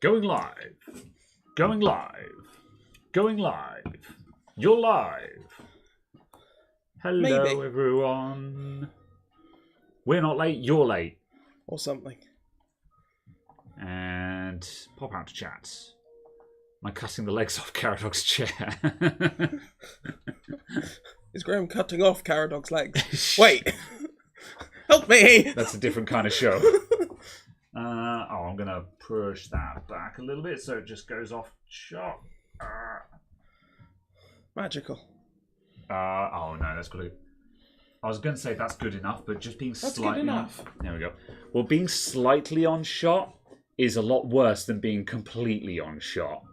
Going live. Going live. Going live. You're live. Hello, Maybe. everyone. We're not late, you're late. Or something. And pop out to chat. Am I cutting the legs off Caradog's chair? Is Graham cutting off Caradog's legs? Wait! Help me! That's a different kind of show. I'm going to push that back a little bit so it just goes off shot. Magical. No, that's good. I was going to say that's good enough, but just being That's slightly good enough. There we go. Well, being slightly on shot is a lot worse than being completely on shot.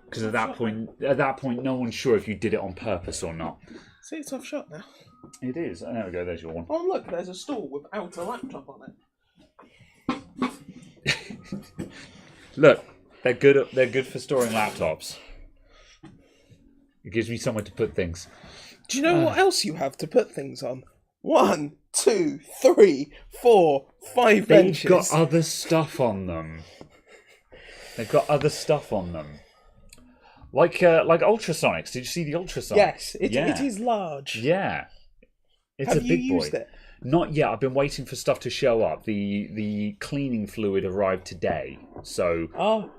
Because at that point, no one's sure if you did it on purpose or not. See, it's off shot now. It is. There we go. There's your one. Oh, look, there's a stool without a laptop on it. Look, they're good. They're good for storing laptops. It gives me somewhere to put things. Do you know what else you have to put things on? 1, 2, 3, 4, 5 benches. They've got other stuff on them. They've got other stuff on them. Like ultrasonics. Did you see the ultrasonics? Yes, it is large. Yeah. It's Have a you big boy. used it? Not yet. I've been waiting for stuff to show up. The cleaning fluid arrived today. So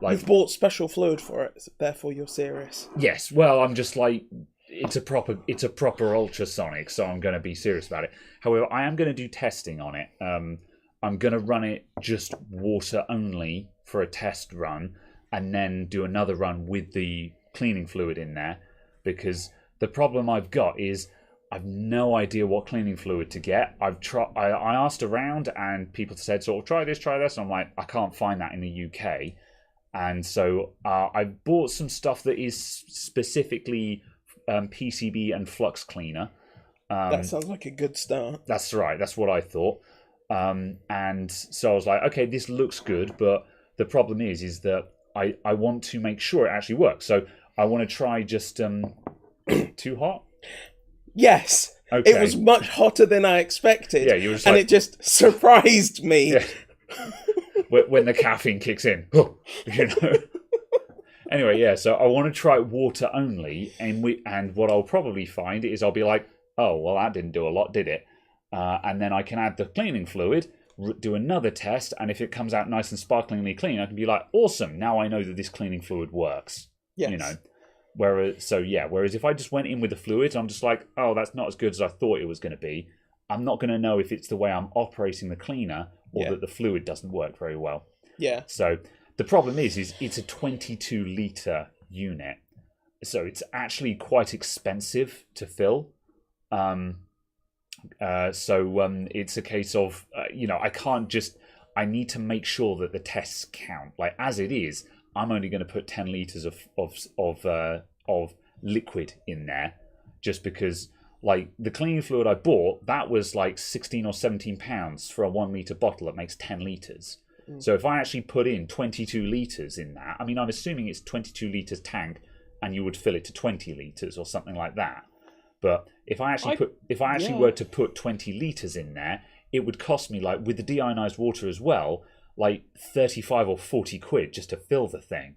You've bought special fluid for it, therefore you're serious. yes. Well, I'm just like it's a proper ultrasonic, so I'm going to be serious about it. However, I am going to do testing on it. I'm going to run it just water only for a test run, and then do another run with the cleaning fluid in there, because the problem I've got is I've no idea what cleaning fluid to get. I asked around and people said sort of try this. And I'm like, I can't find that in the UK. And so I bought some stuff that is specifically PCB and flux cleaner. That sounds like a good start. That's right. That's what I thought. And so I was like, okay, this looks good. But the problem is that I want to make sure it actually works. So I want to try just too hot. Yes, Okay. It was much hotter than I expected. Yeah, you were just and like... it just surprised me. Yeah. When the caffeine kicks in, you know. Anyway, yeah. So I want to try water only, and what I'll probably find is I'll be like, oh, well, that didn't do a lot, did it? And then I can add the cleaning fluid, do another test, and if it comes out nice and sparklingly clean, I can be like, awesome. Now I know that this cleaning fluid works. Yes. You know. Whereas if I just went in with the fluid, I'm just like, oh, that's not as good as I thought it was going to be. I'm not going to know if it's the way I'm operating the cleaner or that the fluid doesn't work very well. Yeah. So the problem is it's a 22 litre unit. So it's actually quite expensive to fill. It's a case of, I need to make sure that the tests count. Like, as it is, I'm only going to put 10 litres of liquid in there, just because, like, the cleaning fluid I bought, that was like £16 or £17 for a 1 litre bottle that makes 10 litres. So if I actually put in 22 litres in that, I mean, I'm assuming it's 22 litres tank, and you would fill it to 20 litres or something like that. But if I actually were to put 20 litres in there, it would cost me, like, with the deionized water as well, like 35 or 40 quid just to fill the thing,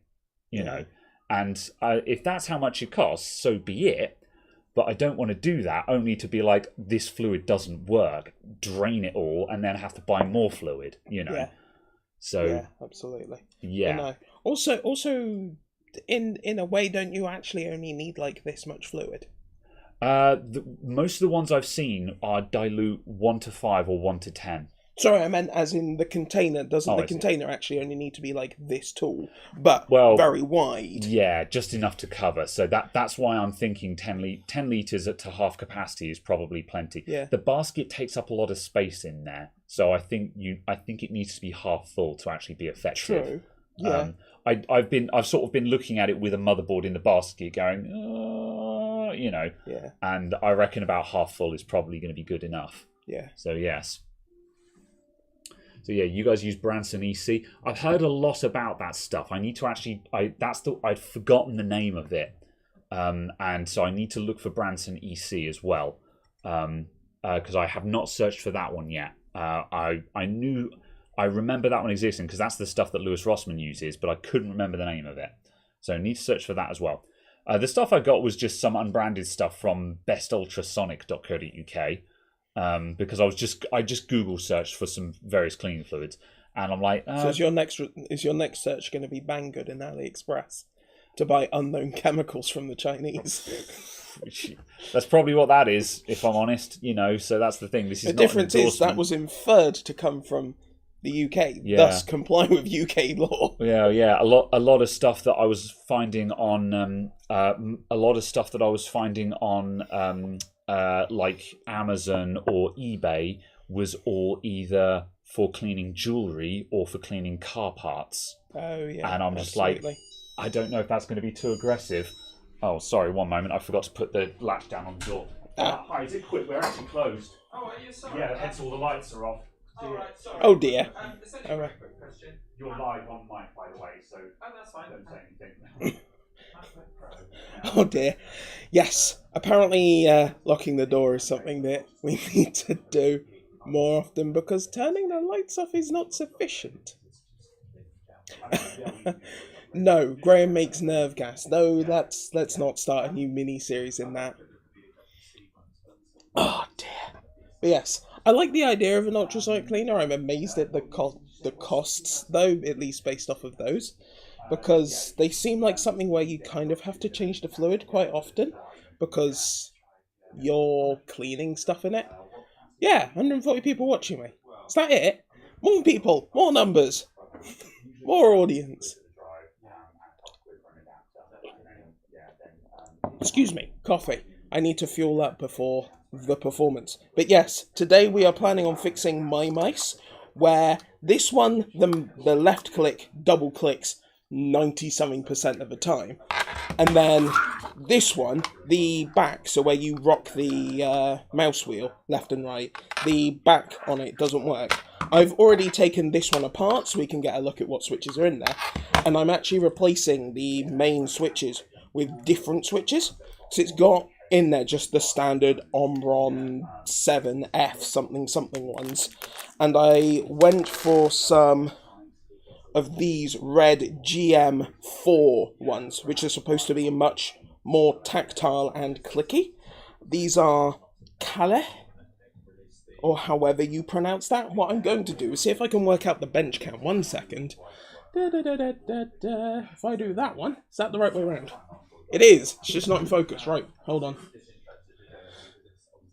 you know. And if that's how much it costs, so be it. But I don't want to do that only to be like, this fluid doesn't work, drain it all, and then have to buy more fluid, you know. Yeah. So yeah, absolutely. Yeah. You know. Also, in a way, don't you actually only need like this much fluid? Most of the ones I've seen are dilute 1 to 5 or 1 to 10. Sorry, I meant as in the container. Doesn't the container actually only need to be like this tall, but very wide? Yeah, just enough to cover. So that's why I'm thinking 10 litres to half capacity is probably plenty. Yeah. The basket takes up a lot of space in there, so I think it needs to be half full to actually be effective. True. Yeah. I've sort of been looking at it with a motherboard in the basket, going, you know. Yeah. And I reckon about half full is probably going to be good enough. Yeah. So yes. So yeah, you guys use Branson EC. I've heard a lot about that stuff. I need to actually, I'd forgotten the name of it, and so I need to look for Branson EC as well, because I have not searched for that one yet. I knew I remember that one existing because that's the stuff that Lewis Rossman uses, but I couldn't remember the name of it. So I need to search for that as well. The stuff I got was just some unbranded stuff from bestultrasonic.co.uk because I just Google searched for some various cleaning fluids, and I'm like, so is your next search going to be Banggood in AliExpress to buy unknown chemicals from the Chinese? That's probably what that is, if I'm honest. So that's the thing. This is the not difference an is that was inferred to come from the UK, thus comply with UK law. Yeah. A lot of stuff that I was finding on like Amazon or eBay was all either for cleaning jewelry or for cleaning car parts. Oh yeah, and I'm just like, I don't know if that's going to be too aggressive. Oh, sorry, one moment. I forgot to put the latch down on the door. Hi, is it quick? We're actually closed. Oh, are you sorry? Yeah, hence all the lights are off. Oh, right, sorry. Oh dear. Essentially, a quick question. You're live on mic, by the way, so that's fine. Don't say anything. Oh dear. Yes, apparently locking the door is something that we need to do more often because turning the lights off is not sufficient. No, Graham makes nerve gas. No, let's not start a new mini-series in that. Oh dear. But yes, I like the idea of an ultrasonic cleaner. I'm amazed at the costs, though, at least based off of those, because they seem like something where you kind of have to change the fluid quite often because you're cleaning stuff in it. Yeah, 140 people watching me. Is that it? More people, more numbers, more audience. Excuse me, coffee. I need to fuel up before the performance. But yes, today we are planning on fixing my mice, where this one, the left click double clicks 90-something% of the time. And then this one, the back, so where you rock the mouse wheel left and right, the back on it doesn't work. I've already taken this one apart so we can get a look at what switches are in there. And I'm actually replacing the main switches with different switches. So it's got in there just the standard Omron 7F something ones. And I went for some of these red GM4 ones, which are supposed to be much more tactile and clicky. These are Calais, or however you pronounce that. What I'm going to do is see if I can work out the bench count. 1 second. If I do that one, is that the right way around? It is. It's just not in focus. Right, hold on.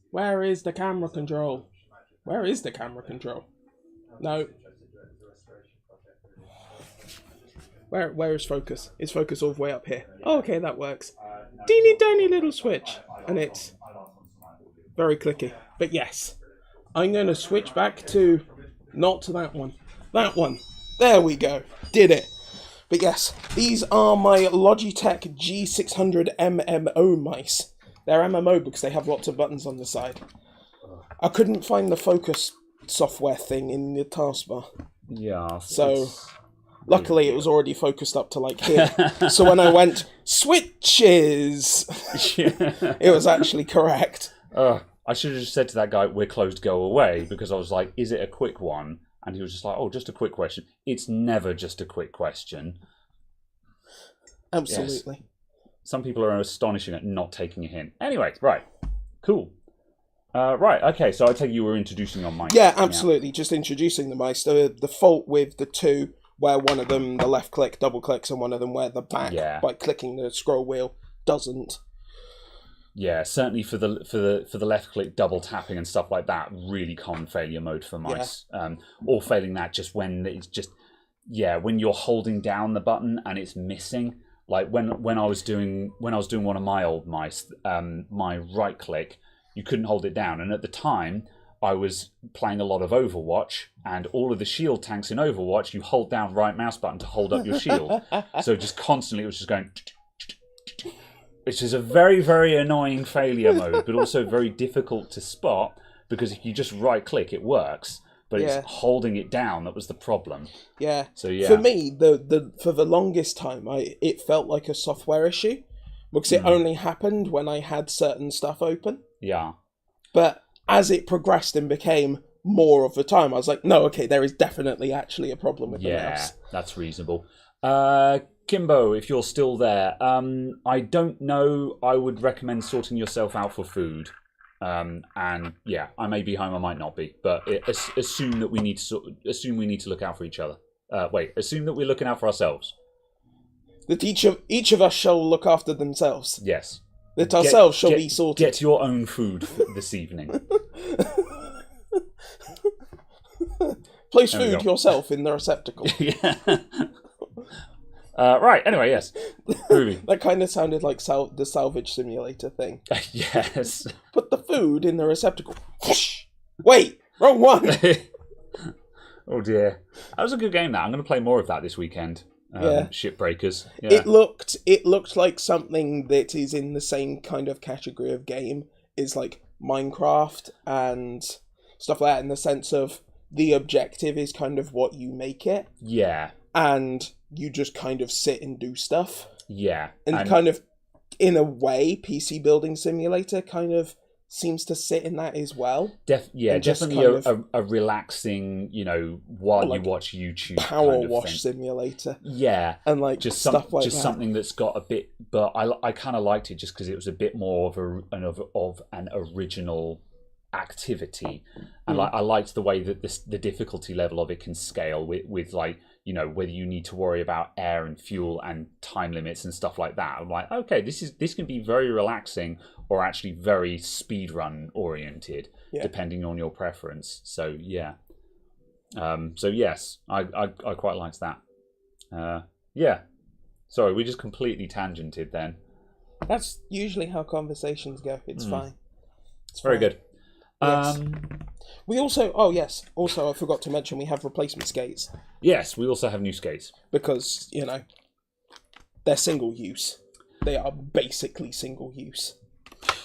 Where is the camera control? Where is the camera control? No. Where is focus? Is focus all the way up here? Oh, okay, that works. Teeny tiny little switch. And it's very clicky. But yes, I'm going to switch back to not to that one. That one. There we go. Did it. But yes, these are my Logitech G600 MMO mice. They're MMO because they have lots of buttons on the side. I couldn't find the focus software thing in the taskbar. Yeah. So, luckily it was already focused up to like here. So when I went, switches, it was actually correct. I should have just said to that guy, we're closed, go away, because I was like, is it a quick one? And he was just like, oh, just a quick question. It's never just a quick question. Absolutely. Yes. Some people are astonishing at not taking a hint. Anyway, right. Cool. Right, okay, so I take it you were introducing on mice. Yeah, absolutely. Yeah. Just introducing the mice. The fault with the two, where one of them, the left click, double clicks, and one of them where the back, by clicking the scroll wheel, doesn't. Yeah, certainly for the left click double tapping and stuff like that, really common failure mode for mice. Yeah. Or failing that just when it's just when you're holding down the button and it's missing. Like when I was doing one of my old mice, my right click, you couldn't hold it down, and at the time I was playing a lot of Overwatch, and all of the shield tanks in Overwatch, you hold down right mouse button to hold up your shield. So just constantly it was just going. Which is a very, very annoying failure mode, but also very difficult to spot, because if you just right-click, it works, but it's holding it down that was the problem. Yeah. So yeah. For me, for the longest time, it felt like a software issue, because it only happened when I had certain stuff open. Yeah. But as it progressed and became more of the time. I was like, no, okay, there is definitely actually a problem with the mouse. That's reasonable. Kimbo, if you're still there, I don't know. I would recommend sorting yourself out for food. And yeah, I may be home, I might not be, but assume that we need to look out for each other. Assume that we're looking out for ourselves. That each of us shall look after themselves. Yes. That ourselves shall be sorted. Get your own food this evening. Place food yourself in the receptacle. Yeah. Right, anyway, yes. Groovy. That kind of sounded like the salvage simulator thing. Yes. Put the food in the receptacle. Wait, wrong one. Oh dear. That was a good game, that. I'm going to play more of that this weekend. Shipbreakers. Yeah. It looked like something that is in the same kind of category of game is like Minecraft and stuff like that, in the sense of the objective is kind of what you make it. Yeah. And you just kind of sit and do stuff. Yeah. And kind of, in a way, PC Building Simulator kind of seems to sit in that as well. Definitely a relaxing, while you watch YouTube Power kind of wash thing. simulator. Yeah. And like just stuff like that. Something that's got a bit, but I kind of liked it just because it was a bit more of an original activity, and I liked the way that the difficulty level of it can scale with like, whether you need to worry about air and fuel and time limits and stuff like that. I'm like, okay, this can be very relaxing or actually very speedrun oriented, depending on your preference. So yeah. So yes, I quite liked that. Yeah. Sorry, we just completely tangented then. That's usually how conversations go. It's fine. It's very good. Yes. We also, I forgot to mention we have replacement skates. Yes, we also have new skates. Because, they're single use. They are basically single use.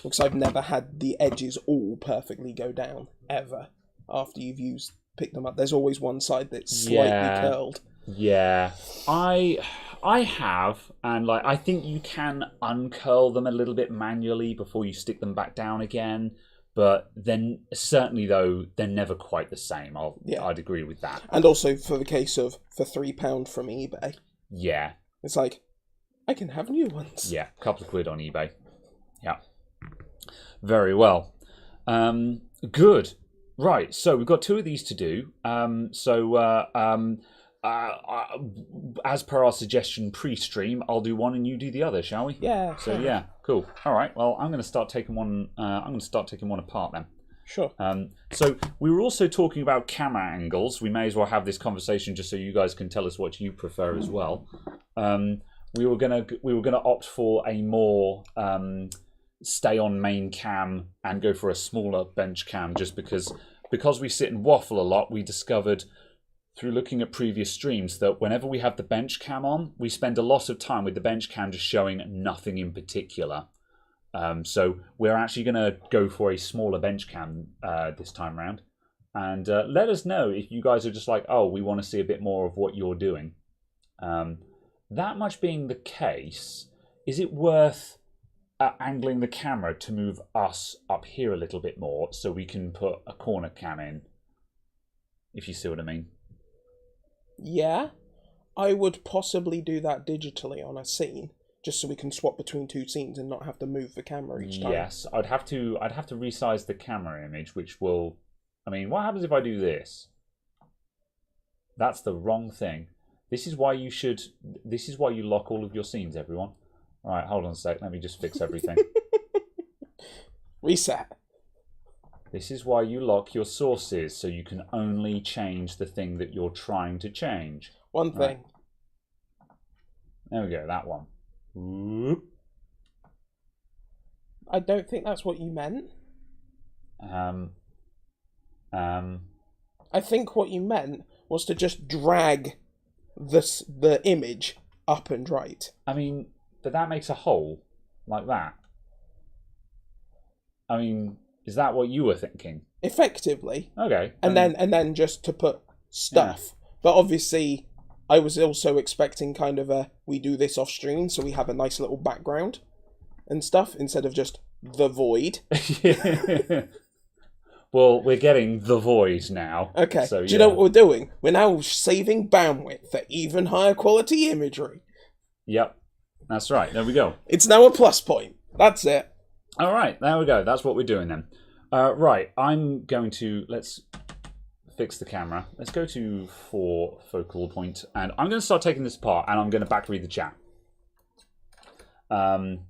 Because I've never had the edges all perfectly go down, ever, after you've picked them up. There's always one side that's slightly curled. Yeah. I have, and I think you can uncurl them a little bit manually before you stick them back down again. But then, certainly though, they're never quite the same. I'd agree with that. And also for the case of for £3 from eBay. Yeah. It's like, I can have new ones. Yeah, a couple of quid on eBay. Yeah. Very well. Good. Right, so we've got 2 of these to do. As per our suggestion pre-stream, I'll do one and you do the other, shall we? Yeah. So yeah, cool. All right. Well, I'm going to start taking one. Apart then. Sure. So we were also talking about camera angles. We may as well have this conversation just so you guys can tell us what you prefer as well. We were gonna opt for a more stay on main cam and go for a smaller bench cam, just because we sit and waffle a lot. We discovered through looking at previous streams that whenever we have the bench cam on, we spend a lot of time with the bench cam just showing nothing in particular. So we're actually going to go for a smaller bench cam this time around. And let us know if you guys are just like, oh, we want to see a bit more of what you're doing. That much being the case, is it worth angling the camera to move us up here a little bit more so we can put a corner cam in? If you see what I mean. Yeah, I would possibly do that digitally on a scene, just so we can swap between 2 scenes and not have to move the camera each time. Yes, I'd have to resize the camera image, which will. I mean, what happens if I do this? That's the wrong thing. This is why you lock all of your scenes, everyone. All right, hold on a sec. Let me just fix everything. Reset. This is why you lock your sources, so you can only change the thing that you're trying to change. One thing. Right. There we go, that one. Whoop. I don't think that's what you meant. I think what you meant was to just drag the image up and right. I mean, but that makes a hole like that. I mean, is that what you were thinking? Effectively. Okay. And then just to put stuff. Yeah. But obviously, I was also expecting kind of we do this off stream, so we have a nice little background and stuff instead of just the void. Well, we're getting the void now. Okay. So, Do you know what we're doing? We're now saving bandwidth for even higher quality imagery. Yep. That's right. There we go. It's now a plus point. That's it. All right. There we go. That's what we're doing then. Right. I'm going to... Let's fix the camera. Let's go to 4 focal point. And I'm going to start taking this apart. And I'm going to back read the chat.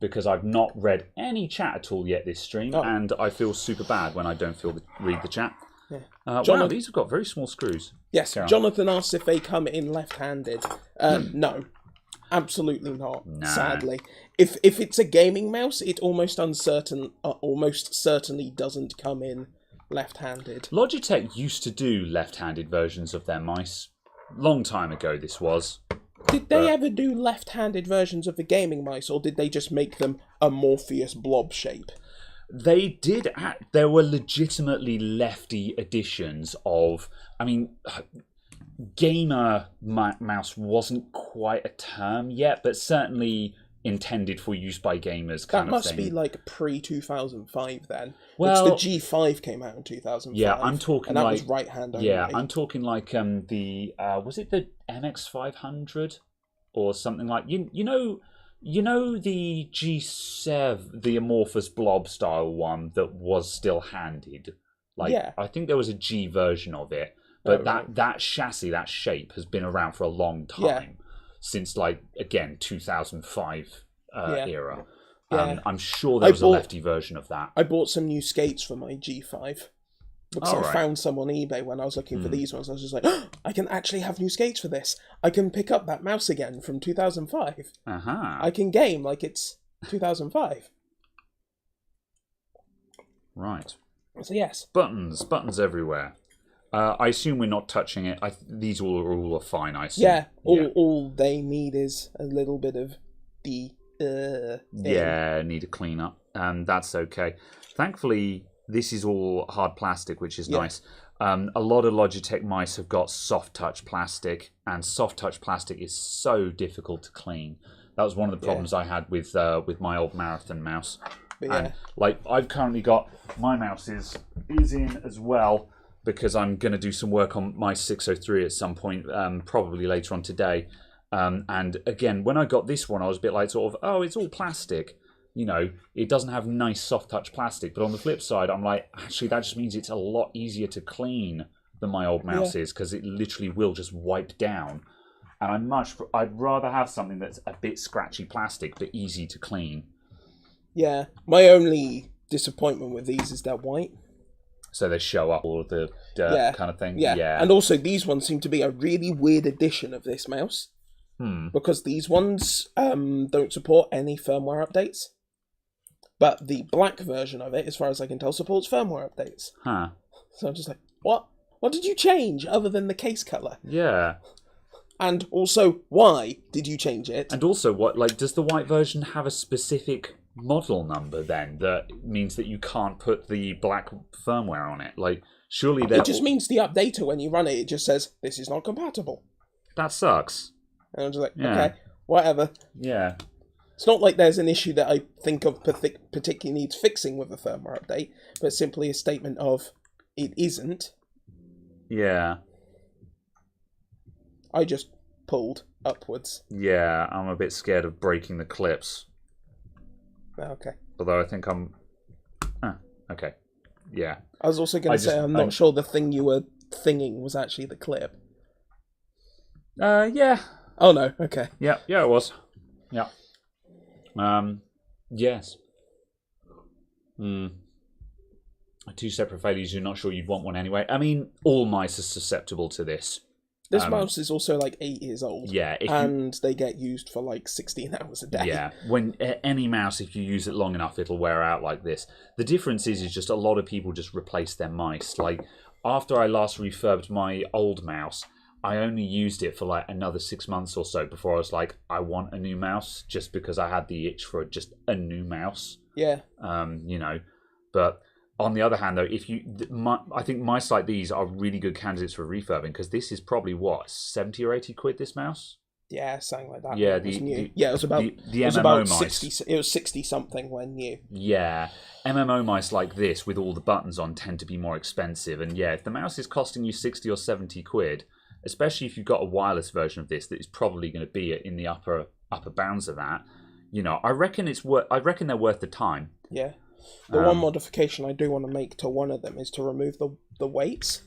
Because I've not read any chat at all yet this stream, and I feel super bad when I don't read the chat. Yeah. Wow, these have got very small screws. Yes, Jonathan asks if they come in left-handed. No, absolutely not. Nah. Sadly, if it's a gaming mouse, it almost certainly doesn't come in left-handed. Logitech used to do left-handed versions of their mice. Long time ago, this was. Did they ever do left-handed versions of the gaming mice, or did they just make them a Morpheus blob shape? They did. There were legitimately lefty editions of. I mean, gamer mouse wasn't quite a term yet, but certainly intended for use by gamers. That must be like pre-2005 then. Well, the G5 came out in 2005. Yeah, I'm talking and that like was right-hand only. Yeah, I'm talking like the was it the MX500 or something like you know the G7, the amorphous blob style one that was still handed. Like yeah. I think there was a G version of it, but that chassis, that shape has been around for a long time. Yeah. Since like again 2005 era. Yeah. I'm sure there was a lefty version of that. I bought some new skates for my G5 because I found some on eBay when I was looking for these ones. I was just like, I can actually have new skates for this. I can pick up that mouse again from 2005. I can game like it's 2005. Right. So yes. Buttons everywhere. I assume we're not touching it. These all are fine, I assume. Yeah, all they need is a little bit of the need a clean up, and that's okay. Thankfully, this is all hard plastic, which is nice. A lot of Logitech mice have got soft touch plastic, and soft touch plastic is so difficult to clean. That was one of the problems I had with my old Marathon mouse. And like I've currently got my mouse is in as well, because I'm going to do some work on my 603 at some point, probably later on today. And again, when I got this one, I was a bit like sort of, it's all plastic. You know, it doesn't have nice soft touch plastic. But on the flip side, I'm like, actually, that just means it's a lot easier to clean than my old mouse is, because it literally will just wipe down. And I'd rather have something that's a bit scratchy plastic, but easy to clean. Yeah, my only disappointment with these is they're white. So they show up all of the dirt kind of thing? Yeah, and also these ones seem to be a really weird edition of this mouse. Because these ones don't support any firmware updates. But the black version of it, as far as I can tell, supports firmware updates. Huh. So I'm just like, what? What did you change other than the case colour? Yeah. And also, why did you change it? And also, does the white version have a specific model number then that means that you can't put the black firmware on it? Like, surely it just means the updater, when you run it, it just says, this is not compatible. That sucks. And I'm just like, okay, whatever. Yeah. It's not like there's an issue that I think of particularly needs fixing with a firmware update, but simply a statement of, it isn't. Yeah. I just pulled upwards. Yeah, I'm a bit scared of breaking the clips. Okay. Although I think I'm... okay. Yeah. I was also going to say, I'm not sure the thing you were thinging was actually the clip. Yeah. Oh, no. Okay. Yeah, it was. Yeah. Yes. Two separate failures, you're not sure you'd want one anyway. I mean, all mice are susceptible to this. This mouse is also like 8 years old. Yeah. And they get used for like 16 hours a day. Yeah. When any mouse, if you use it long enough, it'll wear out like this. The difference is just a lot of people just replace their mice. Like, after I last refurbed my old mouse, I only used it for like another 6 months or so before I was like, I want a new mouse, just because I had the itch for just a new mouse. Yeah. You know, but on the other hand, though, I think mice like these are really good candidates for refurbing, because this is probably what, 70 or 80 quid, this mouse? Yeah, something like that. Yeah, it was the- new. the- Yeah, it was about the it was MMO about mice. 60. It was 60 something when new. Yeah, MMO mice like this with all the buttons on tend to be more expensive, and yeah, if the mouse is costing you 60 or 70 quid, especially if you've got a wireless version of this that is probably going to be in the upper bounds of that, you know, I reckon they're worth the time. Yeah. The one modification I do want to make to one of them is to remove the weights.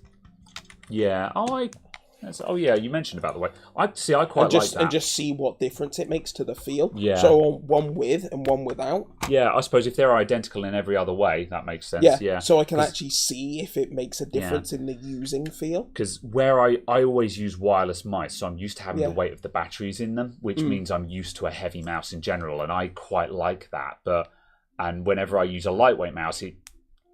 Yeah. Oh yeah, you mentioned about the weight. I quite like that. And just see what difference it makes to the feel. Yeah. So on one with and one without. Yeah, I suppose if they're identical in every other way, that makes sense. Yeah. Yeah. So I can actually see if it makes a difference in the using feel. Because where I always use wireless mice, so I'm used to having the weight of the batteries in them, which means I'm used to a heavy mouse in general, and I quite like that. And whenever I use a lightweight mouse, it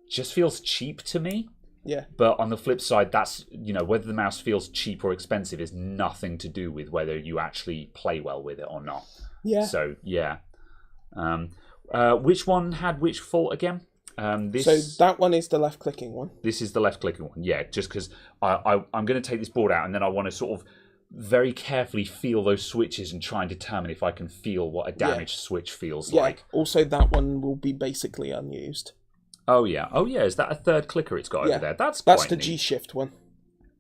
just feels cheap to me. Yeah. But on the flip side, that's, you know, whether the mouse feels cheap or expensive is nothing to do with whether you actually play well with it or not. Yeah. So yeah. Which one had which fault again? So that one is the left clicking one. This is the left clicking one. Yeah, just because I'm going to take this board out and then I want to sort of very carefully feel those switches and try and determine if I can feel what a damaged switch feels like. Also, that one will be basically unused. Oh yeah. Is that a third clicker it's got over there? That's the neat. G shift one.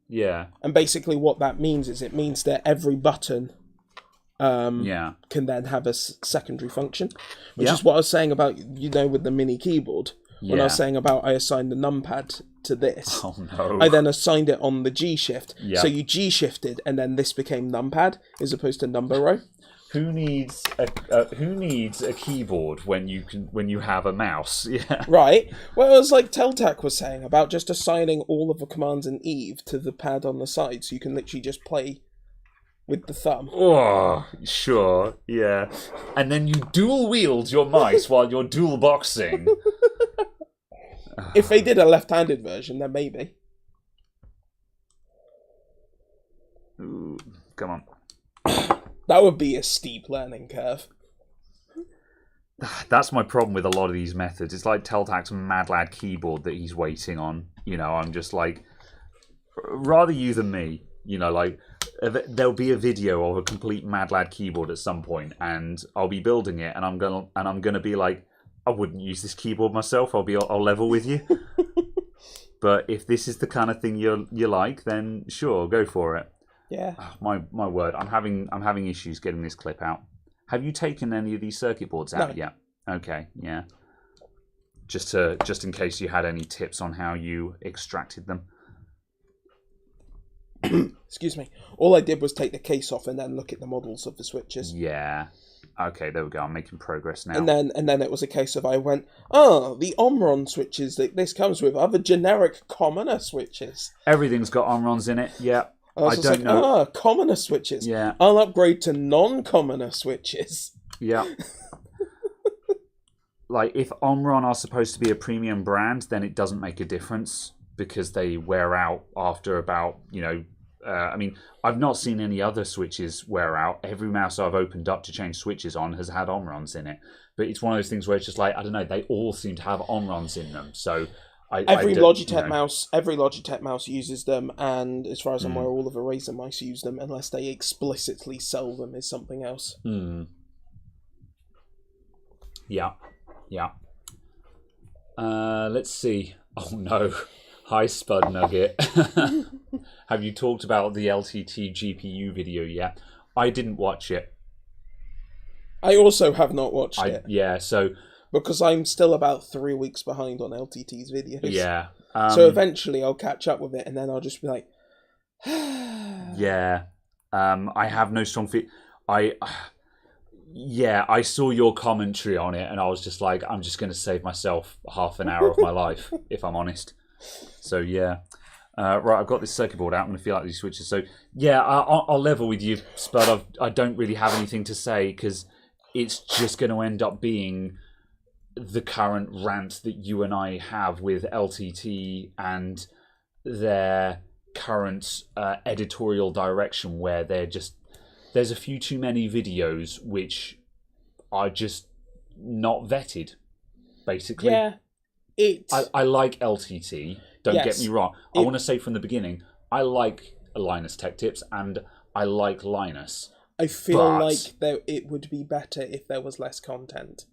Yeah. And basically, what that means is it means that every button can then have a secondary function, which is what I was saying about, you know, with the mini keyboard. When I was saying about I assigned the numpad to this, Oh no. I then assigned it on the G shift. Yeah. So you G shifted, and then this became numpad as opposed to number row. Who needs a keyboard when you have a mouse? Yeah. Right. Well, it was like Teltac was saying about just assigning all of the commands in Eve to the pad on the side, so you can literally just play with the thumb. Oh, sure, yeah. And then you dual wield your mice while you're dual boxing. If they did a left-handed version, then maybe. Ooh, come on. That would be a steep learning curve. That's my problem with a lot of these methods. It's like Teltac's Mad Lad keyboard that he's waiting on. You know, I'm just like, rather you than me. You know, like, there'll be a video of a complete Mad Lad keyboard at some point, and I'll be building it, and I'm gonna be like, I wouldn't use this keyboard myself. I'll level with you. But if this is the kind of thing you like, then sure, go for it. Yeah. Oh, my word, I'm having issues getting this clip out. Have you taken any of these circuit boards out yet? Okay, yeah. Just in case you had any tips on how you extracted them. Excuse me. All I did was take the case off and then look at the models of the switches. Yeah. Okay, there we go. I'm making progress now. And then it was a case of I went, the Omron switches that this comes with are the generic commoner switches. Everything's got Omrons in it. Yeah. I don't know. Commoner switches. Yeah. I'll upgrade to non-commoner switches. Yeah. Like, if Omron are supposed to be a premium brand, then it doesn't make a difference because they wear out after about, you know, I mean, I've not seen any other switches wear out. Every mouse I've opened up to change switches on has had Omrons in it. But it's one of those things where it's just like, I don't know, they all seem to have Omrons in them. So every Logitech mouse uses them, and as far as I'm aware, all of the Razer mice use them unless they explicitly sell them as something else. Yeah. Let's see. Oh no. Hi, Spud Nugget. Have you talked about the LTT GPU video yet? I didn't watch it. I also have not watched it. Yeah, so... Because I'm still about 3 weeks behind on LTT's videos. Yeah. So eventually I'll catch up with it, and then I'll just be like... Yeah. I have no strong I saw your commentary on it, and I was just like, I'm just going to save myself half an hour of my life, if I'm honest. So, yeah. Right, I've got this circuit board out. I'm going to feel out these switches. So, yeah, I'll level with you, Spud. I don't really have anything to say, because it's just going to end up being the current rant that you and I have with LTT and their current editorial direction, where there's a few too many videos which are just not vetted, basically. Yeah. I like LTT, don't get me wrong. I want to say from the beginning, I like Linus Tech Tips and I like Linus. I feel But- like it would be better if there was less content.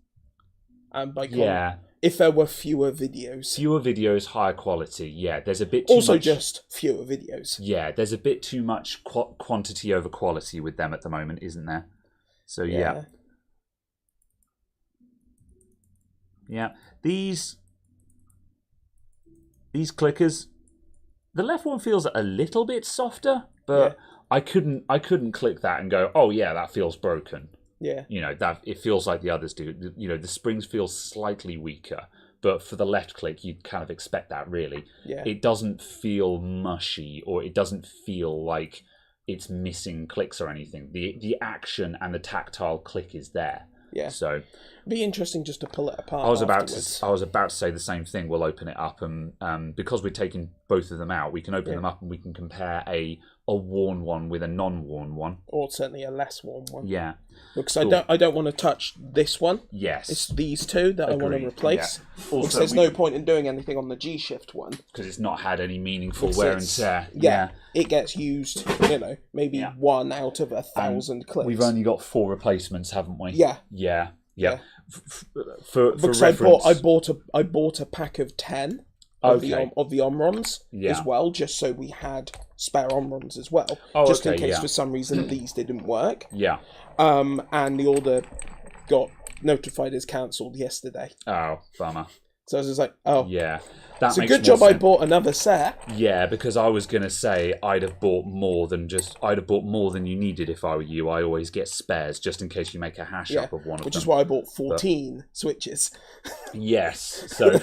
And by Yeah. if there were fewer videos. Fewer videos, higher quality. Yeah, there's a bit too Also much... just fewer videos. Yeah, there's a bit too much quantity over quality with them at the moment, isn't there? So, yeah. Yeah. These clickers, the left one feels a little bit softer, but I couldn't click that and go, oh yeah, that feels broken. Yeah. You know, that it feels like the others do. You know, the springs feel slightly weaker, but for the left click, you'd kind of expect that, really. Yeah. It doesn't feel mushy, or it doesn't feel like it's missing clicks or anything. The action and the tactile click is there. Yeah. So It'd be interesting just to pull it apart. I was about to say the same thing. We'll open it up, and because we're taking both of them out, we can open them up and we can compare a worn one with a non-worn one, or certainly a less worn one. Yeah. Because Cool. I don't want to touch this one. Yes. It's these two that I want to Agreed, replace. yeah. Because Also, there's no point in doing anything on the G-shift one. because it's not had any meaningful Because wear and it's- tear. Yeah, it gets used, maybe Yeah. 1 out of 1,000 clips. We've only got 4 replacements, haven't we? Yeah. Yeah. Yeah. For Because reference, I bought a pack of 10 of the Okay. Omrons Yeah. as well, just so we had spare Omrons as well, Oh, just in okay, case yeah. for some reason these didn't work. Yeah. And the order got notified as cancelled yesterday. Oh, bummer. So I was just like, oh, Yeah. That it's a makes good more job I sense. bought another set. Yeah, because I was gonna say I'd have bought more than you needed if I were you. I always get spares just in case you make a hash up of one of which them. is why I bought 14 switches. Yes. So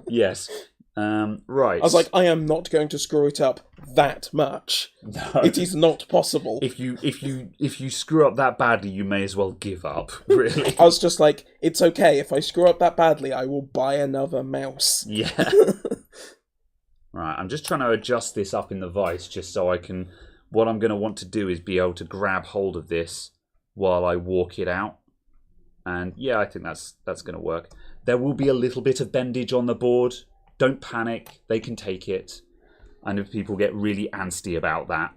yes. Right. I was like, I am not going to screw it up that much. No. It is not possible. If you screw up that badly, you may as well give up. Really. I was just like, it's okay. If I screw up that badly, I will buy another mouse. Yeah. Right. I'm just trying to adjust this up in the vise just so I can. What I'm going to want to do is be able to grab hold of this while I walk it out. And yeah, I think that's going to work. There will be a little bit of bendage on the board. Don't panic. They can take it. And if people get really angsty about that.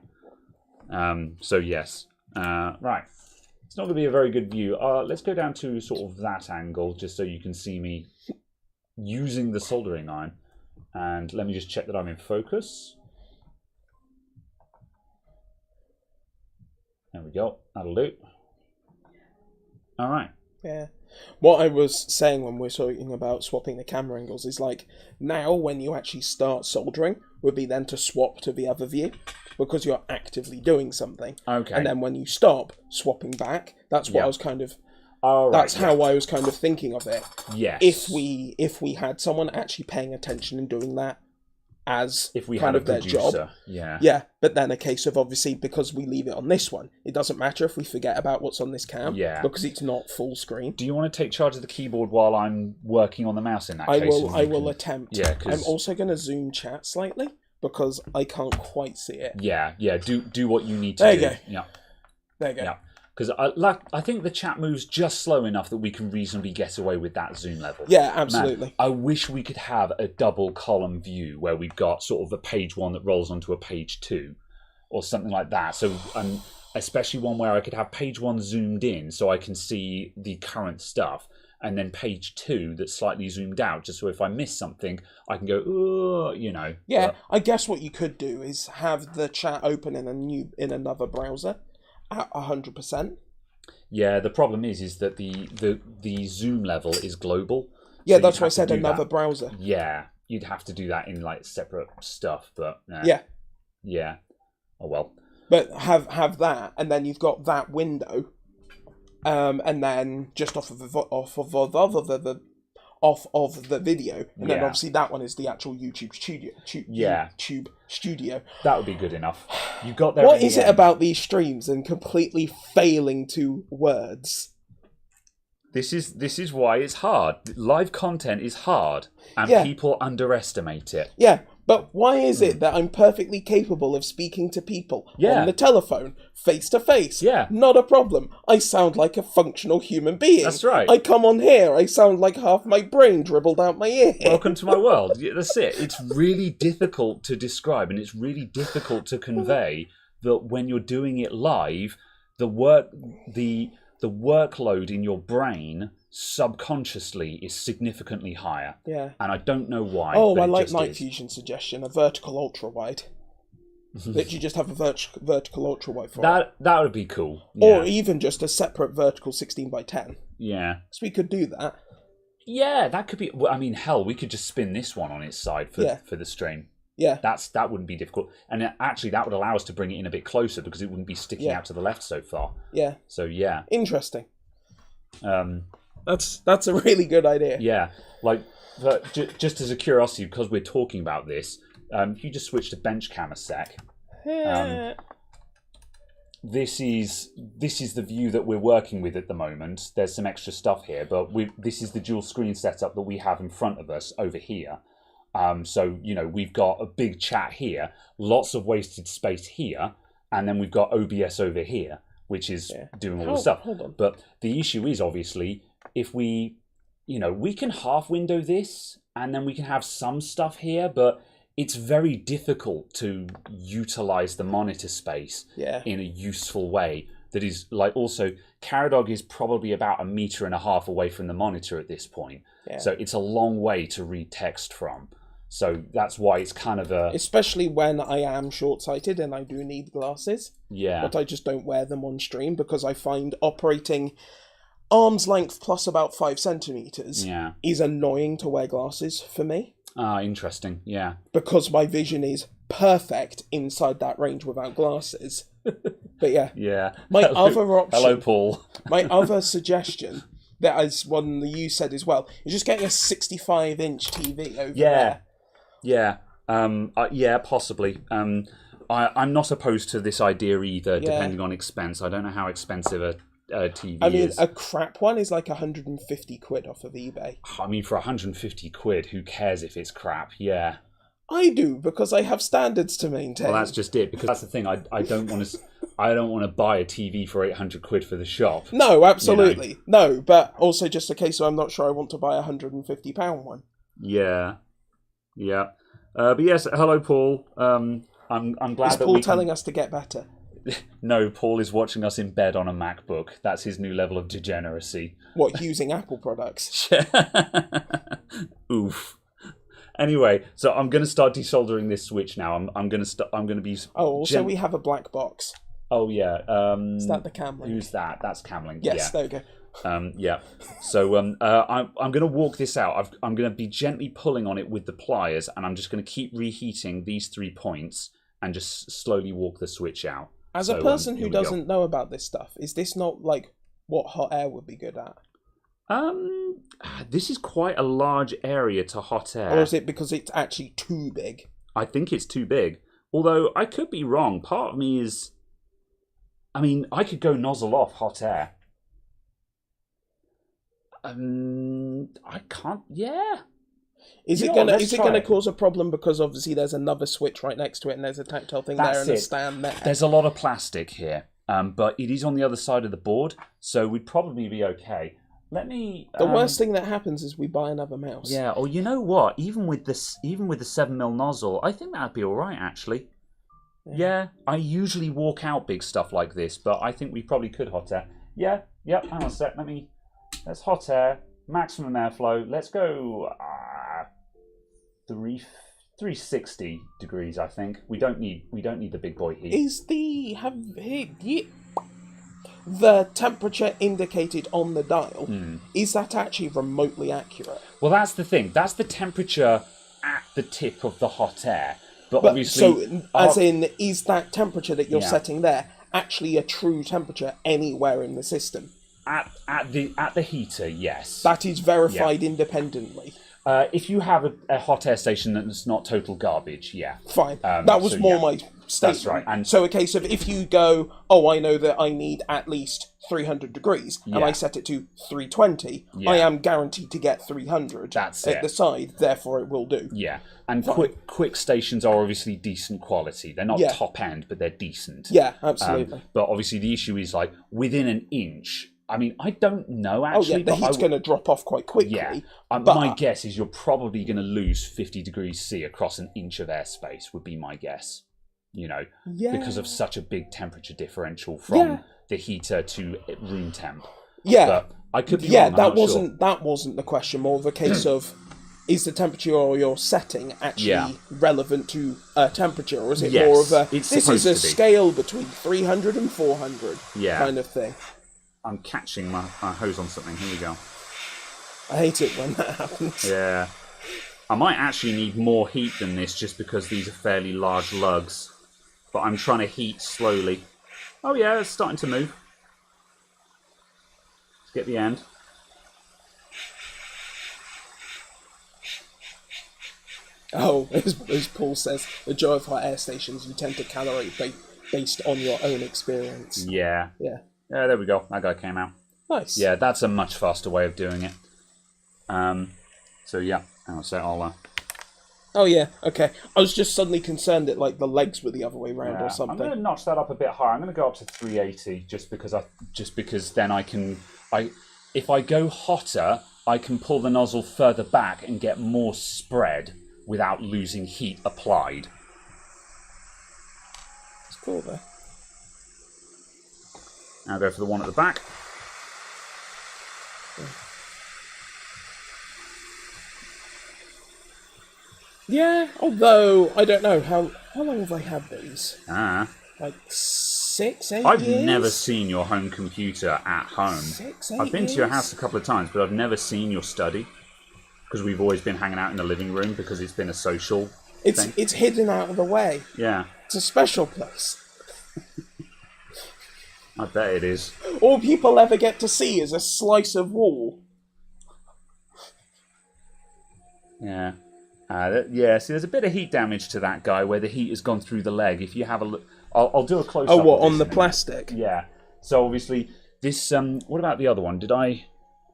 So yes. Right. It's not going to be a very good view. Let's go down to sort of that angle just so you can see me using the soldering iron. And let me just check that I'm in focus. There we go. That'll do. All right. Yeah. What I was saying when we're talking about swapping the camera angles is like, now when you actually start soldering would be then to swap to the other view because you're actively doing something. Okay. And then when you stop, swapping back. That's what Yeah. I was kind of... All right. That's how I was kind of thinking of it. Yes. If we had someone actually paying attention and doing that as If we kind had a of their producer. job. Yeah. Yeah, but then a case of obviously because we leave it on this one, it doesn't matter if we forget about what's on this cam. Yeah. Because it's not full screen. Do you want to take charge of the keyboard while I'm working on the mouse in that I case? will. and I you will can- attempt. Yeah, 'cause- I'm also going to zoom chat slightly because I can't quite see it. Yeah. Do what you need to There do. you go. Yeah. There you go. Yeah. Because I think the chat moves just slow enough that we can reasonably get away with that zoom level. Yeah, Man, absolutely. I wish we could have a double column view where we've got sort of a page 1 that rolls onto a page 2 or something like that. So, especially one where I could have page 1 zoomed in so I can see the current stuff, and then page 2 that's slightly zoomed out, just so if I miss something, I can go, oh, Yeah, But- I guess what you could do is have the chat open in another browser at 100%. yeah. The problem is that the zoom level is global. Yeah, so that's you'd why I have to said do another that. browser. Yeah, you'd have to do that in like separate stuff, but Yeah, yeah. Oh well. but have that, and then you've got that window, and then just off of the video, and then Yeah. obviously that one is the actual YouTube studio. Yeah. YouTube studio. That would be good enough. You got there. What in the is it end. about these streams and completely failing to words? This is why it's hard. Live content is hard, and Yeah. people underestimate it. Yeah, but why is it that I'm perfectly capable of speaking to people Yeah. on the telephone, face to face? Yeah. Not a problem. I sound like a functional human being. That's right. I come on here, I sound like half my brain dribbled out my ear. Welcome to my world. Yeah, that's it. It's really difficult to describe, and it's really difficult to convey that when you're doing it live, the workload in your brain subconsciously is significantly higher. Yeah. And I don't know why. Oh, but I it like just Night is. Fusion suggestion, a vertical ultra wide. That you just have a vertical ultra wide for it. That would be cool. Or Yeah. even just a separate vertical 16x10. Yeah. So we could do that. Yeah, that could be. Well, I mean, hell, we could just spin this one on its side for the stream. Yeah. That wouldn't be difficult, and actually that would allow us to bring it in a bit closer because it wouldn't be sticking out to the left so far. Yeah. So yeah. Interesting. That's a really good idea. Yeah, like just as a curiosity, because we're talking about this, if you just switch to bench cam a sec. This is the view that we're working with at the moment. There's some extra stuff here, but this is the dual screen setup that we have in front of us over here. So, we've got a big chat here, lots of wasted space here, and then we've got OBS over here, which is doing all the stuff. Hold on. But the issue is, obviously, if we can half window this, and then we can have some stuff here, but it's very difficult to utilize the monitor space in a useful way. That is, also, Caradog is probably about 1.5 meters away from the monitor at this point. Yeah. So it's a long way to read text from. So that's why it's kind of a... Especially when I am short-sighted and I do need glasses. Yeah. But I just don't wear them on stream because I find operating arm's length plus about 5 centimeters is annoying to wear glasses for me. Ah, interesting. Yeah. Because my vision is perfect inside that range without glasses. But yeah. Yeah. Other option... Hello, Paul. My other suggestion, that is one that you said as well, is just getting a 65-inch TV over there. Yeah. Yeah, possibly. I'm not opposed to this idea either, depending on expense. I don't know how expensive a TV is. I mean, a crap one is like 150 quid off of eBay. I mean, for 150 quid, who cares if it's crap? Yeah. I do, because I have standards to maintain. Well, that's just it, because that's the thing. I don't want to buy a TV for 800 quid for the shop. No, absolutely. No, but also just a case of I'm not sure I want to buy a £150 one. Yeah. Yeah. But yes, hello, Paul. I'm glad Is that Paul telling us to get better? No, Paul is watching us in bed on a MacBook. That's his new level of degeneracy. What, using Apple products? Oof. Anyway, so I'm going to start desoldering this switch now. I'm going to be. Oh, also we have a black box. Oh yeah. Is that the Camlink? Who's that? That's Camlink. Yes, there we go. Yeah. So I'm going to walk this out. I'm going to be gently pulling on it with the pliers, and I'm just going to keep reheating these 3 points and just slowly walk the switch out. As a person who doesn't know about this stuff, is this not like what hot air would be good at? This is quite a large area to hot air. Or is it because it's actually too big? I think it's too big. Although I could be wrong. Part of me is... I mean, I could go nozzle off hot air. I can't... Yeah. Is it gonna cause a problem because obviously there's another switch right next to it and there's a tactile thing there and a stand there? There's a lot of plastic here, but it is on the other side of the board, so we'd probably be okay. Let me. The worst thing that happens is we buy another mouse. Yeah, or you know what? Even with the 7mm nozzle, I think that'd be all right actually. Yeah, I usually walk out big stuff like this, but I think we probably could hot air. Yeah, yep. Hang on a sec. Let's hot air, maximum airflow. Let's go 360 degrees. I think we don't need the big boy heat. Is the temperature indicated on the dial, is that actually remotely accurate? Well, that's the thing. That's the temperature at the tip of the hot air. But obviously... So, is that temperature that you're setting there actually a true temperature anywhere in the system? At the heater, yes. That is verified independently. If you have a hot air station that's not total garbage, yeah. Fine. That was my statement. That's right. And so a case of if you go, I know that I need at least 300 degrees, and I set it to 320, I am guaranteed to get 300 at the side, therefore it will do. Yeah. And quick stations are obviously decent quality. They're not top end, but they're decent. Yeah, absolutely. But obviously the issue is like within an inch. I mean, I don't know actually. The heat's going to drop off quite quickly. Yeah, my guess is you're probably going to lose 50 degrees C across an inch of airspace. Would be my guess. Because of such a big temperature differential from the heater to room temp. Yeah, But I could be yeah. wrong, I'm not sure. That wasn't the question. More of a case of, is the temperature you're setting actually relevant to temperature, or is it more of a it's this is supposed a to be. scale between 300 and 400 Yeah. kind of thing? I'm catching my hose on something. Here we go. I hate it when that happens. Yeah. I might actually need more heat than this just because these are fairly large lugs. But I'm trying to heat slowly. Oh yeah, it's starting to move. Let's get the end. Oh, as Paul says, the joy of hot air stations, you tend to calibrate based on your own experience. Yeah. Yeah. Yeah, there we go. That guy came out. Nice. Yeah, that's a much faster way of doing it. So yeah, I'll say I'll... Oh yeah, okay. I was just suddenly concerned that like the legs were the other way around or something. I'm going to notch that up a bit higher. I'm going to go up to 380 just because then if I go hotter, I can pull the nozzle further back and get more spread without losing heat applied. It's cool though. Now go for the one at the back. Yeah, although I don't know how long have I had these? Like 6, 8 I've years? never seen your home computer at home. 6, 8 I've been to your years? house a couple of times, but I've never seen your study because we've always been hanging out in the living room because it's been a social thing. It's hidden out of the way. Yeah, It's a special place. I bet it is. All people ever get to see is a slice of wall. Yeah. Yeah, see, there's a bit of heat damage to that guy where the heat has gone through the leg. If you have a look, I'll do a close-up. Oh, what, of on this the in a minute. plastic? Yeah. So obviously, this. What about the other one? Did I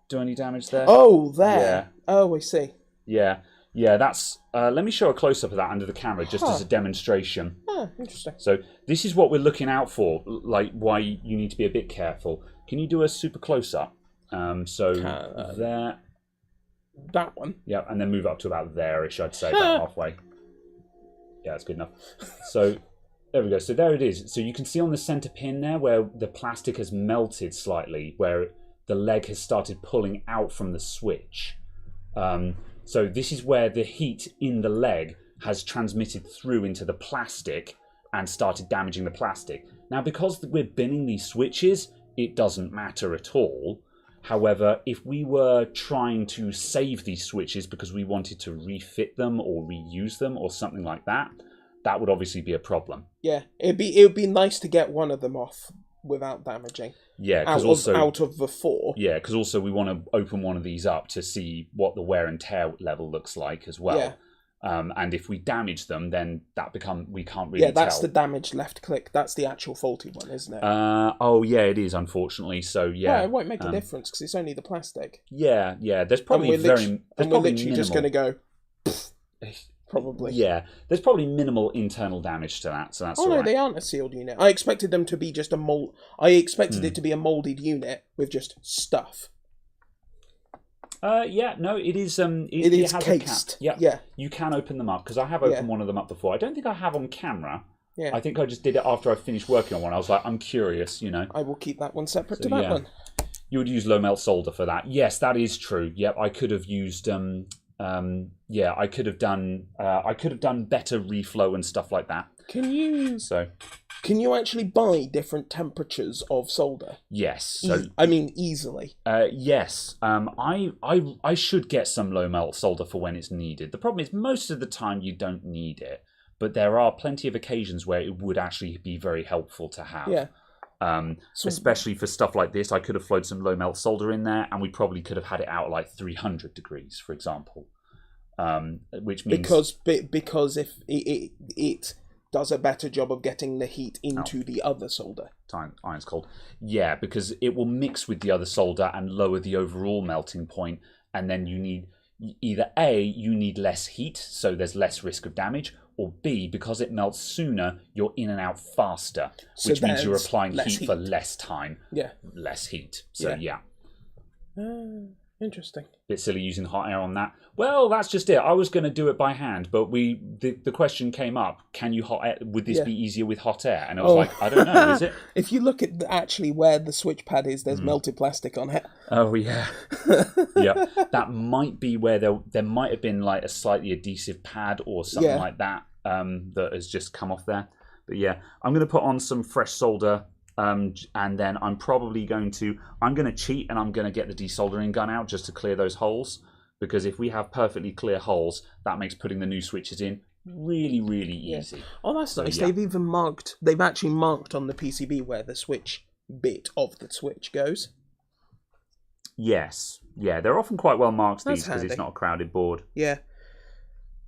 do any damage there? Oh, there. Yeah. Oh, I see. Yeah. That's. Let me show a close-up of that under the camera, just as a demonstration. Oh, interesting. So this is what we're looking out for. Like why you need to be a bit careful. Can you do a super close-up? There. That one. Yeah, and then move up to about there-ish, I'd say, about halfway. Yeah, that's good enough. So, there we go. So there it is. So you can see on the centre pin there where the plastic has melted slightly, where the leg has started pulling out from the switch. So this is where the heat in the leg has transmitted through into the plastic and started damaging the plastic. Now, because we're binning these switches, it doesn't matter at all. However, if we were trying to save these switches because we wanted to refit them or reuse them or something like that, that would obviously be a problem. Yeah, it would be nice to get one of them off without damaging. Yeah, because out of the 4. Yeah, because also we want to open one of these up to see what the wear and tear level looks like as well. Yeah. And if we damage them, then we can't really Yeah, that's tell. the damaged left click. That's the actual faulty one, isn't it? Oh yeah, it is, unfortunately. So yeah, Well, it won't make a difference because it's only the plastic. Yeah. There's probably We're literally just going to go. Probably. Yeah, there's probably minimal internal damage to that, so that's Oh all no, right. they aren't a sealed unit. I expected them to be just a mold. I expected it to be a molded unit with just stuff. Yeah, no, it is. It is has cased. A cap. Yeah. You can open them up because I have opened one of them up before. I don't think I have on camera. Yeah. I think I just did it after I finished working on one. I was like, I'm curious, I will keep that one separate So, to that yeah. one. You would use low melt solder for that. Yes, that is true. Yep, I could have used. I could have done. I could have done better reflow and stuff like that. Can you actually buy different temperatures of solder? Yes. So Easily. yes. I should get some low melt solder for when it's needed. The problem is most of the time you don't need it, but there are plenty of occasions where it would actually be very helpful to have. Yeah. Especially for stuff like this, I could have flowed some low melt solder in there, and we probably could have had it out at like 300 degrees, for example. Which means because if it does a better job of getting the heat into the other solder. Iron's cold. Yeah, because it will mix with the other solder and lower the overall melting point, and then you need either A, you need less heat, so there's less risk of damage, or B, because it melts sooner, you're in and out faster, which means you're applying heat for less time. Yeah. Less heat. So yeah. Interesting. Bit silly using hot air on that. Well, that's just it. I was going to do it by hand, but the question came up: can you hot air? Would this be easier with hot air? And I was like, I don't know. Is it? If you look at actually where the switch pad is, there's melted plastic on it. Oh yeah, yeah. That might be where there might have been like a slightly adhesive pad or something like that that has just come off there. But yeah, I'm going to put on some fresh solder. And then I'm probably going to cheat and I'm going to get the desoldering gun out just to clear those holes, because if we have perfectly clear holes, that makes putting the new switches in really, really easy. Oh, that's nice. Yeah. They've actually marked on the PCB where the switch bit of the switch goes. Yes. Yeah, they're often quite well marked these because it's not a crowded board. Yeah.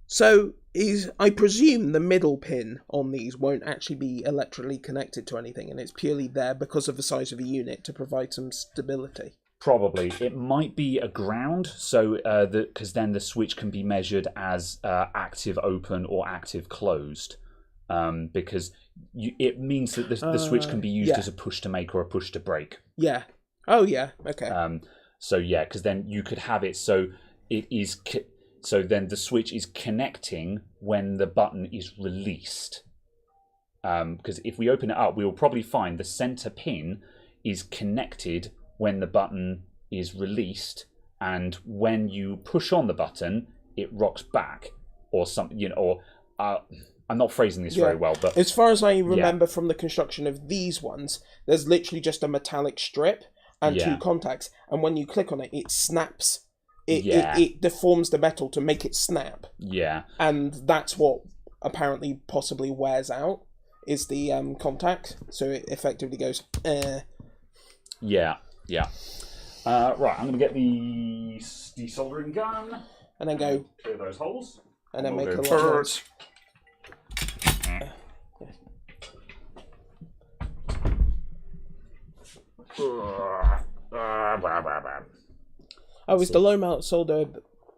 So, I presume the middle pin on these won't actually be electrically connected to anything, and it's purely there because of the size of the unit to provide some stability. Probably. It might be a ground, so because then the switch can be measured as active open or active closed, because it means that the switch can be used as a push to make or a push to break. Yeah. Oh, yeah. Okay. So, yeah, because then you could have it so it is... So then the switch is connecting when the button is released. Because if we open it up, we will probably find the center pin is connected when the button is released, and when you push on the button, it rocks back, or something. I'm not phrasing this very well, but as far as I remember from the construction of these ones, there's literally just a metallic strip and two contacts, and when you click on it, it snaps. It deforms the metal to make it snap. Yeah. And that's what apparently possibly wears out, is the contact. So it effectively goes, Yeah, yeah. Right, I'm going to get the desoldering gun. And then go... Clear those holes. And then make a lot of noise. Oh, is the low mount solder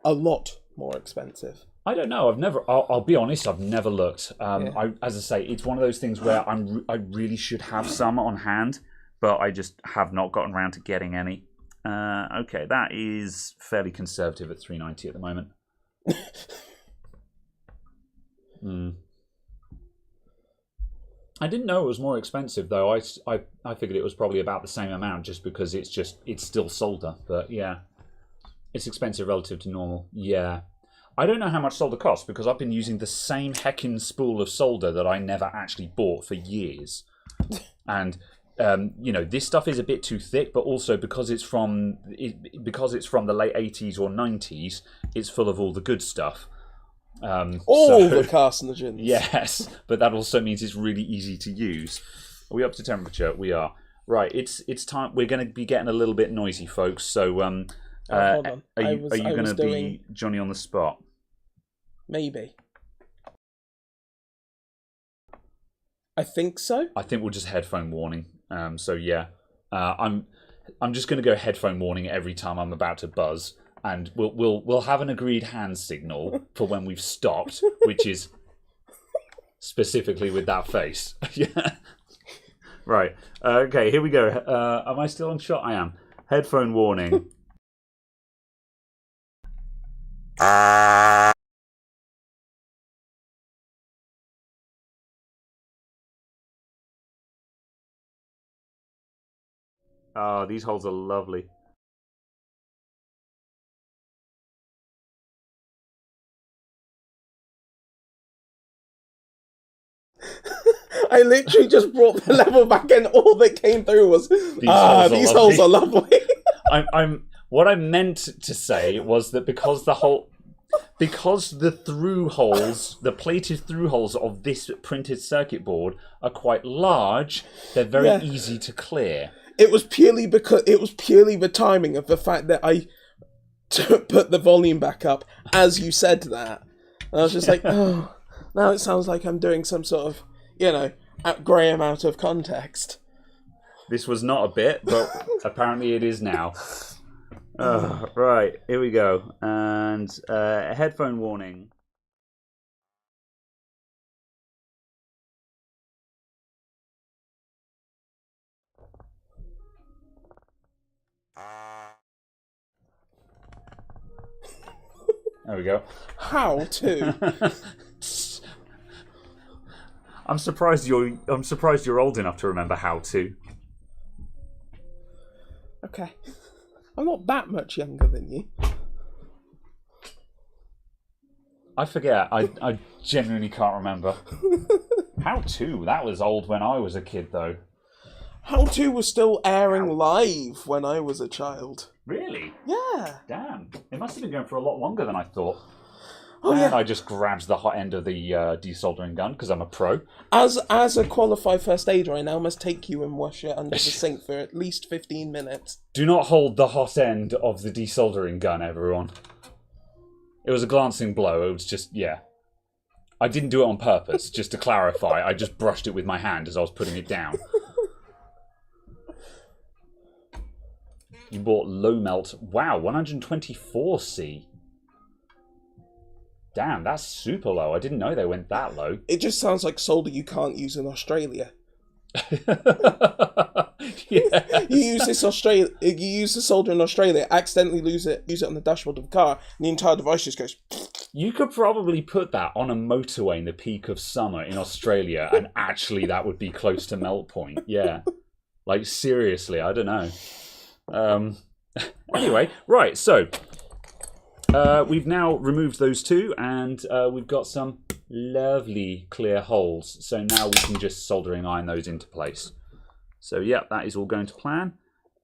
a lot more expensive? I don't know. I'll be honest. I've never looked. As I say, it's one of those things where I really should have some on hand, but I just have not gotten around to getting any. Okay, that is fairly conservative at $3.90 at the moment. I didn't know it was more expensive though. I figured it was probably about the same amount, just because it's still solder. But yeah, it's expensive relative to normal. Yeah. I don't know how much solder costs, because I've been using the same heckin' spool of solder that I never actually bought for years. And this stuff is a bit too thick, but also because it's from the late 80s or 90s, it's full of all the good stuff. The carcinogens. Yes, but that also means it's really easy to use. Are we up to temperature? We are. Right, it's time. We're going to be getting a little bit noisy, folks. So, hold on. Are you going to be Johnny on the spot? Maybe. I think so. I think we'll just headphone warning. So yeah, I'm just going to go headphone warning every time I'm about to buzz, and we'll have an agreed hand signal for when we've stopped, which is specifically with that face. Yeah. Right. Okay. Here we go. Am I still on shot? I am. Headphone warning. Oh, these holes are lovely. I literally just brought the level back, and all that came through was, these holes are lovely. What I meant to say was that because the through holes, the plated through holes of this printed circuit board are quite large, they're very easy to clear. It was purely the timing of the fact that I put the volume back up as you said that. And I was just like, oh, now it sounds like I'm doing some sort of, Graham out of context. This was not a bit, but apparently it is now. Right, here we go. And a headphone warning. There we go. How to? I'm surprised you're old enough to remember how to. Okay. I'm not that much younger than you. I forget. I genuinely can't remember. How to? That was old when I was a kid, though. How to was still airing live when I was a child. Really? Yeah. Damn. It must have been going for a lot longer than I thought. Oh And yeah. I just grabbed the hot end of the desoldering gun because I'm a pro. As a qualified first aider, I now must take you and wash it under the sink for at least 15 minutes. Do not hold the hot end of the desoldering gun, everyone. It was a glancing blow. It was just, yeah. I didn't do it on purpose, just to clarify. I just brushed it with my hand as I was putting it down. You bought low melt. Wow, 124C. Damn, that's super low. I didn't know they went that low. It just sounds like solder you can't use in Australia. Yeah. You use the solder in Australia, accidentally use it on the dashboard of the car, and the entire device just goes. You could probably put that on a motorway in the peak of summer in Australia, and actually that would be close to melt point. Yeah. Like, seriously, I don't know. Anyway, right, so we've now removed those two, and we've got some lovely clear holes. So now we can just soldering iron those into place. So, yeah, that is all going to plan.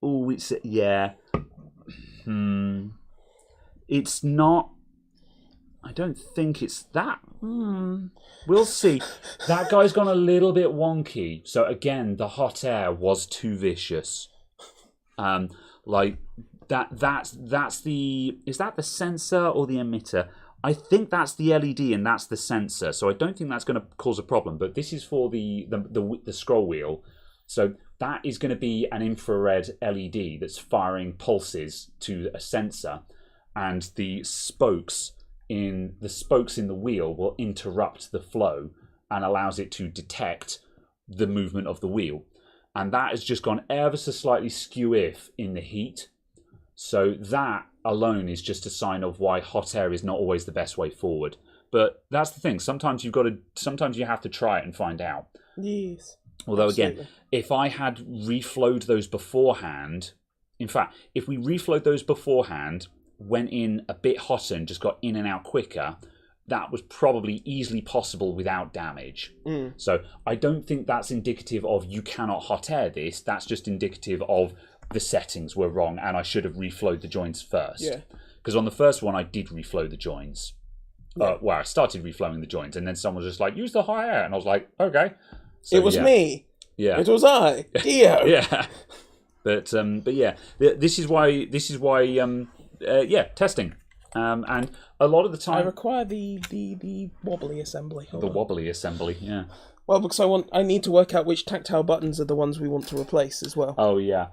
Oh, it's, yeah. It's not... I don't think it's that. We'll see. That guy's gone a little bit wonky. So again, the hot air was too vicious. Like that's the, is that the sensor or the emitter? I think that's the LED and that's the sensor. So I don't think that's going to cause a problem. But this is for the scroll wheel. So that is going to be an infrared LED that's firing pulses to a sensor, and the spokes in the wheel will interrupt the flow and allows it to detect the movement of the wheel. And that has just gone ever so slightly skew-if in the heat. So that alone is just a sign of why hot air is not always the best way forward. But that's the thing. Sometimes you have to try it and find out. Yes. Although Absolutely. again, if I had reflowed those beforehand, in fact, if we reflowed those beforehand, went in a bit hotter and just got in and out quicker, that was probably easily possible without damage. So I don't think that's indicative of you cannot hot air this. That's just indicative of the settings were wrong and I should have reflowed the joints first. Yeah. Because on the first one, I did reflow the joints. Yeah. Well, I started reflowing the joints, and then someone was just like, use the hot air. And I was like, okay. So, It was yeah. me. Yeah. It was I. Dio. Yeah. But yeah, this is why testing. And a lot of the I time, require the wobbly assembly. Hold the on. wobbly assembly. Yeah. Well, because I need to work out which tactile buttons are the ones we want to replace as well. Oh yeah.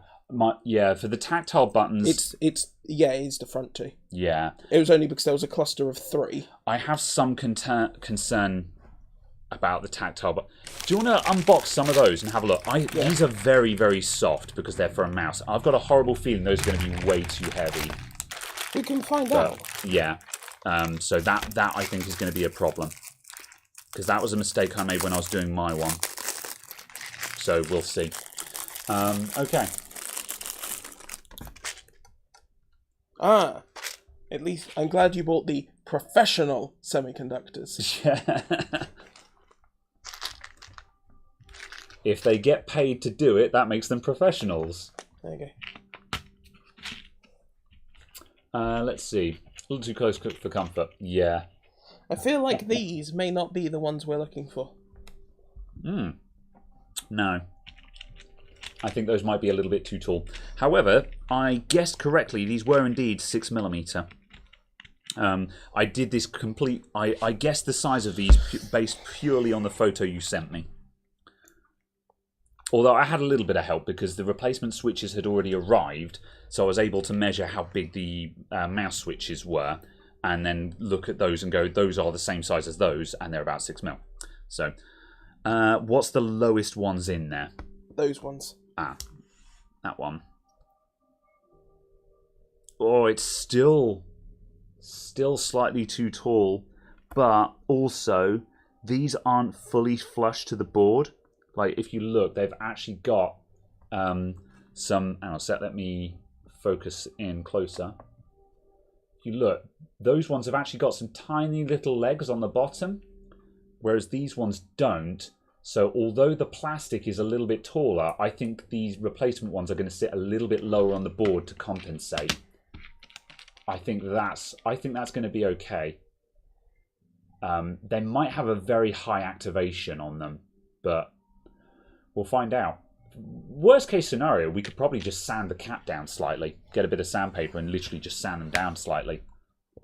For the tactile buttons, It's the front two. yeah, It was only because there was a cluster of 3. I have some concern about the tactile. But do you want to unbox some of those and have a look? These are very, very soft because they're for a mouse. I've got a horrible feeling those are going to be way too heavy. We can find But, out. yeah. So that I think is going to be a problem, because that was a mistake I made when I was doing my one. So we'll see. Okay. At least I'm glad you bought the professional semiconductors. Yeah. If they get paid to do it, that makes them professionals. There you go. Let's see. A little too close for comfort. Yeah. I feel like these may not be the ones we're looking for. No. I think those might be a little bit too tall. However, I guessed correctly. These were indeed 6mm. I did this complete... I guessed the size of these based purely on the photo you sent me. Although I had a little bit of help because the replacement switches had already arrived, so I was able to measure how big the mouse switches were, and then look at those and go, those are the same size as those, and they're about 6mm. So, what's the lowest ones in there? Those ones. That one. Oh, it's still Still slightly too tall, but also these aren't fully flush to the board. Like if you look, they've actually got some. Hang on, let me focus in closer. If you look, those ones have actually got some tiny little legs on the bottom, whereas these ones don't. So although the plastic is a little bit taller, I think these replacement ones are going to sit a little bit lower on the board to compensate. I think that's going to be okay. They might have a very high activation on them, but we'll find out. Worst case scenario, we could probably just sand the cap down slightly, get a bit of sandpaper and literally just sand them down slightly.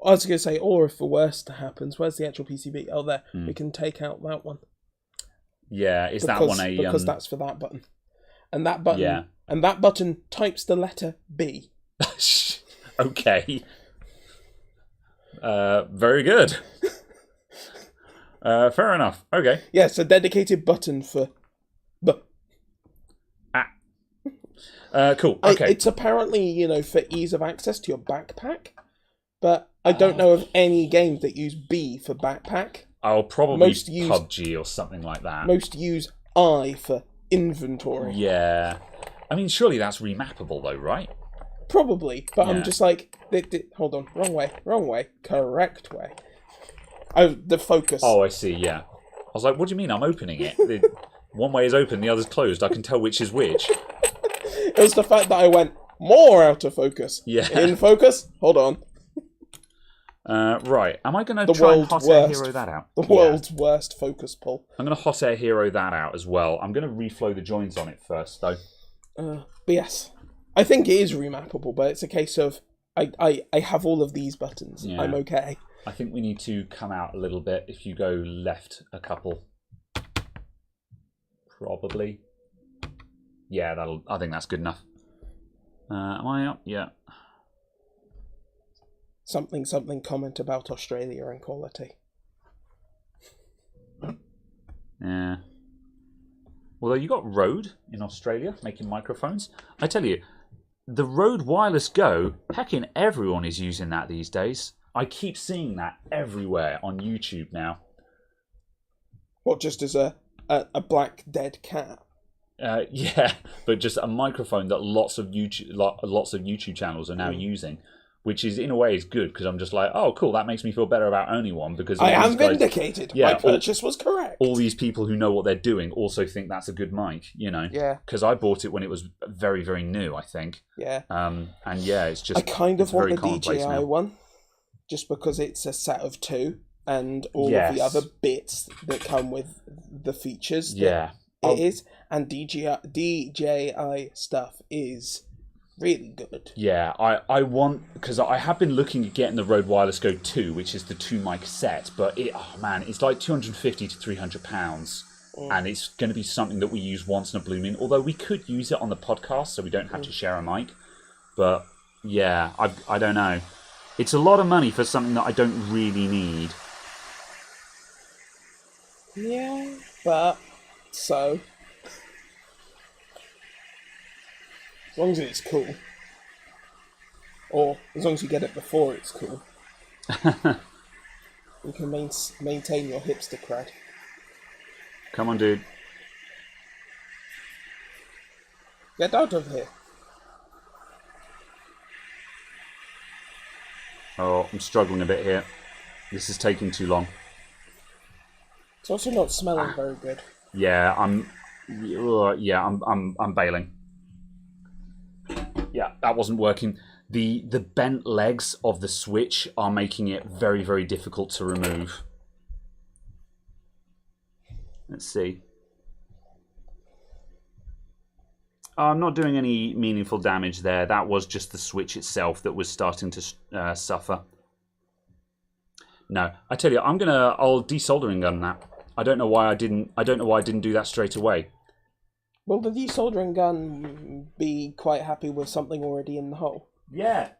I was going to say, or if the worst happens, where's the actual PCB? Oh, there. We can take out that one. Yeah, that one a... Because that's for that button. And that button... And that button types the letter B. Okay. Very good. Fair enough. Okay. Yes, a dedicated button for... Cool. Okay. It's apparently, for ease of access to your backpack, but I don't know of any games that use B for backpack. I'll probably use PUBG or something like that. Most use I for inventory. Yeah. I mean, surely that's remappable though, right? Probably, but I'm just like... Hold on. Wrong way. Correct way. Oh, the focus. Oh, I see, yeah. I was like, what do you mean I'm opening it? One way is open, the other's closed. I can tell which is which. It was the fact that I went more out of focus. Yeah. In focus? Hold on. Right. Am I going to try and Hot Air Hero that out? The world's worst focus pull. I'm going to Hot Air Hero that out as well. I'm going to reflow the joins on it first, though. But yes. I think it is remappable, but it's a case of I have all of these buttons. Yeah. I'm okay. I think we need to come out a little bit if you go left a couple. Probably. Yeah, I think that's good enough. Am I up? Yeah. Something comment about Australia and quality. Yeah. Although you got Rode in Australia making microphones. I tell you, the Rode Wireless Go, heckin' everyone is using that these days. I keep seeing that everywhere on YouTube now. What, just as a black dead cat? Yeah, but just a microphone that lots of YouTube channels are now using, which is in a way is good because I'm just like, oh, cool, that makes me feel better about owning one because I am vindicated. Yeah, my purchase was correct. All these people who know what they're doing also think that's a good mic, Yeah. Because I bought it when it was very, very new, I think. Yeah. And yeah, it's just. I kind of want the DJI one, just because it's a set of two and all of the other bits that come with the features. Yeah. It is, and DJI stuff is really good. Yeah, I want, because I have been looking at getting the Rode Wireless Go 2, which is the 2-mic set, but it's like £250 to £300, and it's going to be something that we use once in a blue moon, although we could use it on the podcast so we don't have to share a mic, but yeah, I don't know. It's a lot of money for something that I don't really need. Yeah, but... So, as long as it's cool, or as long as you get it before it's cool, you can maintain your hipster cred. Come on, dude. Get out of here. Oh, I'm struggling a bit here. This is taking too long. It's also not smelling very good. Yeah, I'm bailing. Yeah, that wasn't working. The bent legs of the switch are making it very, very difficult to remove. Let's see. I'm not doing any meaningful damage there. That was just the switch itself that was starting to suffer. No, I tell you, I'll desoldering gun that. I don't know why I didn't do that straight away. Will the desoldering gun be quite happy with something already in the hole? Yeah,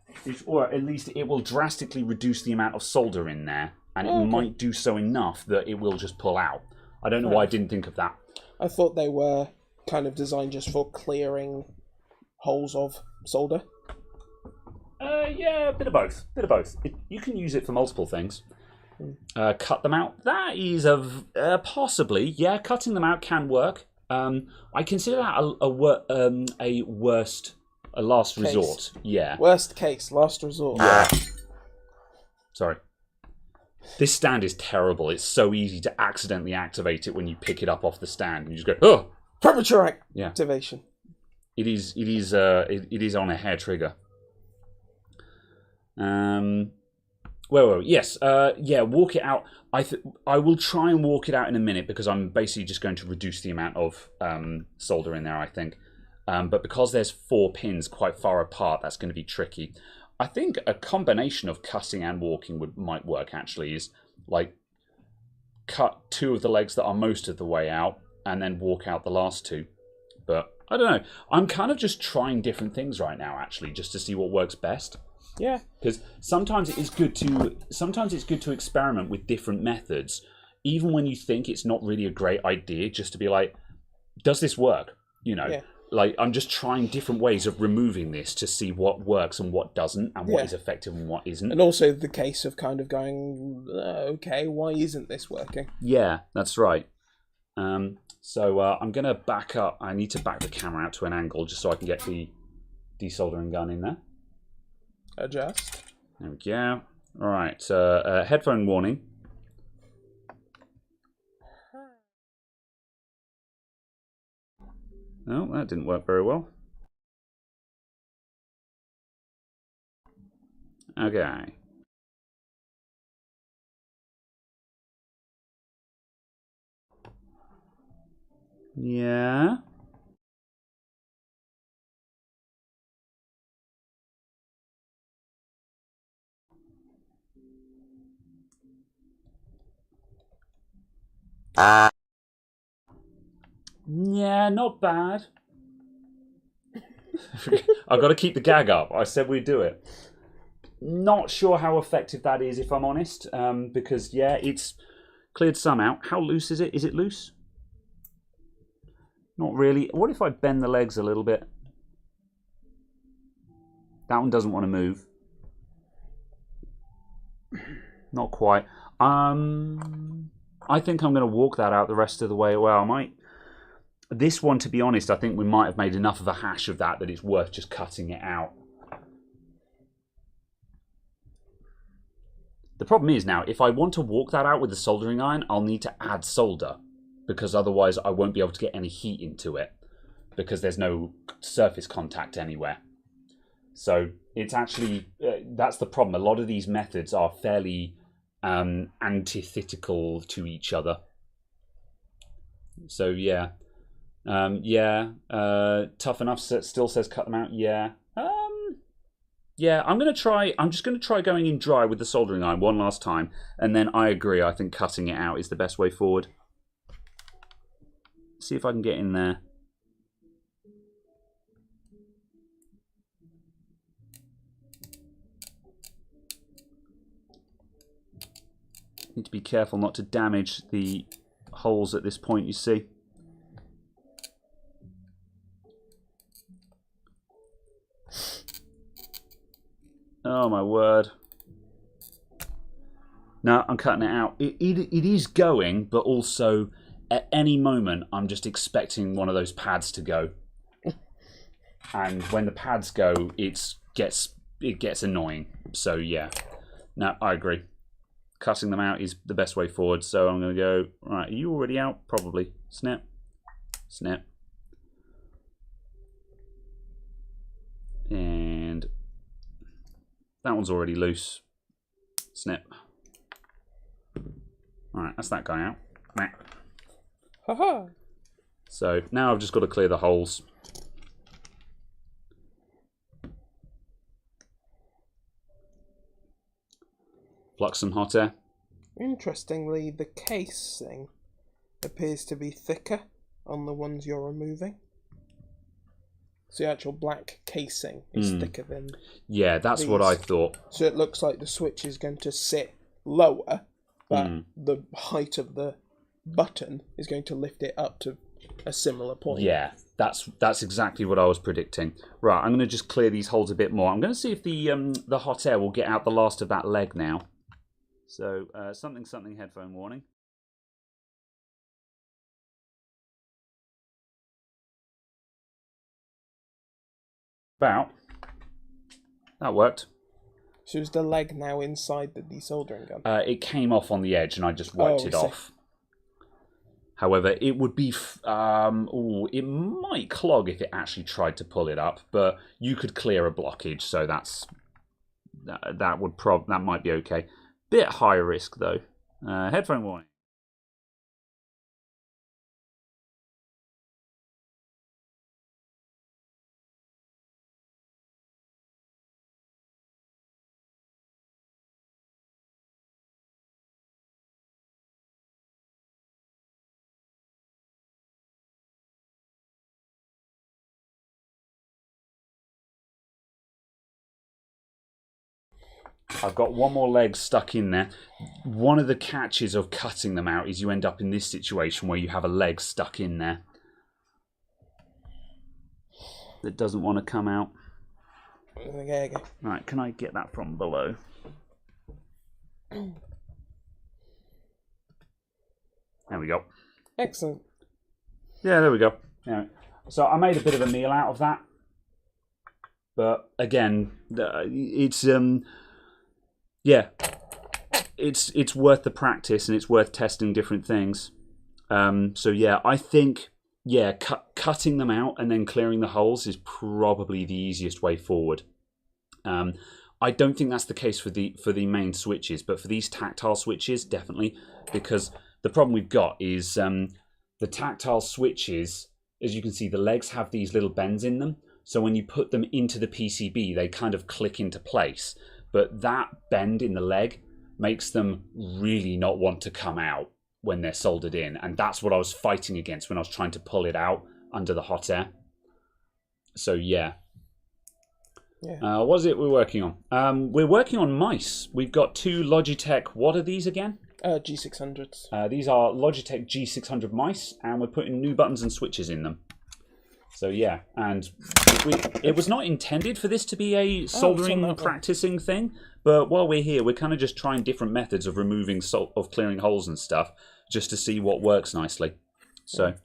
or at least it will drastically reduce the amount of solder in there, and it might do so enough that it will just pull out. I don't know why I didn't think of that. I thought they were kind of designed just for clearing holes of solder. Yeah, a bit of both. Bit of both. You can use it for multiple things. Cut them out. That is possibly. Yeah, cutting them out can work. I consider that a last resort. Yeah. Worst case, last resort. Yeah. Sorry. This stand is terrible. It's so easy to accidentally activate it when you pick it up off the stand and you just go, oh! Premature Yeah. activation. It is on a hair trigger. Yes. Yeah, walk it out. I will try and walk it out in a minute because I'm basically just going to reduce the amount of solder in there, I think. But because there's 4 pins quite far apart, that's going to be tricky. I think a combination of cutting and walking might work, actually, is like cut 2 of the legs that are most of the way out and then walk out the last 2. But I don't know. I'm kind of just trying different things right now, actually, just to see what works best. Yeah. Because sometimes it's good to experiment with different methods, even when you think it's not really a great idea, just to be like, does this work? You know, like I'm just trying different ways of removing this to see what works and what doesn't, and what is effective and what isn't. And also the case of kind of going, okay, why isn't this working? Yeah, that's right. So I'm going to back up. I need to back the camera out to an angle just so I can get the desoldering gun in there. Adjust. There we go. All right. Headphone warning. Oh, that didn't work very well. Okay. Yeah. Yeah, not bad. I've got to keep the gag up. I said we'd do it. Not sure how effective that is, if I'm honest, because, yeah, it's cleared some out. How loose is it? Is it loose? Not really. What if I bend the legs a little bit? That one doesn't want to move. Not quite. I think I'm going to walk that out the rest of the way. Well, I might. This one, to be honest, I think we might have made enough of a hash of that it's worth just cutting it out. The problem is now, if I want to walk that out with the soldering iron, I'll need to add solder, because otherwise I won't be able to get any heat into it, because there's no surface contact anywhere. So it's actually, that's the problem. A lot of these methods are fairly antithetical to each other. So yeah. Tough enough still says cut them out. Yeah. Yeah, I'm just gonna try going in dry with the soldering iron one last time, and then I agree, I think cutting it out is the best way forward. See if I can get in there. Need to be careful not to damage the holes at this point, you see. Oh my word. No, I'm cutting it out. It is going, but also at any moment I'm just expecting one of those pads to go. And when the pads go, it gets annoying. So yeah. No, I agree. Cutting them out is the best way forward. So I'm going to go, right, are you already out? Probably. Snip. Snip. And that one's already loose. Snip. Alright, that's that guy out. Haha. So now I've just got to clear the holes. Flux some hot air. Interestingly, the casing appears to be thicker on the ones you're removing. So the actual black casing is thicker than... Yeah, that's these. what I thought. So it looks like the switch is going to sit lower, but the height of the button is going to lift it up to a similar point. Yeah, That's exactly what I was predicting. Right, I'm going to just clear these holes a bit more. I'm going to see if the hot air will get out the last of that leg now. So something headphone warning. About. That worked. So is the leg now inside the desoldering gun? It came off on the edge and I just wiped it off. However, it would be... it might clog if it actually tried to pull it up, but you could clear a blockage, so that might be okay. Bit high risk, though. Headphone warning. I've got one more leg stuck in there. One of the catches of cutting them out is you end up in this situation where you have a leg stuck in there that doesn't want to come out. Okay. Right, can I get that from below? There we go. Excellent. Yeah, there we go. Yeah. So I made a bit of a meal out of that. But again, it's it's worth the practice and it's worth testing different things. So yeah, I think cutting them out and then clearing the holes is probably the easiest way forward. I don't think that's the case for the main switches, but for these tactile switches, definitely, because the problem we've got is the tactile switches, as you can see, the legs have these little bends in them. So when you put them into the PCB, they kind of click into place. But that bend in the leg makes them really not want to come out when they're soldered in. And that's what I was fighting against when I was trying to pull it out under the hot air. So yeah. What is it we're working on? We're working on mice. We've got two Logitech, what are these again? G600s. These are Logitech G600 mice, and we're putting new buttons and switches in them. So yeah, and it was not intended for this to be a soldering practicing thing, but while we're here, we're kind of just trying different methods of removing clearing holes and stuff, just to see what works nicely. So,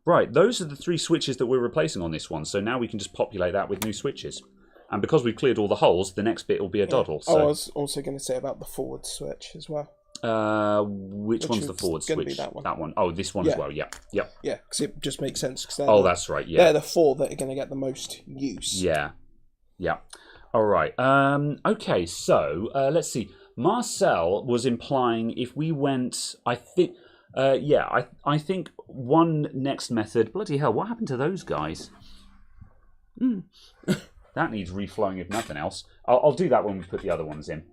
right, those are the three switches that we're replacing on this one. So now we can just populate that with new switches. And because we've cleared all the holes, the next bit will be a doddle. So. Oh, I was also going to say about the forward switch as well. Which one's the forward switch? Be that one. That one. Oh, this one as well. Yep. Yeah, because it just makes sense. That's right. Yeah, they're the four that are going to get the most use. Yeah. All right. Okay. So let's see. Marcel was implying if we went, I think, I think one next method. Bloody hell! What happened to those guys? That needs reflowing if nothing else. I'll do that when we put the other ones in.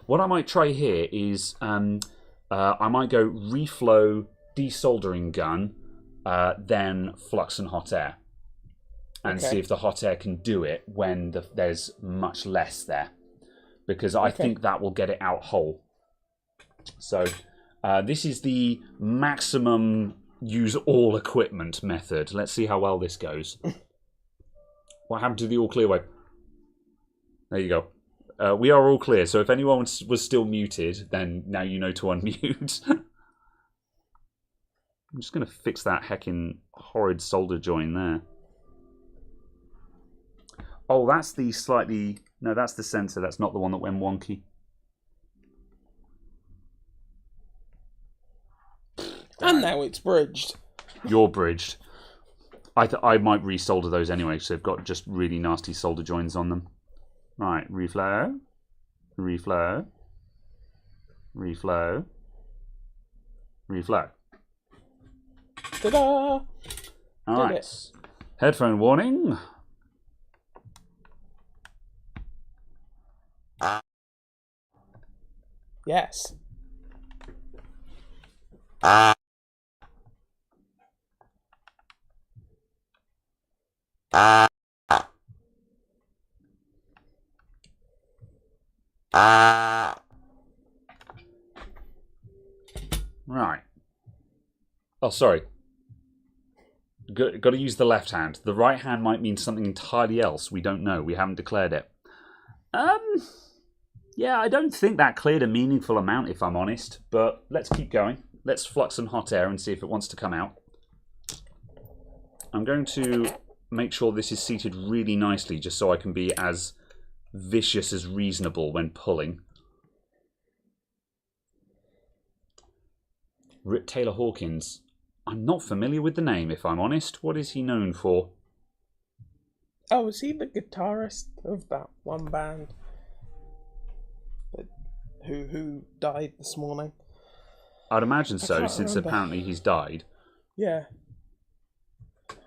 What I might try here is I might go reflow, desoldering gun, then flux and hot air. And see if the hot air can do it when there's much less there. Because I think that will get it out whole. So this is the maximum use all equipment method. Let's see how well this goes. What happened to the all clear way? There you go. We are all clear, so if anyone was still muted, then now you know to unmute. I'm just going to fix that heckin' horrid solder join there. Oh, that's the slightly... No, that's the sensor. That's not the one that went wonky. And now it's bridged. You're bridged. I might resolder those anyway, because they've got just really nasty solder joins on them. Right, reflow, reflow, reflow, reflow. Ta-da! All right. Headphone warning. Yes. Right. Oh, sorry. Got to use the left hand. The right hand might mean something entirely else. We don't know. We haven't declared it. Yeah, I don't think that cleared a meaningful amount, if I'm honest. But let's keep going. Let's flux some hot air and see if it wants to come out. I'm going to make sure this is seated really nicely, just so I can be as vicious as reasonable when pulling. Rip Taylor Hawkins. I'm not familiar with the name, if I'm honest. What is he known for? Oh, is he the guitarist of that one band who died this morning? I'd imagine so, can't since remember. apparently he's died. Yeah.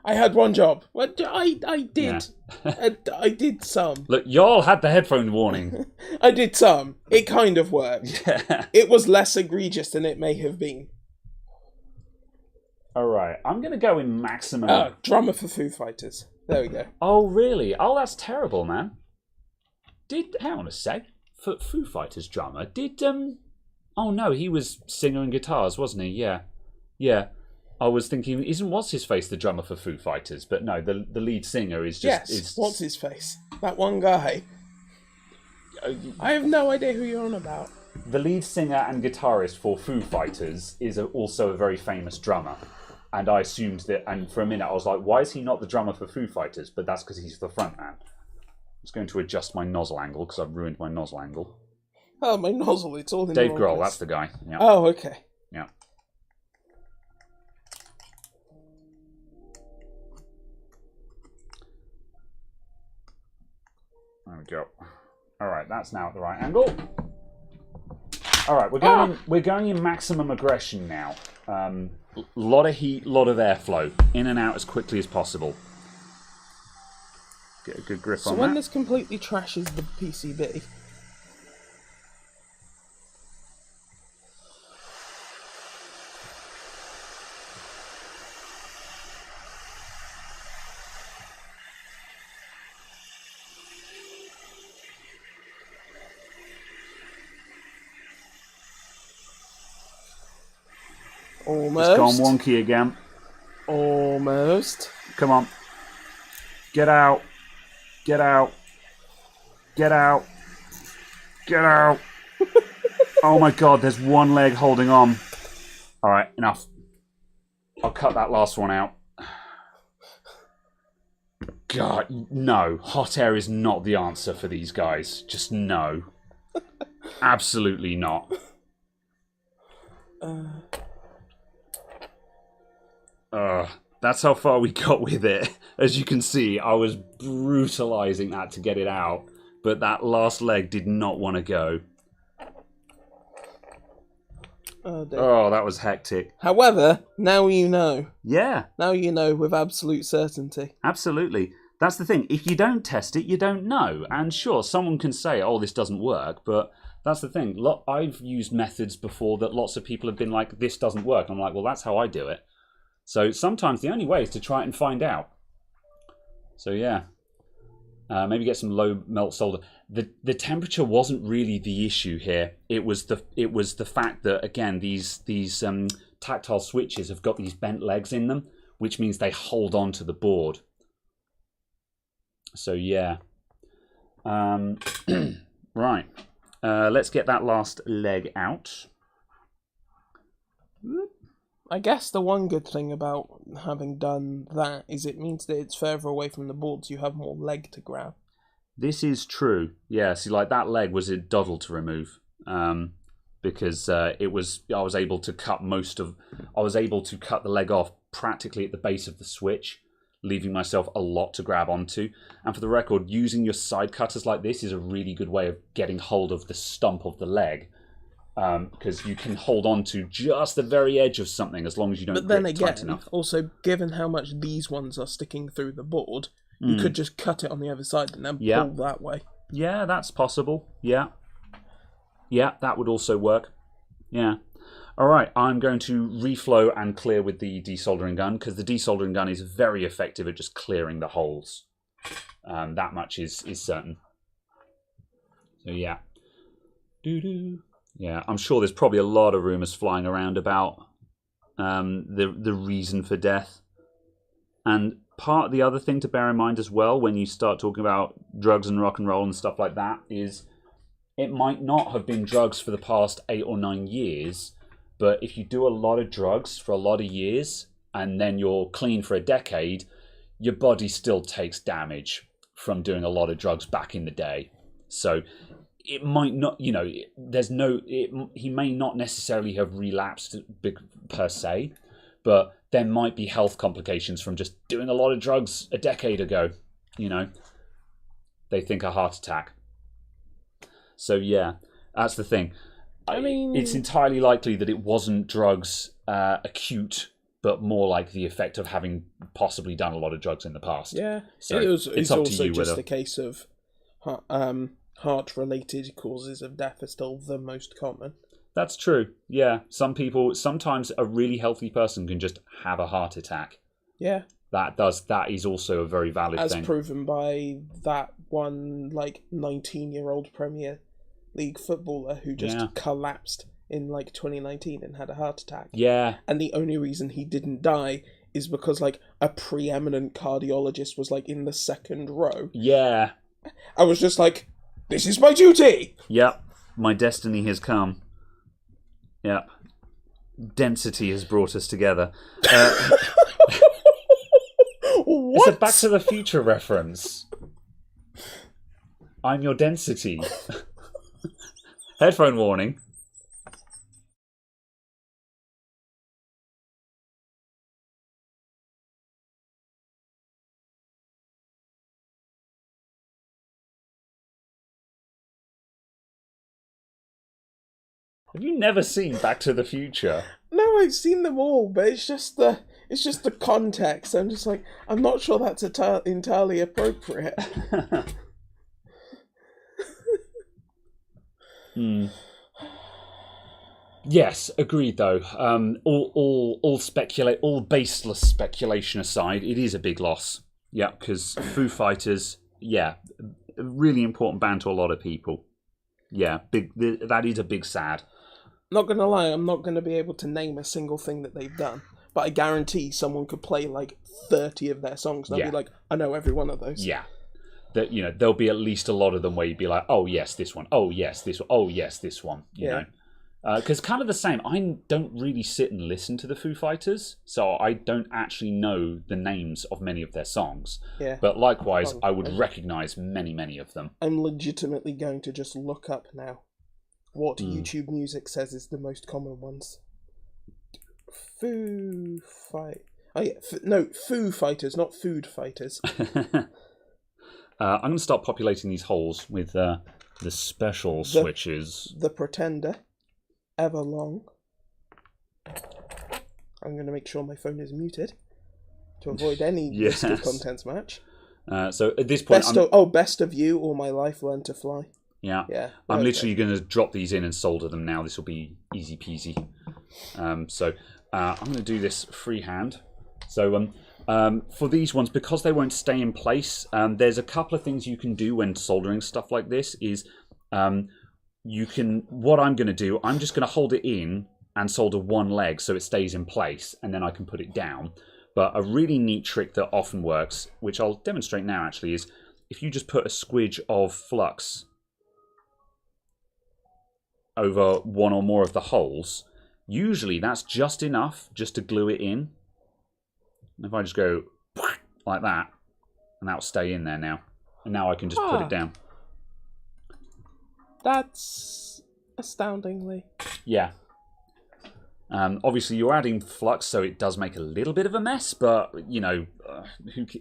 I had one job. What I did. Yeah. I did some. Look, y'all had the headphone warning. I did some. It kind of worked. Yeah. It was less egregious than it may have been. Alright, I'm going to go in maximum... Oh, drummer for Foo Fighters. There we go. Oh, really? Oh, that's terrible, man. Hang on a sec. For Foo Fighters drummer, Oh, no, he was singer and guitars, wasn't he? Yeah. Yeah. I was thinking, what's-his-face the drummer for Foo Fighters? But no, the lead singer is just... Yes, what's his face? That one guy. I have no idea who you're on about. The lead singer and guitarist for Foo Fighters is also a very famous drummer. And I assumed that, and for a minute I was like, why is he not the drummer for Foo Fighters? But that's because he's the front man. I'm just going to adjust my nozzle angle, because I've ruined my nozzle angle. Oh, my nozzle, it's all in Dave the Grohl, wrong place. that's the guy. Yeah. Oh, okay. Yeah. There we go. Alright, that's now at the right angle. Alright, we're going in maximum aggression now. Lot of heat, lot of airflow. In and out as quickly as possible. Get a good grip on So that. when this completely trashes the PCB... Almost. It's gone wonky again. Almost. Come on. Get out. Get out. Get out. Get out. Oh my god, there's one leg holding on. Alright, enough. I'll cut that last one out. God, no. Hot air is not the answer for these guys. Just no. Absolutely not. That's how far we got with it. As you can see, I was brutalizing that to get it out, but that last leg did not want to go. Oh, dear. Oh, that was hectic. However, now you know. Yeah, Now you know with absolute certainty. absolutely. That's the thing. If you don't test it, you don't know. And sure, someone can say, oh, this doesn't work, but that's the thing. I've used methods before that lots of people have been like, this doesn't work. I'm like, well, that's how I do it. So sometimes the only way is to try it and find out. So yeah, maybe get some low melt solder. The temperature wasn't really the issue here. It was the fact that, again, these tactile switches have got these bent legs in them, which means they hold on to the board. So yeah, right. Let's get that last leg out. I guess the one good thing about having done that is it means that it's further away from the board, so you have more leg to grab. This is true. Yeah, see, like that leg was a doddle to remove, because I was able to cut the leg off practically at the base of the switch, leaving myself a lot to grab onto. And for the record, using your side cutters like this is a really good way of getting hold of the stump of the leg. Because you can hold on to just the very edge of something as long as you don't But then grip tight again, enough. also, given how much these ones are sticking through the board, you could just cut it on the other side and then pull that way. Yeah, that's possible. Yeah. Yeah, that would also work. Yeah. All right, I'm going to reflow and clear with the desoldering gun, because the desoldering gun is very effective at just clearing the holes. That much is certain. So yeah. Doo-doo. Yeah, I'm sure there's probably a lot of rumours flying around about the reason for death. And the other thing to bear in mind as well when you start talking about drugs and rock and roll and stuff like that is it might not have been drugs for the past 8 or 9 years, but if you do a lot of drugs for a lot of years and then you're clean for a decade, your body still takes damage from doing a lot of drugs back in the day. So it might not, he may not necessarily have relapsed per se, but there might be health complications from just doing a lot of drugs a decade ago. They think a heart attack. So yeah, that's the thing. I mean, it's entirely likely that it wasn't drugs acute, but more like the effect of having possibly done a lot of drugs in the past. Yeah, so it's up also to you just whether... a case of heart-related causes of death are still the most common. That's true. Yeah, sometimes a really healthy person can just have a heart attack. Yeah, that is also a very valid thing. As proven by that one 19-year-old Premier League footballer who just collapsed in 2019 and had a heart attack. Yeah. And the only reason he didn't die is because a preeminent cardiologist was in the second row. Yeah. I was just this is my duty! Yep. My destiny has come. Yep. Density has brought us together. It's a Back to the Future reference. I'm your density. Headphone warning. Have you never seen Back to the Future? No, I've seen them all, but it's just the context. I'm just I'm not sure that's entirely appropriate. Yes, agreed though. All baseless speculation aside, it is a big loss. Yeah, because Foo Fighters, a really important band to a lot of people. Yeah, that is a big sad. Not gonna lie, I'm not gonna be able to name a single thing that they've done, but I guarantee someone could play 30 of their songs and I'll be I know every one of those. Yeah. That there'll be at least a lot of them where you'd be like, oh yes, this one. Oh yes, this one. Oh yes, this one. You know, because kind of the same. I don't really sit and listen to the Foo Fighters, so I don't actually know the names of many of their songs. Yeah. But likewise, I would recognise many of them. I'm legitimately going to just look up now what YouTube Music says is the most common ones. Foo Fighters, not Food Fighters. I'm going to start populating these holes with the special switches. The Pretender, Everlong. I'm going to make sure my phone is muted to avoid any listed contents match. So at this point, Best of You, All My Life, Learn to Fly. Yeah. I'm literally going to drop these in and solder them now. This will be easy peasy. So I'm going to do this freehand. So for these ones, because they won't stay in place, there's a couple of things you can do when soldering stuff like this. What I'm going to do, I'm just going to hold it in and solder one leg so it stays in place, and then I can put it down. But a really neat trick that often works, which I'll demonstrate now actually, is if you just put a squidge of flux over one or more of the holes, usually that's just enough just to glue it in. And if I just go like that, and that'll stay in there now. And now I can just put it down. That's astoundingly. Yeah. Obviously, you're adding flux, so it does make a little bit of a mess. But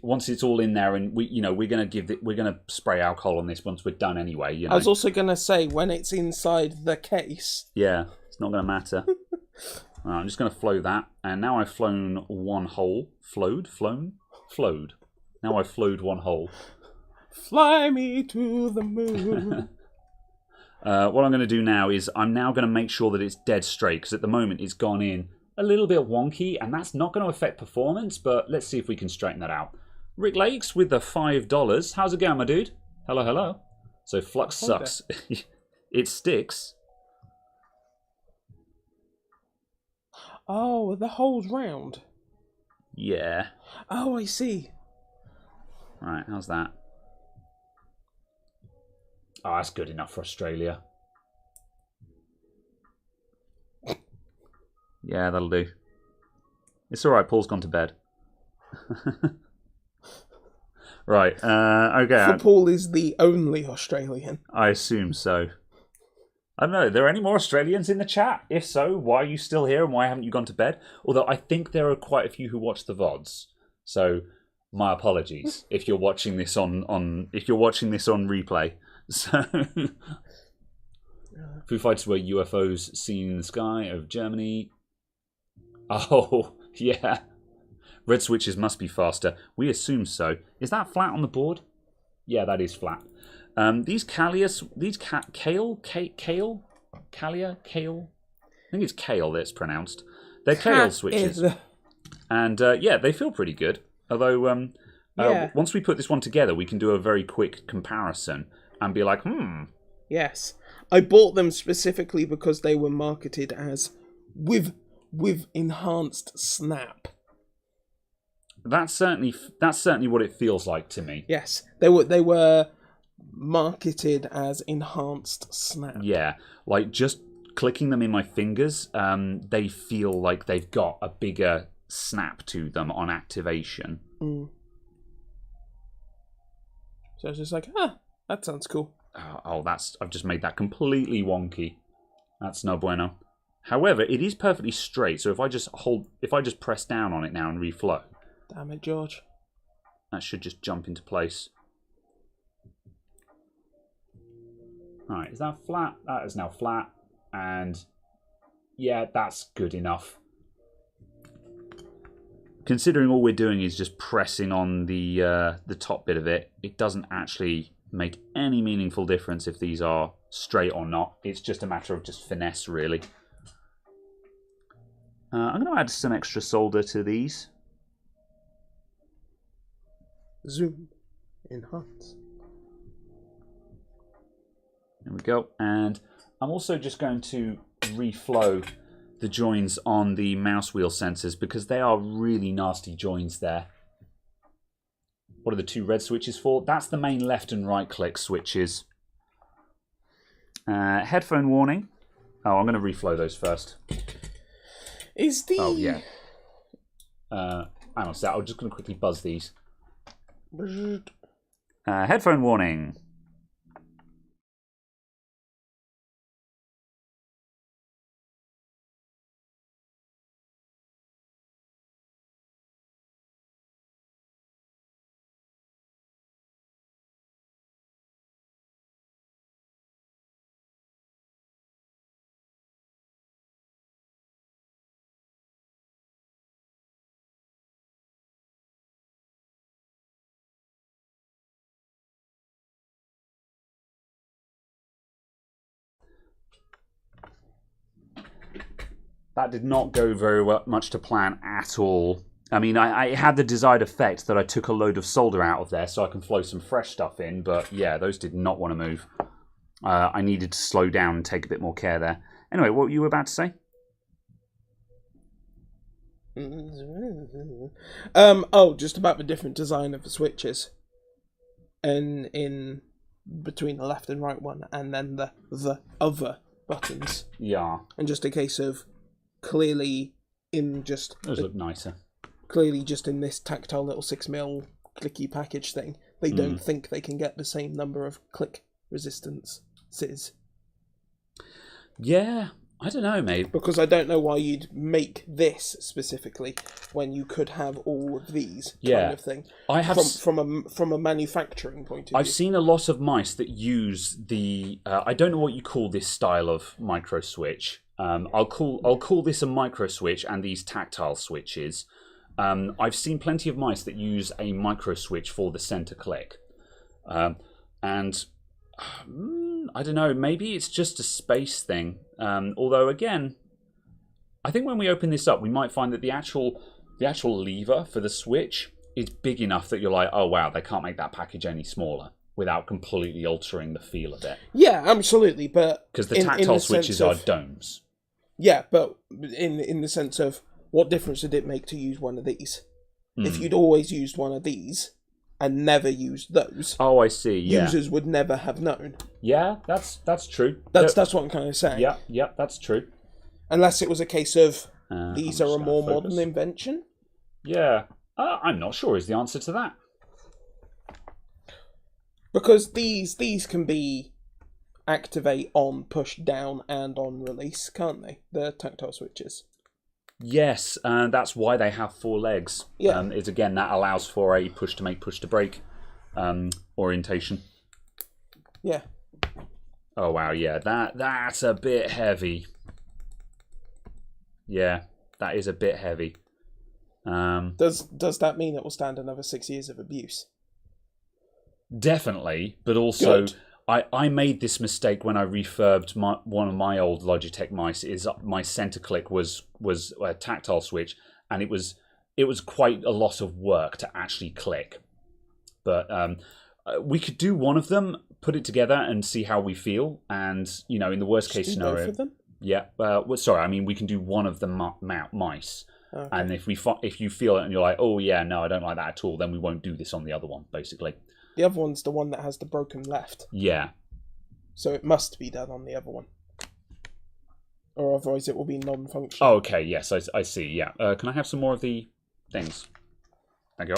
once it's all in there, and we're gonna spray alcohol on this once we're done anyway. I was also gonna say when it's inside the case. Yeah, it's not gonna matter. Right, I'm just gonna flow that, and now I've flown one hole. Flowed. Now I've flowed one hole. Fly me to the moon. What I'm going to do now is I'm now going to make sure that it's dead straight, because at the moment it's gone in a little bit wonky, and that's not going to affect performance, but let's see if we can straighten that out. Rick Lakes with the $5. How's it going, my dude? Hello. So flux sucks. It sticks. Oh, the hole's round. Yeah. Oh, I see. Right, how's that? Oh, that's good enough for Australia. Yeah, that'll do. It's alright, Paul's gone to bed. Right, okay. For Paul is the only Australian. I assume so. I don't know, are there any more Australians in the chat? If so, why are you still here and why haven't you gone to bed? Although I think there are quite a few who watch the VODs. So my apologies if you're watching this on replay. So Foo Fighters were UFOs seen in the sky of Germany. Oh, yeah. Red switches must be faster. We assume so. Is that flat on the board? Yeah, that is flat. These Kalia, Kale? I think it's Kale that's pronounced. They're Kale switches. And yeah, they feel pretty good. Although, once we put this one together, we can do a very quick comparison and be like, Yes. I bought them specifically because they were marketed as with enhanced snap. That's certainly what it feels like to me. Yes, they were marketed as enhanced snap. Yeah, like just clicking them in my fingers, they feel like they've got a bigger snap to them on activation. So it's just like, that sounds cool. I've just made that completely wonky. That's no bueno. However, it is perfectly straight. So if I just press down on it now and reflow. Damn it, George. That should just jump into place. Alright, is that flat? That is now flat. And yeah, that's good enough. Considering all we're doing is just pressing on the top bit of it, it doesn't actually make any meaningful difference if these are straight or not. It's just a matter of just finesse, really. I'm going to add some extra solder to these. Zoom. Enhance. There we go. And I'm also just going to reflow the joins on the mouse wheel sensors because they are really nasty joins there. What are the two red switches for? That's the main left and right click switches. Headphone warning. Oh, I'm going to reflow those first. Is the... Oh, yeah. Hang on a sec. I'm just going to quickly buzz these. Headphone warning. That did not go very much to plan at all. I mean, I had the desired effect that I took a load of solder out of there so I can flow some fresh stuff in, but yeah, those did not want to move. I needed to slow down and take a bit more care there. Anyway, what were you about to say? Just about the different design of the switches. And in between the left and right one, and then the other buttons. Yeah. And just a case of clearly in just... Those look nicer. Clearly just in this tactile little 6mm clicky package thing, they don't think they can get the same number of click resistances. Yeah, I don't know, mate. Because I don't know why you'd make this specifically when you could have all of these kind of thing. I have from a manufacturing point of view. I've seen a lot of mice that use the I don't know what you call this style of micro switch. I'll call this a micro switch and these tactile switches. I've seen plenty of mice that use a micro switch for the center click. And I don't know, maybe it's just a space thing. Although again, I think when we open this up, we might find that the actual lever for the switch is big enough that you're like, oh wow, they can't make that package any smaller without completely altering the feel of it. Yeah, absolutely, but because the tactile switches are domes. Yeah, but in the sense of what difference did it make to use one of these? If you'd always used one of these and never used those, Oh, I see. Yeah, users would never have known. yeah, that's true. That's what I'm kind of saying. Yeah, that's true. Unless it was a case of I'm these just are a gonna more focus. modern invention. Yeah, I'm not sure is the answer to that. Because these can be activate on, push down, and on release, can't they? The tactile switches. Yes, and that's why they have 4 legs. Yeah. Is again that allows for a push to make, push to break orientation. Yeah. Oh wow, yeah, that's a bit heavy. Yeah, that is a bit heavy. Does that mean it will stand another 6 years of abuse? Definitely, but also Good. I made this mistake when I refurbed one of my old Logitech mice. Is my center click was a tactile switch, and it was quite a lot of work to actually click. But we could do one of them, put it together, and see how we feel. And in the worst case Do scenario, both of them? yeah. Sorry, I mean we can do one of the mice. Okay. And if you feel it and you're like, oh yeah, no, I don't like that at all, then we won't do this on the other one, basically. The other one's the one that has the broken left, Yeah. so it must be done on the other one, or otherwise it will be non-functional. Oh, okay. Yes, I see. Yeah. Can I have some more of the things? Thank you.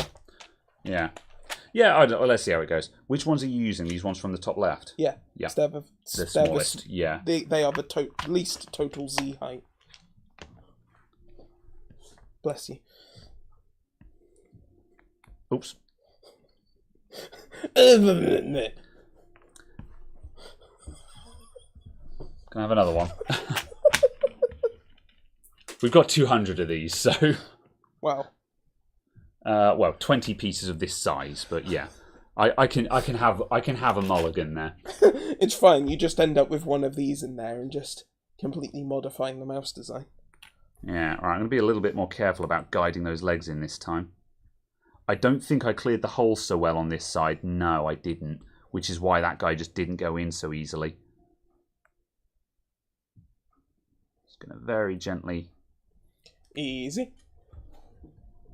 Yeah. Yeah. Well, let's see how it goes. Which ones are you using? These ones from the top left. Yeah. Yeah. The smallest. Yeah. They are the least total Z height. Bless you. Oops. Yeah. Can I have another one? We've got 200 of these, so Wow. 20 pieces of this size, but yeah, I can have a mulligan there. It's fine. You just end up with one of these in there and just completely modifying the mouse design. Yeah. All right. I'm going to be a little bit more careful about guiding those legs in this time. I don't think I cleared the hole so well on this side. No, I didn't, which is why that guy just didn't go in so easily. Just going to very gently. Easy.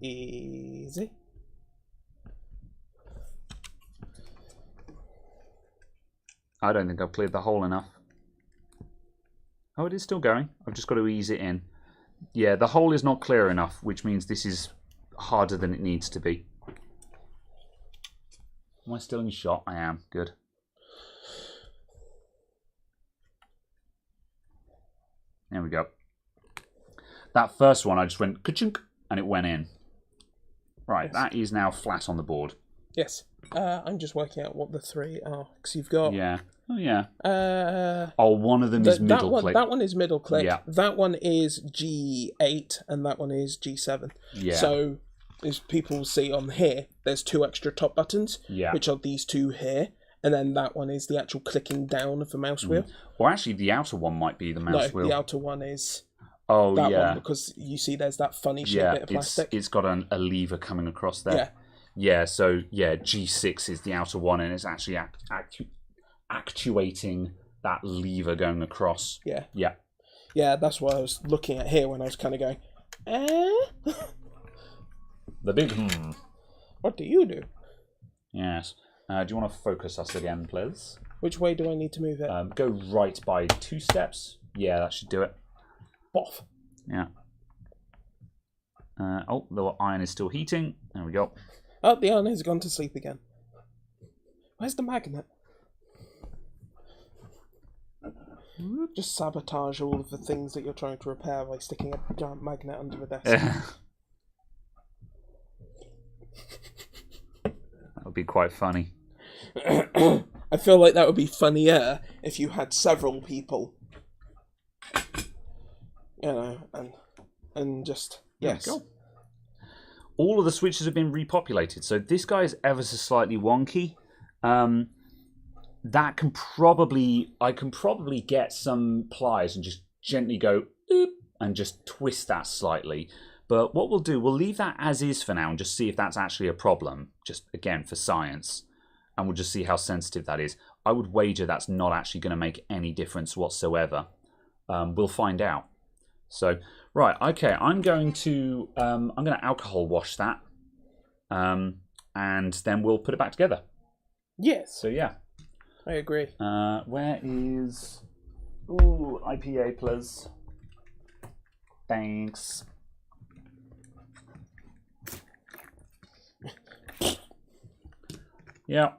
Easy. I don't think I've cleared the hole enough. Oh, it is still going. I've just got to ease it in. Yeah, the hole is not clear enough, which means this is harder than it needs to be. Am I still in shot? I am. Good. There we go. That first one, I just went ka-chunk, and it went in. Right, Yes. That is now flat on the board. Yes. I'm just working out what the 3 are, because you've got... Yeah. Oh, yeah. Uh, One of them is middle click. That one is middle click. Yeah. That one is G8, and that one is G7. Yeah. So, as people see on here, there's 2 extra top buttons, Yeah. which are these 2 here, and then that one is the actual clicking down of the mouse wheel. Or actually, the outer one might be the mouse wheel. The outer one is Oh, that yeah. one, because you see there's that funny shaped Yeah, bit of plastic. it's got a lever coming across there. Yeah. Yeah, so yeah, G6 is the outer one, and it's actually actuating that lever going across. Yeah. Yeah. Yeah, that's what I was looking at here when I was kind of going, The big what do you do? Yes. Do you want to focus us again, please? Which way do I need to move it? Go right by 2 steps. Yeah, that should do it. Boff. Yeah. The iron is still heating. There we go. Oh, the iron has gone to sleep again. Where's the magnet? Just sabotage all of the things that you're trying to repair by sticking a giant magnet under the desk. That would be quite funny. I feel like that would be funnier if you had several people. And just... Yes. There we go. All of the switches have been repopulated, so this guy is ever so slightly wonky. I can probably get some pliers and just gently go oop, and just twist that slightly. But what we'll do, we'll leave that as is for now and just see if that's actually a problem. Just again for science, and we'll just see how sensitive that is. I would wager that's not actually going to make any difference whatsoever. We'll find out. So right, okay, I'm going to alcohol wash that and then we'll put it back together. Yes, So yeah. I agree. Where is... Ooh, IPA, please. Thanks. Yeah.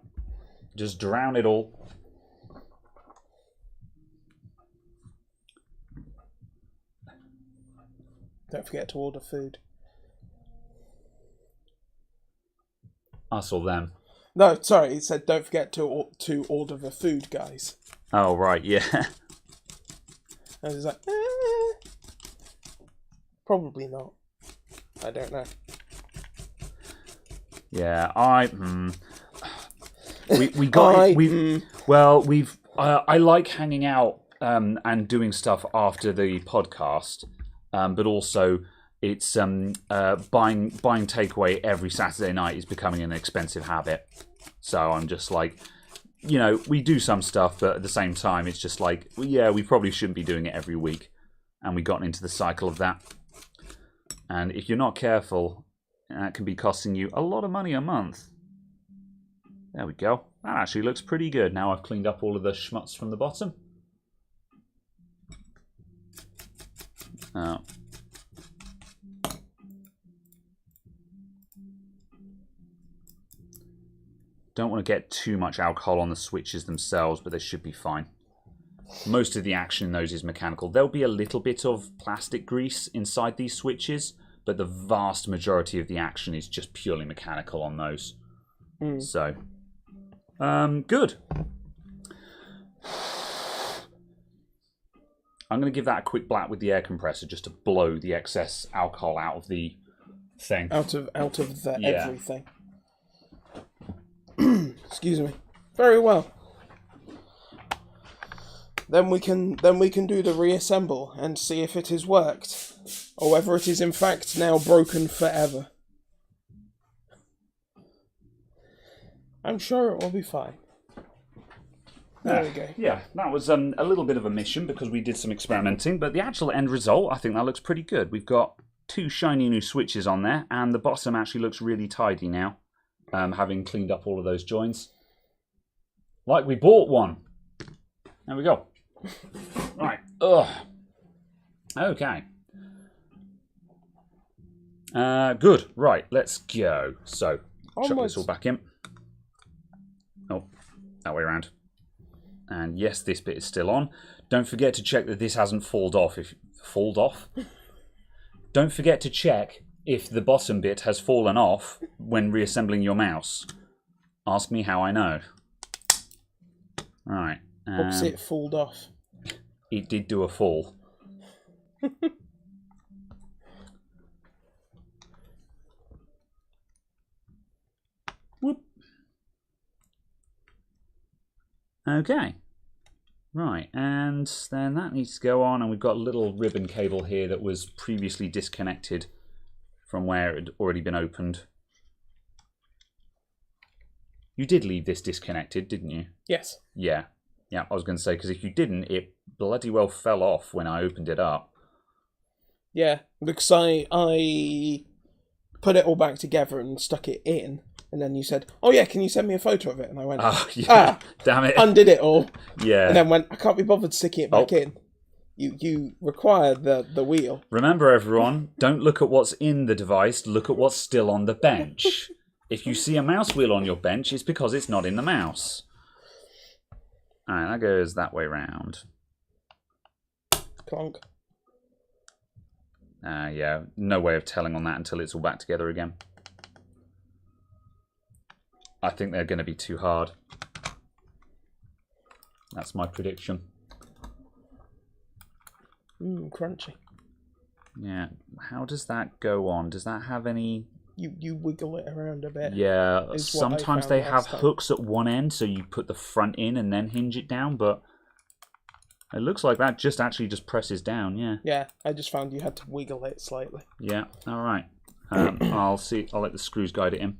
Just drown it all. Don't forget to order food. Us or them? No, sorry, it said don't forget to order the food, guys. Oh, right, yeah. I was like, probably not. I don't know. Yeah, we got we've I like hanging out and doing stuff after the podcast, but also it's buying takeaway every Saturday night is becoming an expensive habit. So I'm just like, you know, we do some stuff, but at the same time, it's just like, well, yeah, we probably shouldn't be doing it every week, and we got into the cycle of that. And if you're not careful, that can be costing you a lot of money a month. There we go. That actually looks pretty good. Now I've cleaned up all of the schmutz from the bottom. Oh. Don't want to get too much alcohol on the switches themselves, but they should be fine. Most of the action in those is mechanical. There'll be a little bit of plastic grease inside these switches, but the vast majority of the action is just purely mechanical on those. So, good. I'm going to give that a quick blast with the air compressor just to blow the excess alcohol out of the thing. Out of everything. Excuse me. Very well. Then we can do the reassemble and see if it has worked, or whether it is in fact now broken forever. I'm sure it will be fine. There we go. Yeah, that was a little bit of a mission because we did some experimenting, but the actual end result, I think that looks pretty good. We've got 2 shiny new switches on there, and the bottom actually looks really tidy now, having cleaned up all of those joints. Like we bought one. There we go. Right. Ugh. Okay. Good. Right, let's go. So, chuck this all back in. Oh, that way around. And yes, this bit is still on. Don't forget to check that this hasn't falled off. Falled off? Don't forget to check if the bottom bit has fallen off when reassembling your mouse. Ask me how I know. Right. Oops, it falled off. It did do a fall. Whoop. Okay. Right, and then that needs to go on, and we've got a little ribbon cable here that was previously disconnected from where it had already been opened. You did leave this disconnected, didn't you? Yes. Yeah. Yeah, I was going to say, because if you didn't, it bloody well fell off when I opened it up. Yeah, because I put it all back together and stuck it in, and then you said, "Oh yeah, can you send me a photo of it?" And I went, yeah, damn it. Undid it all. Yeah. And then went, I can't be bothered sticking it back in. You require the wheel. Remember, everyone, don't look at what's in the device, look at what's still on the bench. If you see a mouse wheel on your bench, it's because it's not in the mouse. Alright, that goes that way round. Clonk. Yeah, no way of telling on that until it's all back together again. I think they're going to be too hard. That's my prediction. Crunchy. Yeah, how does that go on? Does that have any... You wiggle it around a bit. Yeah, sometimes they have hooks at one end, so you put the front in and then hinge it down, but it looks like that just presses down, yeah. Yeah, I just found you had to wiggle it slightly. Yeah, alright. I'll let the screws guide it in.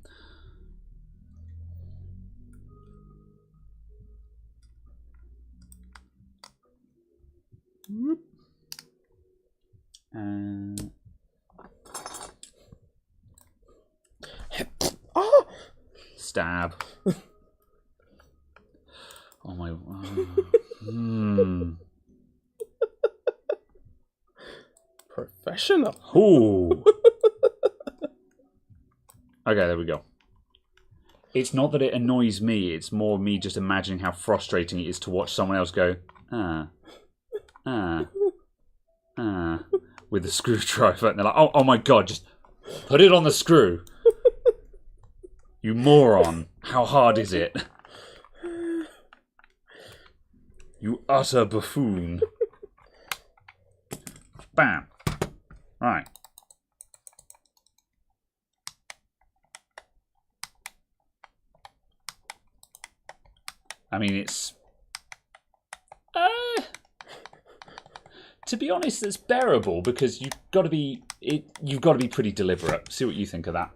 Whoop. stab. Oh my. Professional. Ooh. Okay, there we go. It's not that it annoys me, it's more me just imagining how frustrating it is to watch someone else go, with the screwdriver. And they're like, oh my god, just put it on the screw. You moron. How hard is it? You utter buffoon. Bam. Right. I mean, it's... to be honest, it's bearable because you've got to be pretty deliberate. See what you think of that.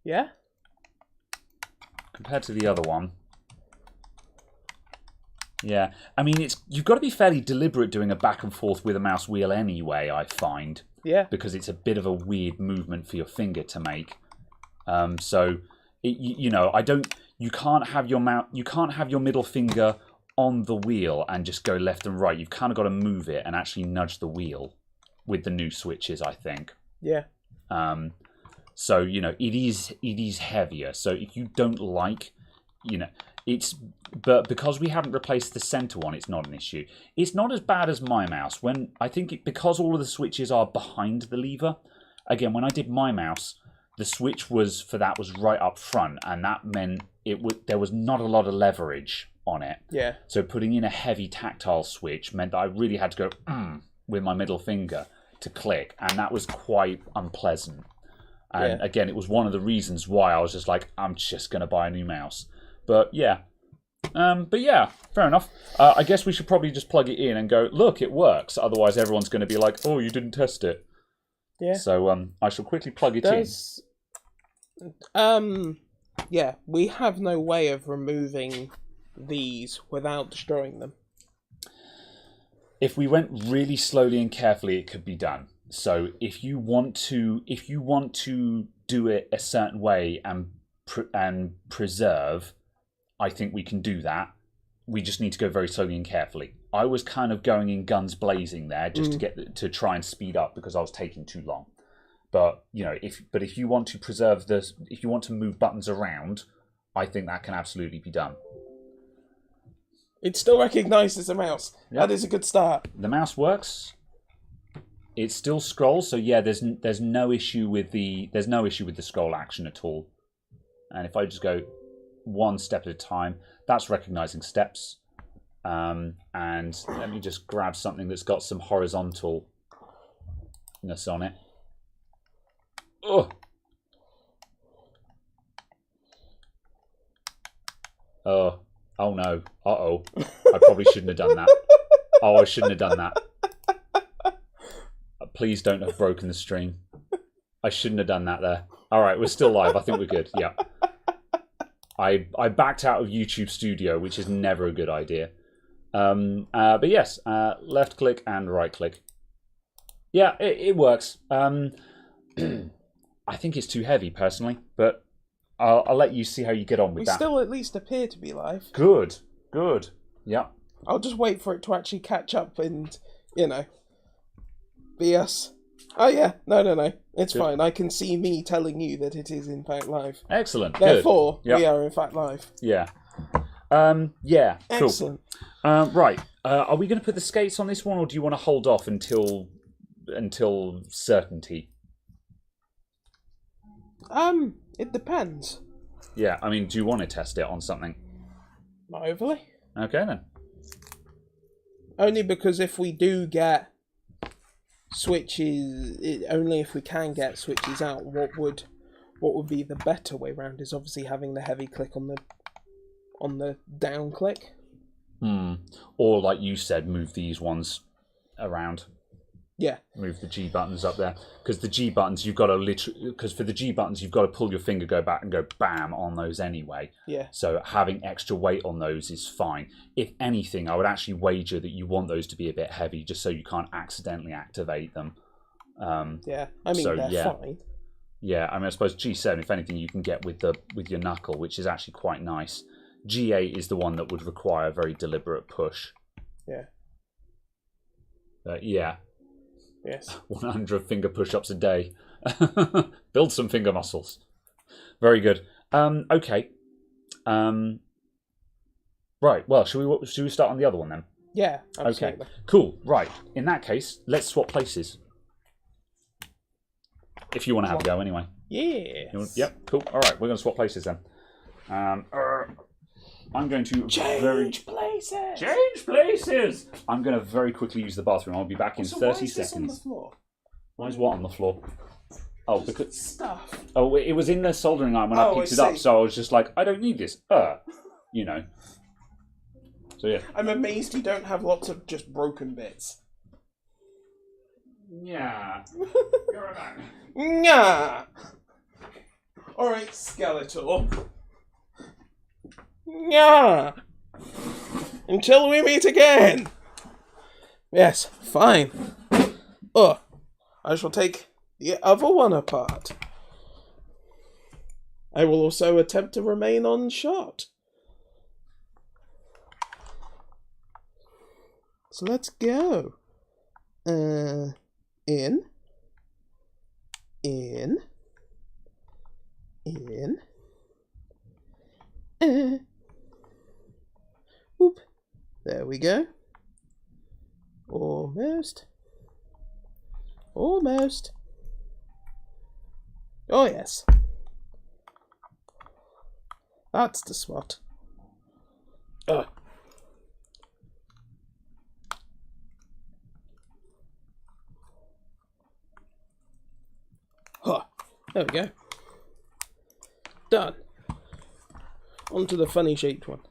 Yeah? Compared to the other one. Yeah. I mean, you've got to be fairly deliberate doing a back and forth with a mouse wheel anyway, I find. Yeah. Because it's a bit of a weird movement for your finger to make. So, you know, you can't have your middle finger on the wheel and just go left and right. You've kind of got to move it and actually nudge the wheel with the new switches, I think. Yeah. So, you know, it is heavier. So if you don't like, you know, but because we haven't replaced the center one, it's not an issue. It's not as bad as my mouse. Because all of the switches are behind the lever. Again, when I did my mouse, the switch was right up front, and that meant there was not a lot of leverage on it. Yeah. So putting in a heavy tactile switch meant that I really had to go with my middle finger to click, and that was quite unpleasant. And again, it was one of the reasons why I was just like, I'm just going to buy a new mouse. But yeah. Fair enough. I guess we should probably just plug it in and go, look, it works. Otherwise, everyone's going to be like, oh, you didn't test it. Yeah. So I shall quickly plug it in. Yeah, we have no way of removing these without destroying them. If we went really slowly and carefully, it could be done. So if you want to do it a certain way and preserve, I think we can do that. We just need to go very slowly and carefully. I was kind of going in guns blazing there just to try and speed up because I was taking too long. But you know, if you want to preserve this, if you want to move buttons around, I think that can absolutely be done. It's still recognised as a mouse. Yep. That is a good start. The mouse works. It still scrolls, so yeah, there's no issue with the scroll action at all. And if I just go one step at a time, that's recognising steps. And let me just grab something that's got some horizontalness on it. Oh. Oh no. Uh-oh. I probably shouldn't have done that. Oh, I shouldn't have done that. Please don't have broken the stream. I shouldn't have done that there. Alright, we're still live. I think we're good. Yeah. I backed out of YouTube Studio, which is never a good idea. But yes, left click and right click. Yeah, it works. I think it's too heavy, personally, but I'll let you see how you get on with that. We still at least appear to be live. Good. Yeah. I'll just wait for it to actually catch up and, you know, be us. Oh yeah, no. It's fine. I can see me telling you that it is in fact live. Excellent. Therefore, Good. Yep. we are in fact live. Yeah. Yeah. Cool. Excellent. Right. Are we going to put the skates on this one, or do you want to hold off until certainty? It depends. Yeah. I mean, do you want to test it on something? Not overly. Okay then. Only because if we do get switches, only if we can get switches out, what would be the better way round is obviously having the heavy click on the down click. Or like you said, move these ones around. Yeah. Move the G buttons up there, because the G buttons you've got to pull your finger, go back and go bam on those anyway. Yeah. So having extra weight on those is fine. If anything, I would actually wager that you want those to be a bit heavy, just so you can't accidentally activate them. Yeah. I mean, they're fine. Yeah, I mean, I suppose G7, if anything, you can get with your knuckle, which is actually quite nice. G8 is the one that would require a very deliberate push. Yeah. Yeah. Yes. 100 finger push-ups a day. Build some finger muscles. Very good. Okay. Right. Well, should we start on the other one then? Yeah. Absolutely. Okay. Cool. Right. In that case, let's swap places. If you want to have a go, anyway. Yeah. Yep. Cool. All right. We're going to swap places then. I'm going to Change places. Change places. I'm going to very quickly use the bathroom. I'll be back in 30 why is this seconds. on the floor? Why is what on the floor? Oh, because Stuff. oh, it was in the soldering iron when I picked it up, so I was just like, I don't need this. You know. So yeah. I'm amazed you don't have lots of just broken bits. Yeah. You're back. Nya. All right, Skeletor. Nya. Until we meet again. Yes, fine. I shall take the other one apart. I will also attempt to remain on shot. So let's go. In. Whoop. There we go. Almost. Almost. Oh, yes. That's the spot. Huh. There we go. Done. On to the funny shaped one.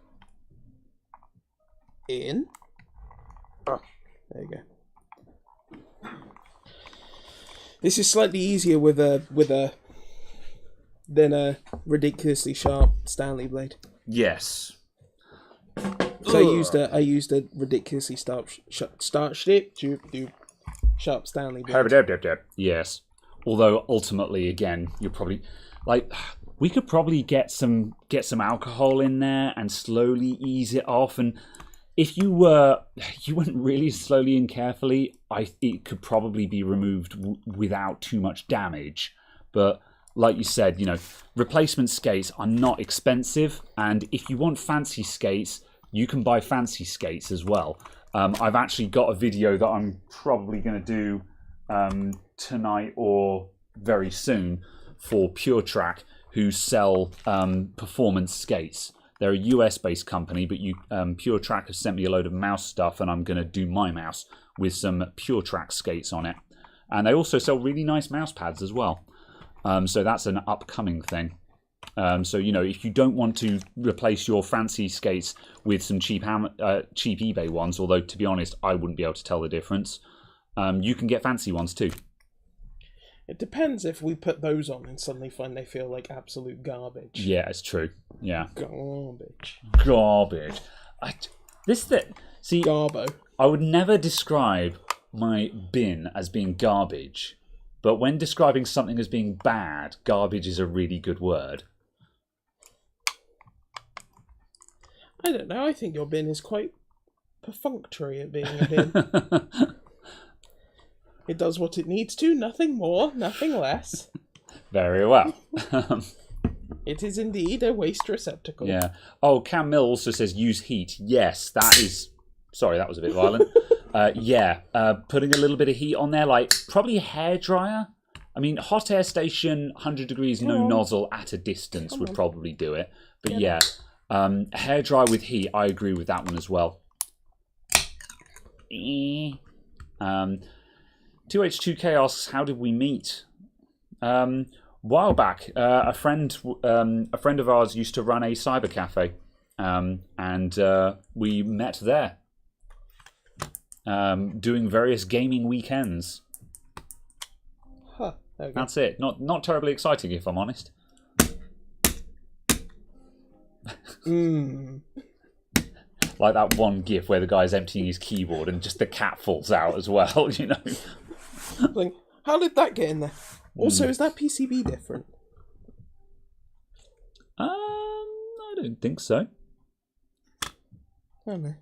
In. Oh, there you go. This is slightly easier with a than a ridiculously sharp Stanley blade. Yes. So I used a ridiculously sharp Stanley blade. Yes. Although ultimately, again, you're probably like we could probably get some alcohol in there and slowly ease it off. And if you went really slowly and carefully, it could probably be removed without too much damage. But like you said, you know, replacement skates are not expensive, and if you want fancy skates, you can buy fancy skates as well. I've actually got a video that I'm probably going to do tonight or very soon for Pure Track, who sell performance skates. They're a US-based company, but Pure Track has sent me a load of mouse stuff, and I'm going to do my mouse with some Pure Track skates on it. And they also sell really nice mouse pads as well. So that's an upcoming thing. So, you know, if you don't want to replace your fancy skates with some cheap eBay ones, although to be honest, I wouldn't be able to tell the difference, you can get fancy ones too. It depends if we put those on and suddenly find they feel like absolute garbage. Yeah, it's true. Yeah. Garbage. See, Garbo. I would never describe my bin as being garbage, but when describing something as being bad, garbage is a really good word. I don't know. I think your bin is quite perfunctory at being a bin. It does what it needs to, nothing more, nothing less. Very well. It is indeed a waste receptacle. Yeah. Oh, Cam Mill also says use heat. Yes, that is... Sorry, that was a bit violent. Putting a little bit of heat on there, like probably a hairdryer. I mean, hot air station, 100 degrees, no nozzle at a distance would probably do it. But yeah, hairdryer with heat, I agree with that one as well. 2H2K asks, how did we meet? While back, a friend of ours used to run a cyber cafe, and we met there, doing various gaming weekends. Huh, okay. That's it. Not terribly exciting, if I'm honest. Like that one GIF where the guy's emptying his keyboard and just the cat falls out as well. You know. Like, how did that get in there? Also, is that PCB different? I don't think so. I don't know.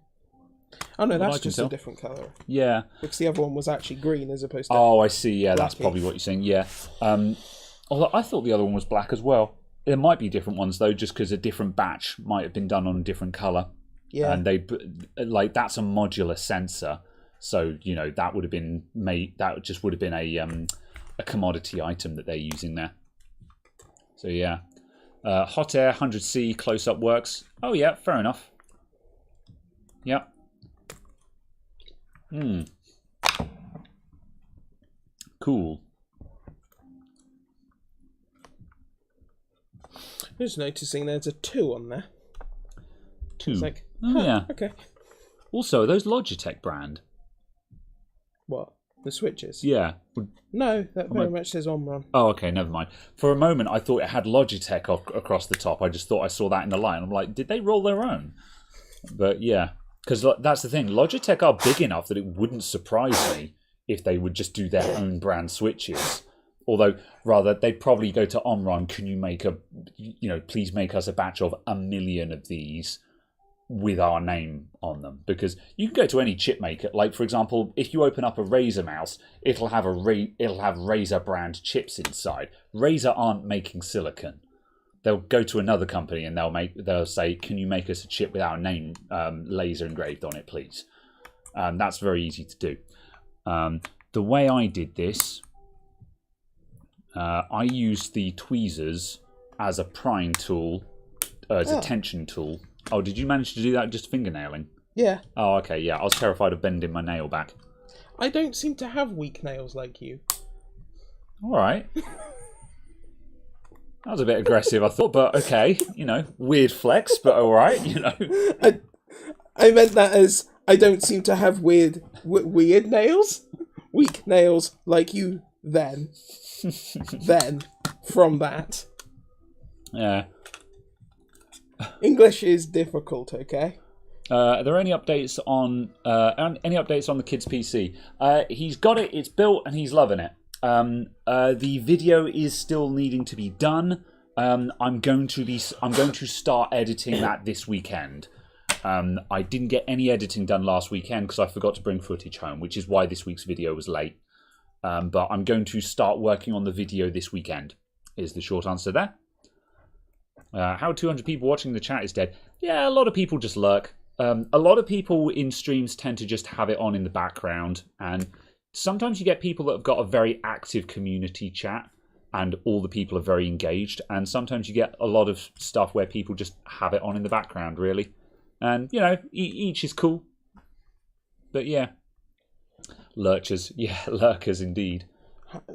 Oh no, Not that I that's can just tell. a different colour. Yeah. Because the other one was actually green as opposed to... Oh, I see. Yeah, that's Blacky. probably what you're saying. Yeah. Although I thought the other one was black as well. There might be different ones though, just because a different batch might have been done on a different colour. Yeah. And that's a modular sensor, so that would have been made. That just would have been a commodity item that they're using there. So yeah, hot air 100C close up works. Oh yeah, fair enough. Yeah. Cool. Just noticing there's a 2 on there. 2. It's like, Yeah. okay. Also, are those Logitech brand? What? The switches? Yeah. No, that very much says Omron. Oh, okay, never mind. For a moment, I thought it had Logitech across the top. I just thought I saw that in the line. I'm like, did they roll their own? But yeah, because that's the thing. Logitech are big enough that it wouldn't surprise me if they would just do their own brand switches. Although, rather, they'd probably go to Omron. Can you make please make us a batch of 1 million of these with our name on them? Because you can go to any chip maker. Like, for example, if you open up a Razer mouse, it'll have Razer brand chips inside. Razer aren't making silicon. They'll go to another company and they'll say, "Can you make us a chip with our name laser engraved on it, please?" That's very easy to do. The way I did this. I used the tweezers as a prying tool, as a tension tool. Oh, did you manage to do that just fingernailing? Yeah. Oh, okay, yeah. I was terrified of bending my nail back. I don't seem to have weak nails like you. All right. That was a bit aggressive, I thought, but okay. Weird flex, but all right, I meant that as I don't seem to have weird nails. Weak nails like you then. Then, from that. Yeah. English is difficult, okay? Are there any updates on the kid's PC? He's got it, it's built, and he's loving it. The video is still needing to be done. I'm going to start editing that this weekend. I didn't get any editing done last weekend because I forgot to bring footage home, which is why this week's video was late. But I'm going to start working on the video this weekend, is the short answer there. How 200 people watching the chat is dead. Yeah, a lot of people just lurk. A lot of people in streams tend to just have it on in the background. And sometimes you get people that have got a very active community chat and all the people are very engaged. And sometimes you get a lot of stuff where people just have it on in the background, really. And, each is cool. But yeah. Lurchers. Yeah, lurkers indeed.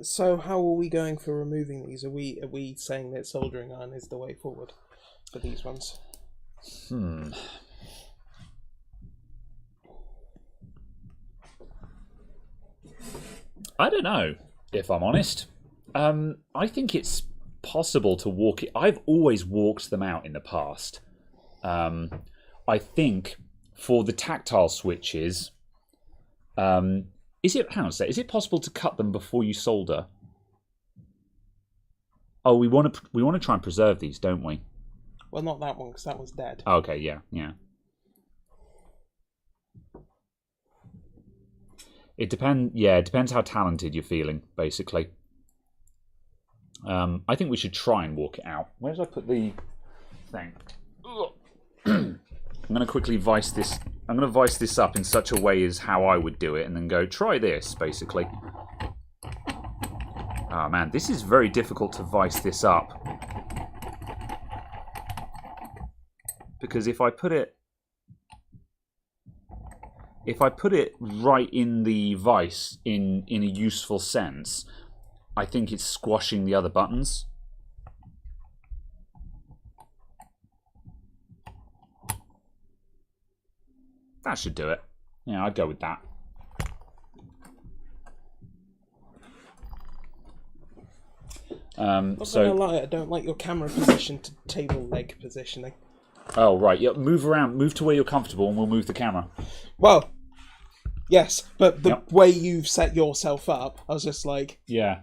So how are we going for removing these? Are we saying that soldering iron is the way forward for these ones? I don't know, if I'm honest. I think it's possible to walk it. I've always walked them out in the past. I think for the tactile switches, is it possible to cut them before you solder? Oh, we want to try and preserve these, don't we? Well, not that one because that one's dead. Okay, yeah. It depends how talented you're feeling, basically. I think we should try and walk it out. Where did I put the thing? I'm going to quickly vice this. I'm going to vice this up in such a way as how I would do it, and then go try this, basically. Oh man, this is very difficult to vice this up, because if I put it right in the vice in a useful sense, I think it's squashing the other buttons. That should do it. Yeah, I'd go with that. Not gonna lie, I don't like your camera position to table leg positioning. Oh right, yeah. Move around, move to where you're comfortable, and we'll move the camera. Well, yes, but the Yep. way you've set yourself up, I was just like, Yeah.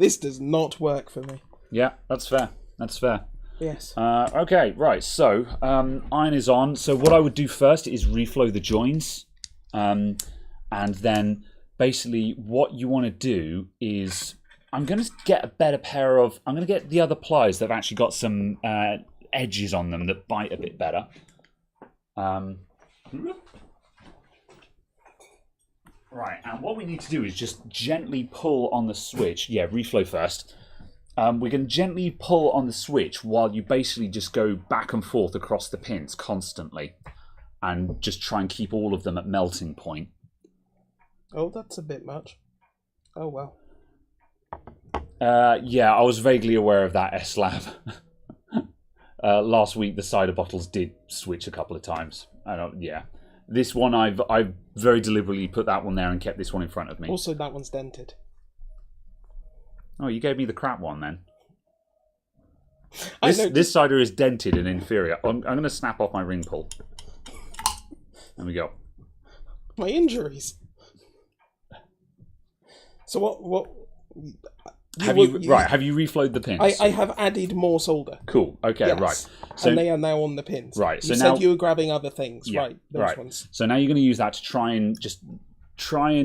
This does not work for me. Yeah, that's fair. That's fair. Yes. Okay, right. So iron is on. So what I would do first is reflow the joins, and then basically what you want to do is I'm going to get a better pair of. I'm going to get the other pliers that have actually got some edges on them that bite a bit better. Right, and what we need to do is just gently pull on the switch. Yeah, reflow first. We can gently pull on the switch while you basically just go back and forth across the pins constantly, and just try and keep all of them at melting point. Oh, that's a bit much. Oh well. Yeah, I was vaguely aware of that, S-Lab. Last week, the cider bottles did switch a couple of times. Yeah. This one, I've very deliberately put that one there and kept this one in front of me. Also, that one's dented. Oh, you gave me the crap one then. I know. This cider is dented and inferior. I'm going to snap off my ring pull. There we go. My injuries. So what? Have you reflowed the pins? I have added more solder. Cool. Okay. Yes. Right. So and they are now on the pins. Right. So you now said you were grabbing other things. Yeah, Right. Those right. ones. So now you're going to use that to try and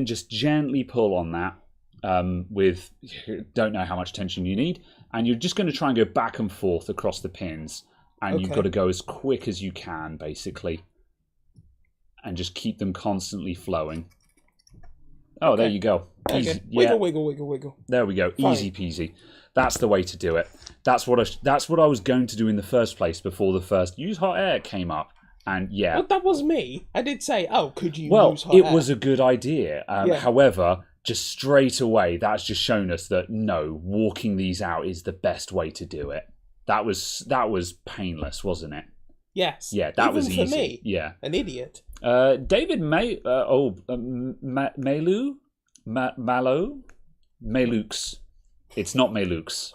just gently pull on that. With don't know how much tension you need, and you're just going to try and go back and forth across the pins, and you've got to go as quick as you can, basically, and just keep them constantly flowing. Oh, okay. There you go. Easy. Okay. Yeah. Wiggle. There we go. Fine. Easy peasy. That's the way to do it. That's what I was going to do in the first place before the first use hot air came up. And yeah, well, that was me. I did say, "Oh, could you use hot air?" Well, it was a good idea. However, just straight away, that's just shown us that no, walking these out is the best way to do it. That was painless, wasn't it? Yes. Yeah, that was Even easy. for me, yeah, an idiot. David Maylux. It's not Maylux.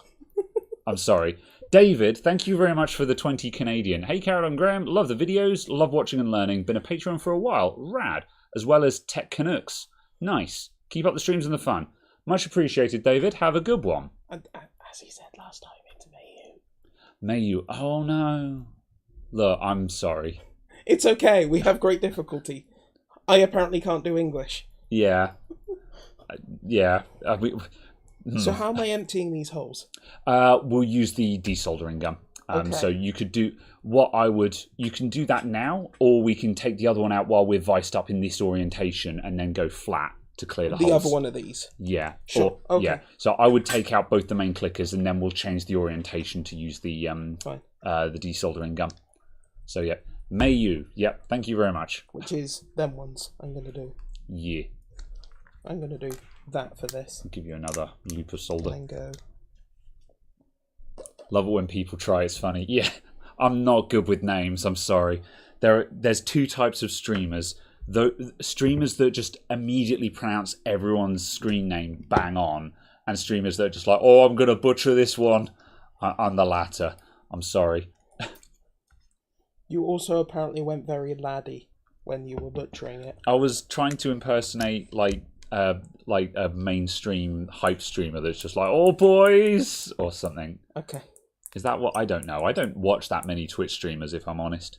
I'm sorry. David, thank you very much for the 20 Canadian. Hey, Carol and Graham, love the videos, love watching and learning. Been a Patreon for a while. Rad. As well as Tech Canucks. Nice. Keep up the streams and the fun. Much appreciated, David. Have a good one. And as he said last time, it's Mayu. Mayu. Oh, no. Look, I'm sorry. It's okay. We have great difficulty. I apparently can't do English. Yeah. Yeah. So how am I emptying these holes? We'll use the desoldering gun. Okay. So you could do you can do that now, or we can take the other one out while we're viced up in this orientation and then go flat to clear the holes. The other one of these? Yeah. Sure. Okay. Yeah. So I would take out both the main clickers and then we'll change the orientation to use the desoldering gun. So yeah. Mayu. Yep. Thank you very much. Which is them ones I'm going to do. Yeah. I'm going to do that for this. I'll give you another loop of solder. And then go. Love it when people try. It's funny. Yeah, I'm not good with names. I'm sorry. There's two types of streamers. The streamers that just immediately pronounce everyone's screen name bang on, and streamers that are just like, oh, I'm gonna butcher this one. I'm the latter. I'm sorry. You also apparently went very laddie when you were butchering it. I was trying to impersonate like a mainstream hype streamer that's just like, oh boys, or something. Okay. Is that what? I don't know. I don't watch that many Twitch streamers, if I'm honest,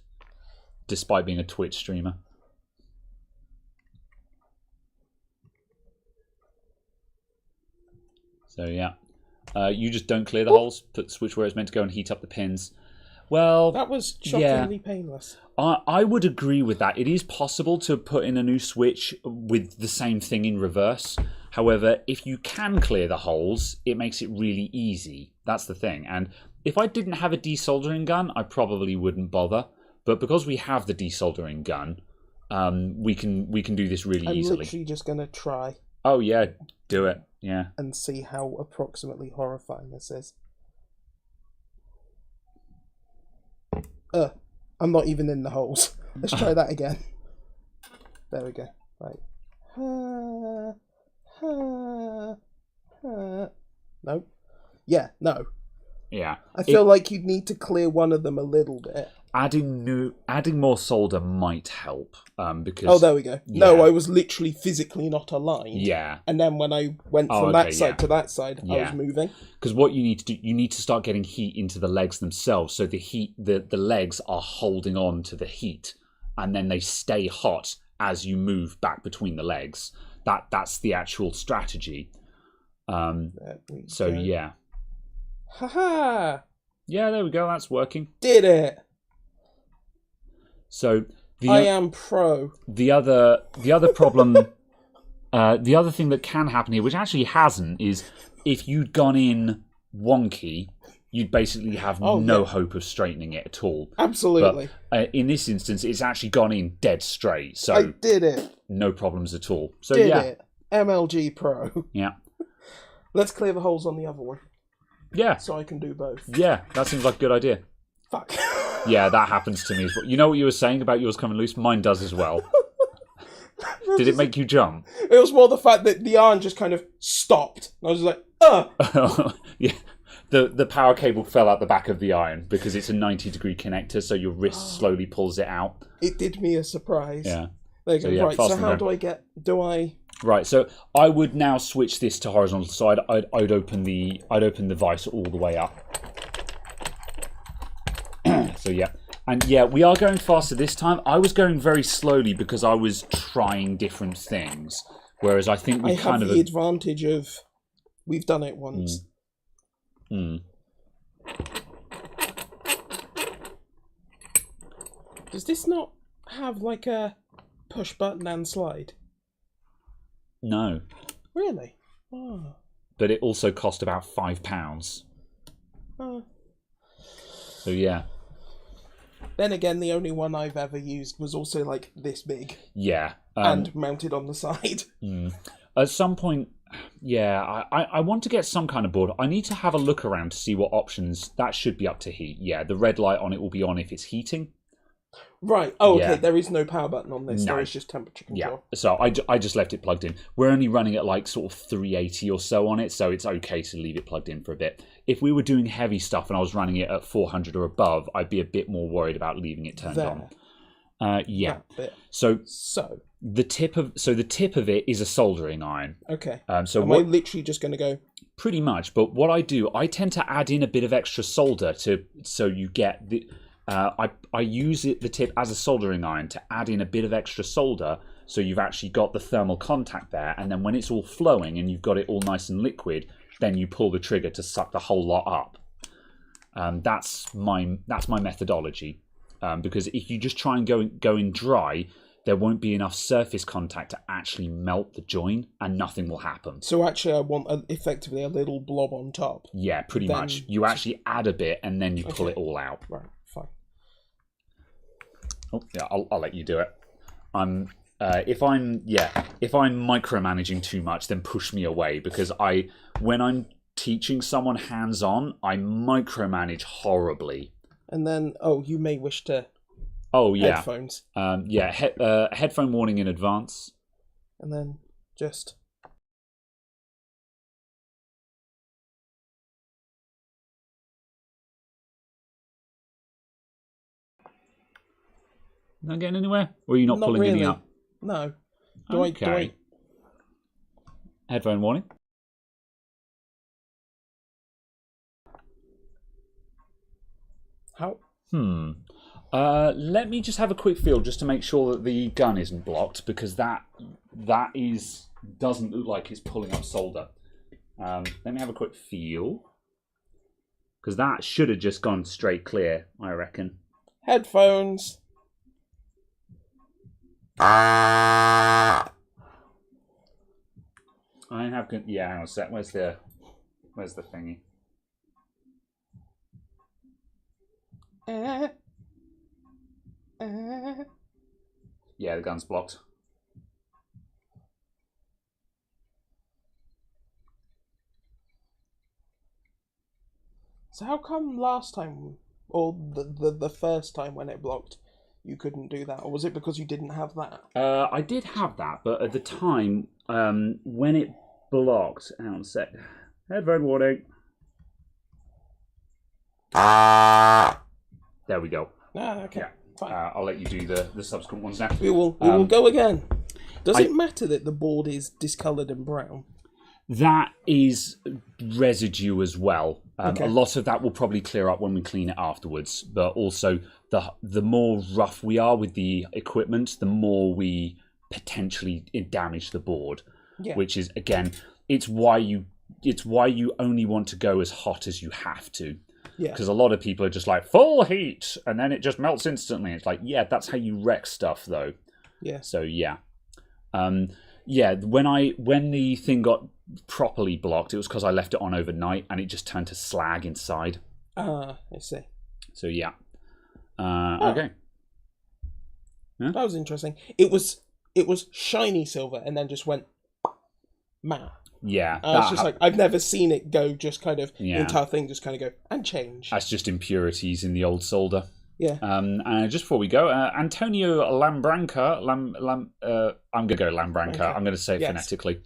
despite being a Twitch streamer. So yeah, you just don't clear the holes, put the switch where it's meant to go and heat up the pins. Well, that was shockingly painless. I would agree with that. It is possible to put in a new switch with the same thing in reverse. However, if you can clear the holes, it makes it really easy. That's the thing. And if I didn't have a desoldering gun, I probably wouldn't bother. But because we have the desoldering gun, we can do this really easily. I'm literally just going to try. Oh yeah, do it. Yeah. And see how approximately horrifying this is. I'm not even in the holes. Let's try that again. There we go. Right. Nope. Yeah, no. Yeah. I feel like you'd need to clear one of them a little bit. Adding more solder might help. Because Oh, there we go. No, I was literally physically not aligned. Yeah. And then when I went from that side to that side, I was moving. Because what you need to do, you need to start getting heat into the legs themselves. So the legs are holding on to the heat, and then they stay hot as you move back between the legs. That's the actual strategy. So go. yeah. Haha! Yeah, there we go. That's working. Did it! So I am pro. The other problem, the other thing that can happen here, which actually hasn't, is if you'd gone in wonky, you'd basically have no hope of straightening it at all. Absolutely. But in this instance, it's actually gone in dead straight. So I did it. No problems at all. So did it. MLG Pro. Yeah. Let's clear the holes on the other one. Yeah. So I can do both. Yeah, that seems like a good idea. Fuck. Yeah, that happens to me as well. You know what you were saying about yours coming loose? Mine does as well. Did it make you jump? It was more the fact that the iron just kind of stopped. And I was just like, Yeah. The power cable fell out the back of the iron because it's a 90-degree connector, so your wrist slowly pulls it out. It did me a surprise. Yeah. There you go. Yeah, right, so how do I... Right, so I would now switch this to horizontal. So I'd open the vise all the way up. So yeah, and yeah, we are going faster this time. I was going very slowly because I was trying different things, whereas I think we kind of the advantage of we've done it once. Does this not have like a push button and slide? No. Really? Oh. But it also cost about £5. Oh. So yeah. Then again, the only one I've ever used was also like this big. Yeah. And mounted on the side. At some point, yeah, I want to get some kind of board. I need to have a look around to see what options. That should be up to heat. Yeah, the red light on it will be on if it's heating. Right. Oh, okay. There is no power button on this. No. There is just temperature control. Yeah. So I just left it plugged in. We're only running at like sort of 380 or so on it, so it's okay to leave it plugged in for a bit. If we were doing heavy stuff and I was running it at 400 or above, I'd be a bit more worried about leaving it turned on. Yeah. So the tip of it is a soldering iron. Okay. So am I literally just going to go? Pretty much. But what I do, I tend to add in a bit of extra solder so you get the. I use the tip as a soldering iron to add in a bit of extra solder, so you've actually got the thermal contact there, and then when it's all flowing and you've got it all nice and liquid, then you pull the trigger to suck the whole lot up. That's my methodology. Because if you just try and go in dry, there won't be enough surface contact to actually melt the join, and nothing will happen. So actually, I want effectively a little blob on top. Yeah, pretty much. You actually add a bit, and then you pull it all out. Right. Fine. Oh yeah, I'll let you do it. If I'm micromanaging too much, then push me away, because when I'm teaching someone hands-on, I micromanage horribly. And then you may wish to. Oh yeah. Headphones. Headphone warning in advance. And then just. Not getting anywhere? Or are you not pulling really. anything up? No. Do I? Headphone warning. How? Let me just have a quick feel just to make sure that the gun isn't blocked, because that doesn't look like it's pulling up solder. Let me have a quick feel, because that should have just gone straight clear, I reckon. Headphones. I have. Yeah, hang on a sec. Where's the thingy? Yeah, the gun's blocked. So how come last time, or the first time when it blocked, you couldn't do that? Or was it because you didn't have that? I did have that, but at the time, when it blocked... Hang on a sec. Headphone warning. There we go. Okay. Yeah. Fine. I'll let you do the subsequent ones now. We will go again. Does it matter that the board is discoloured and brown? That is residue as well. Okay. A lot of that will probably clear up when we clean it afterwards. But also, the more rough we are with the equipment, the more we potentially damage the board. Yeah. Which is, again, it's why you only want to go as hot as you have to. Yeah. Because a lot of people are just like, full heat, and then it just melts instantly. It's like, yeah, that's how you wreck stuff, though. Yeah. So, yeah. Yeah, when the thing got properly blocked, it was because I left it on overnight, and it just turned to slag inside. I see. So, yeah. Okay. That was interesting. It was shiny silver, and then just went matte. Yeah. I was just like, I've never seen it go just kind of, the entire thing just kind of go, and change. That's just impurities in the old solder. Yeah. And just before we go, Antonio Lambranca, I'm going to go Lambranca. Okay. I'm going to say it phonetically.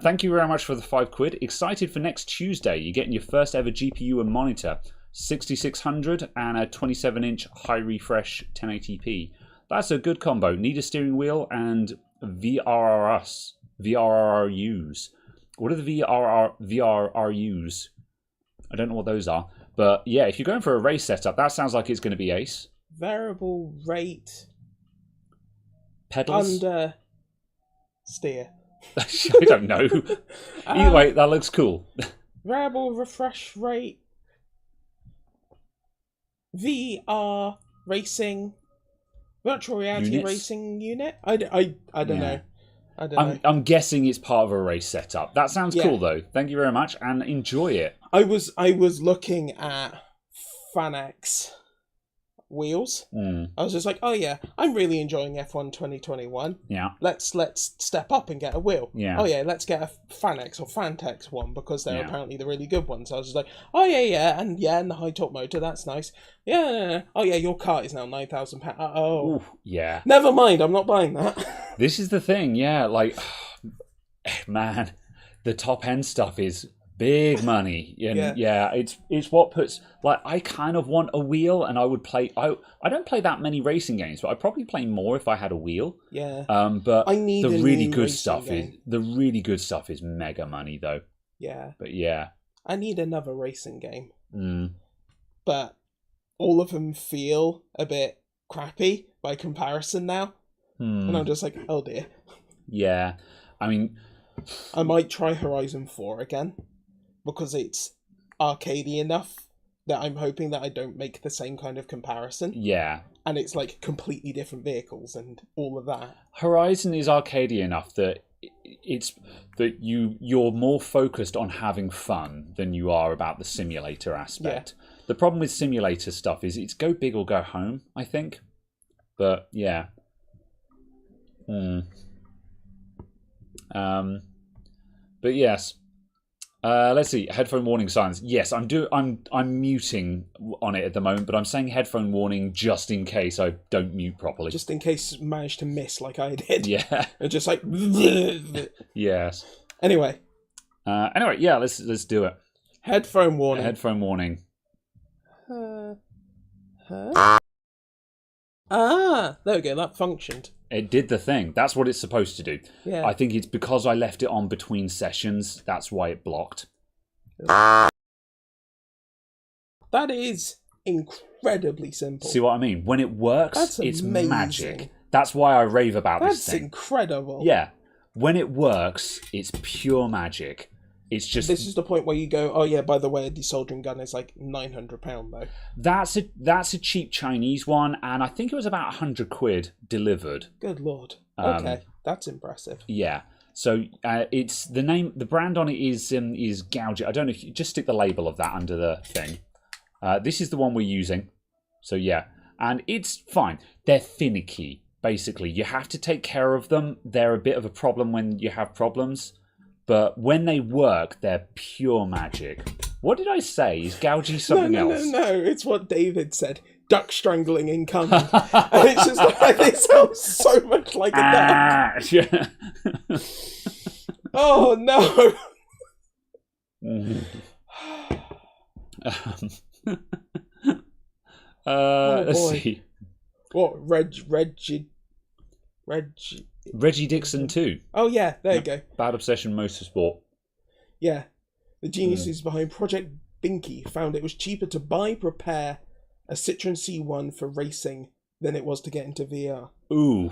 Thank you very much for the £5. Excited for next Tuesday. You're getting your first ever GPU and monitor, 6600 and a 27-inch high refresh 1080p. That's a good combo. Need a steering wheel and VRRUs. What are the VRRUs? I don't know what those are. But yeah, if you're going for a race setup, that sounds like it's going to be ace. Variable rate. Pedals? Under steer. I don't know. Either way, that looks cool. Variable refresh rate. VR racing. Virtual reality Units? Racing unit? I don't know. I don't know. I'm guessing it's part of a race setup. That sounds cool, though. Thank you very much, and enjoy it. I was looking at Phanex Wheels. I was just like, oh yeah, I'm really enjoying F1 2021. Yeah. Let's step up and get a wheel. Yeah. Oh yeah, let's get a Phanex or Phantex one because they're apparently the really good ones. I was just like, oh yeah, and the high torque motor, that's nice. Yeah. Oh yeah, your car is now £9,000. Oh. Ooh, yeah. Never mind, I'm not buying that. This is the thing, yeah. Like, man, the top end stuff is big money. And yeah, it's what puts, like, I kind of want a wheel, and I would play, I don't play that many racing games, but I'd probably play more if I had a wheel. Yeah. But I need the a really new good racing stuff game. the really good stuff is mega money though. Yeah. But yeah. I need another racing game. Mm. But all of them feel a bit crappy by comparison now. And I'm just like, oh dear. Yeah. I mean, I might try Horizon 4 again because it's arcadey enough that I'm hoping that I don't make the same kind of comparison. yeah. And it's like completely different vehicles and all of that. Horizon is arcadey enough that it's that you're more focused on having fun than you are about the simulator aspect. Yeah. The problem with simulator stuff is it's go big or go home, I think. But yeah. But yes. Let's see. Headphone warning signs. Yes, I'm muting on it at the moment, but I'm saying headphone warning just in case I don't mute properly. Just in case I managed to miss like I did. Yeah. And just like Yes. Anyway, yeah, let's do it. headphone warning. Headphone warning. There we go, that functioned. It did the thing. That's what it's supposed to do. Yeah. I think it's because I left it on between sessions. That's why it blocked. That is incredibly simple. See what I mean? When it works, That's it's amazing. magic. That's why I rave about this That's thing. incredible. Yeah. When it works, it's pure magic. It's just This is the point where you go, oh yeah, by the way, a desoldering gun is like £900 though. that's a cheap Chinese one, and I think it was about £100 delivered. Good lord. Okay, that's impressive. Yeah. So it's the brand on it is Gouge. I don't know if you just stick the label of that under the thing. This is the one we're using. So yeah, and it's fine. They're finicky. Basically, you have to take care of them. They're a bit of a problem when you have problems. But when they work, they're pure magic. What did I say? Is Gougy something else? No, it's what David said. Duck strangling incoming. And it's just like, it sounds so much like a duck. Yeah. Oh no. Let's boy. see. What? Reggie. Reggie Dixon 2. Oh, yeah, there you go. Bad Obsession Motorsport. Yeah. The geniuses behind Project Binky found it was cheaper to prepare a Citroen C1 for racing than it was to get into VR. Ooh.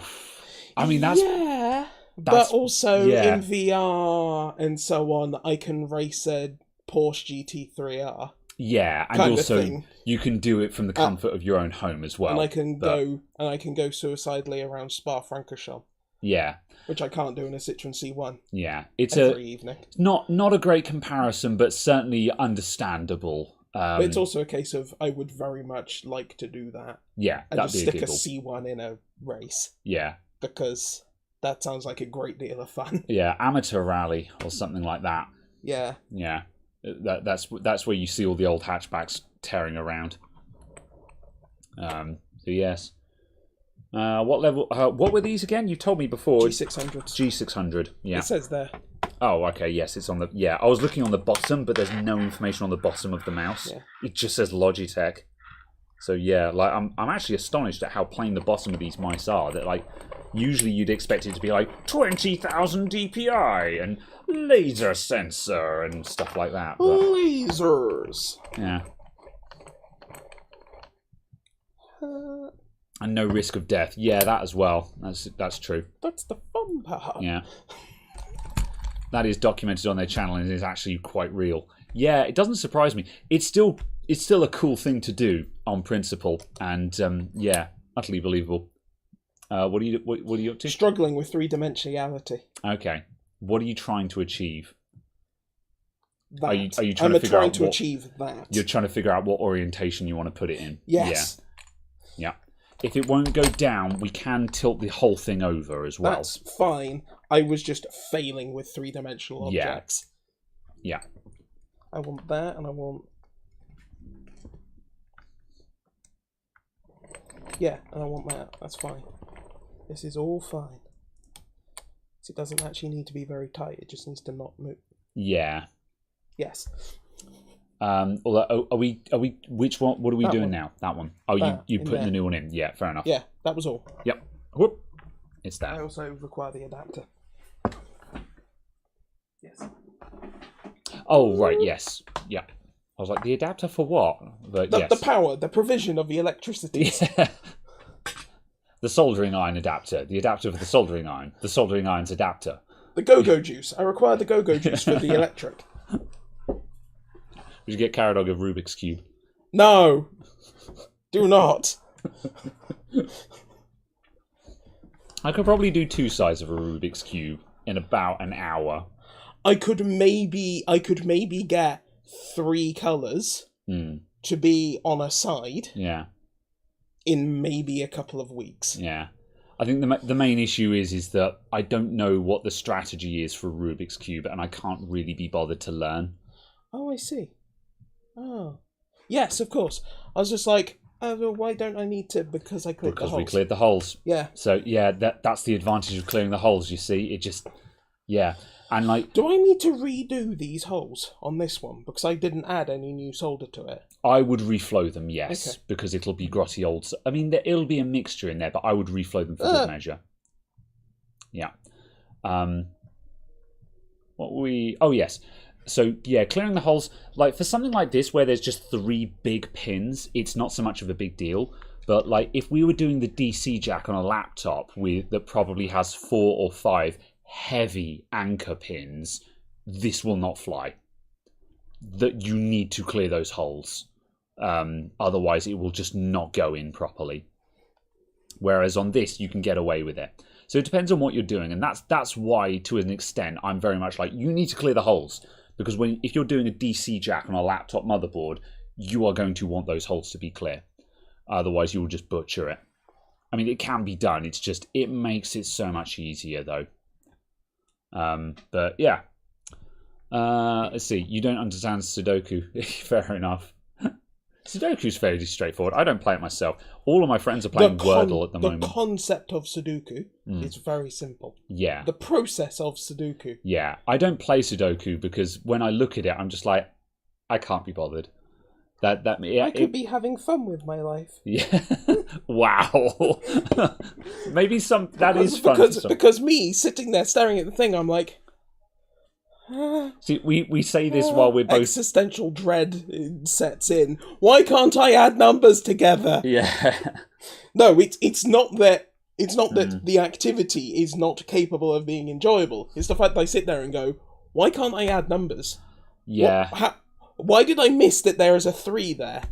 I mean, that's... Yeah, that's but also yeah. in VR and so on, I can race a Porsche GT3R. Yeah, and kind of also thing. you can do it from the comfort of your own home as well. And I can go suicidally around Spa-Francorchamps. Yeah. Which I can't do in a Citroen C1. Yeah. It's every evening. Not a great comparison, but certainly understandable. But it's also a case of I would very much like to do that. Yeah, and that'd just be stick a a giggle. C1 in a race. Yeah. Because that sounds like a great deal of fun. Yeah, amateur rally or something like that. Yeah. Yeah. That's where you see all the old hatchbacks tearing around. So yes. What level? What were these again? You told me before. G600. G600. Yeah. It says there. Oh, okay. Yes, it's on the. Yeah, I was looking on the bottom, but there's no information on the bottom of the mouse. Yeah. It just says Logitech. So yeah, like I'm actually astonished at how plain the bottom of these mice are. That like usually you'd expect it to be like 20,000 DPI and laser sensor and stuff like that. But, Lasers. yeah. And no risk of death. Yeah, that as well. That's true. That's the fun part. Yeah. That is documented on their channel and is actually quite real. Yeah, it doesn't surprise me. It's still a cool thing to do on principle, and yeah, utterly believable. What are you up to? Struggling with three-dimensionality. Okay. What are you trying to achieve? That. Are you trying to figure out to achieve that. You're trying to figure out what orientation you want to put it in. Yes. Yeah. If it won't go down, we can tilt the whole thing over as well. That's fine. I was just failing with three-dimensional objects. Yeah. I want that, and I want... Yeah, and I want that. That's fine. This is all fine. So it doesn't actually need to be very tight. It just needs to not move. Yeah. Yes. Although, are we? Which one? What are we That doing one. now? That one. Oh, That, you in putting the there. new one in? Yeah, fair enough. Yeah, that was all. Yep. Whoop. It's I that. also require the adapter. Yes. Oh right. Yes. Yeah. I was like, the adapter for what? But yes. The power, the provision of the electricity. Yeah. The soldering iron adapter. The adapter for the soldering iron. The soldering iron's adapter. The go-go juice. I require the go-go juice for the electric. We should get Caradog of Rubik's Cube. No! Do not. I could probably do two sides of a Rubik's Cube in about an hour. I could maybe get 3 colours to be on a side Yeah. in maybe a couple of weeks. Yeah. I think the main issue is that I don't know what the strategy is for Rubik's Cube, and I can't really be bothered to learn. Oh, I see. Oh. Yes, of course. I was just like, well, why don't I need to? Because I clicked the Because holes. we cleared the holes. Yeah. So, yeah, that's the advantage of clearing the holes, you see. It just... Yeah. And, like... Do I need to redo these holes on this one? Because I didn't add any new solder to it. I would reflow them, yes. Okay. Because it'll be grotty old... I mean, it'll be a mixture in there, but I would reflow them for good measure. Yeah. What were we... Oh, yes. So, yeah, clearing the holes... Like, for something like this, where there's just 3 big pins, it's not so much of a big deal. But, like, if we were doing the DC jack on a laptop that probably has 4 or 5 heavy anchor pins, this will not fly. That you need to clear those holes. Otherwise, it will just not go in properly. Whereas on this, you can get away with it. So it depends on what you're doing. And that's why, to an extent, I'm very much like, you need to clear the holes. Because if you're doing a DC jack on a laptop motherboard, you are going to want those holes to be clear. Otherwise, you will just butcher it. I mean, it can be done. It's just, it makes it so much easier, though. But, yeah. Let's see. You don't understand Sudoku. Fair enough. Sudoku's fairly straightforward. I don't play it myself. All of my friends are playing Wordle at the moment. The concept of Sudoku is very simple. Yeah. The process of Sudoku. Yeah. I don't play Sudoku because when I look at it, I'm just like, I can't be bothered. I could be having fun with my life. Yeah. Wow. Maybe that is fun. Because me sitting there staring at the thing, I'm like. See, we say this while we're both existential dread sets in. Why can't I add numbers together? Yeah. No, it's not that. It's not that the activity is not capable of being enjoyable. It's the fact that I sit there and go, why can't I add numbers? Yeah. Why did I miss that there is a 3 there?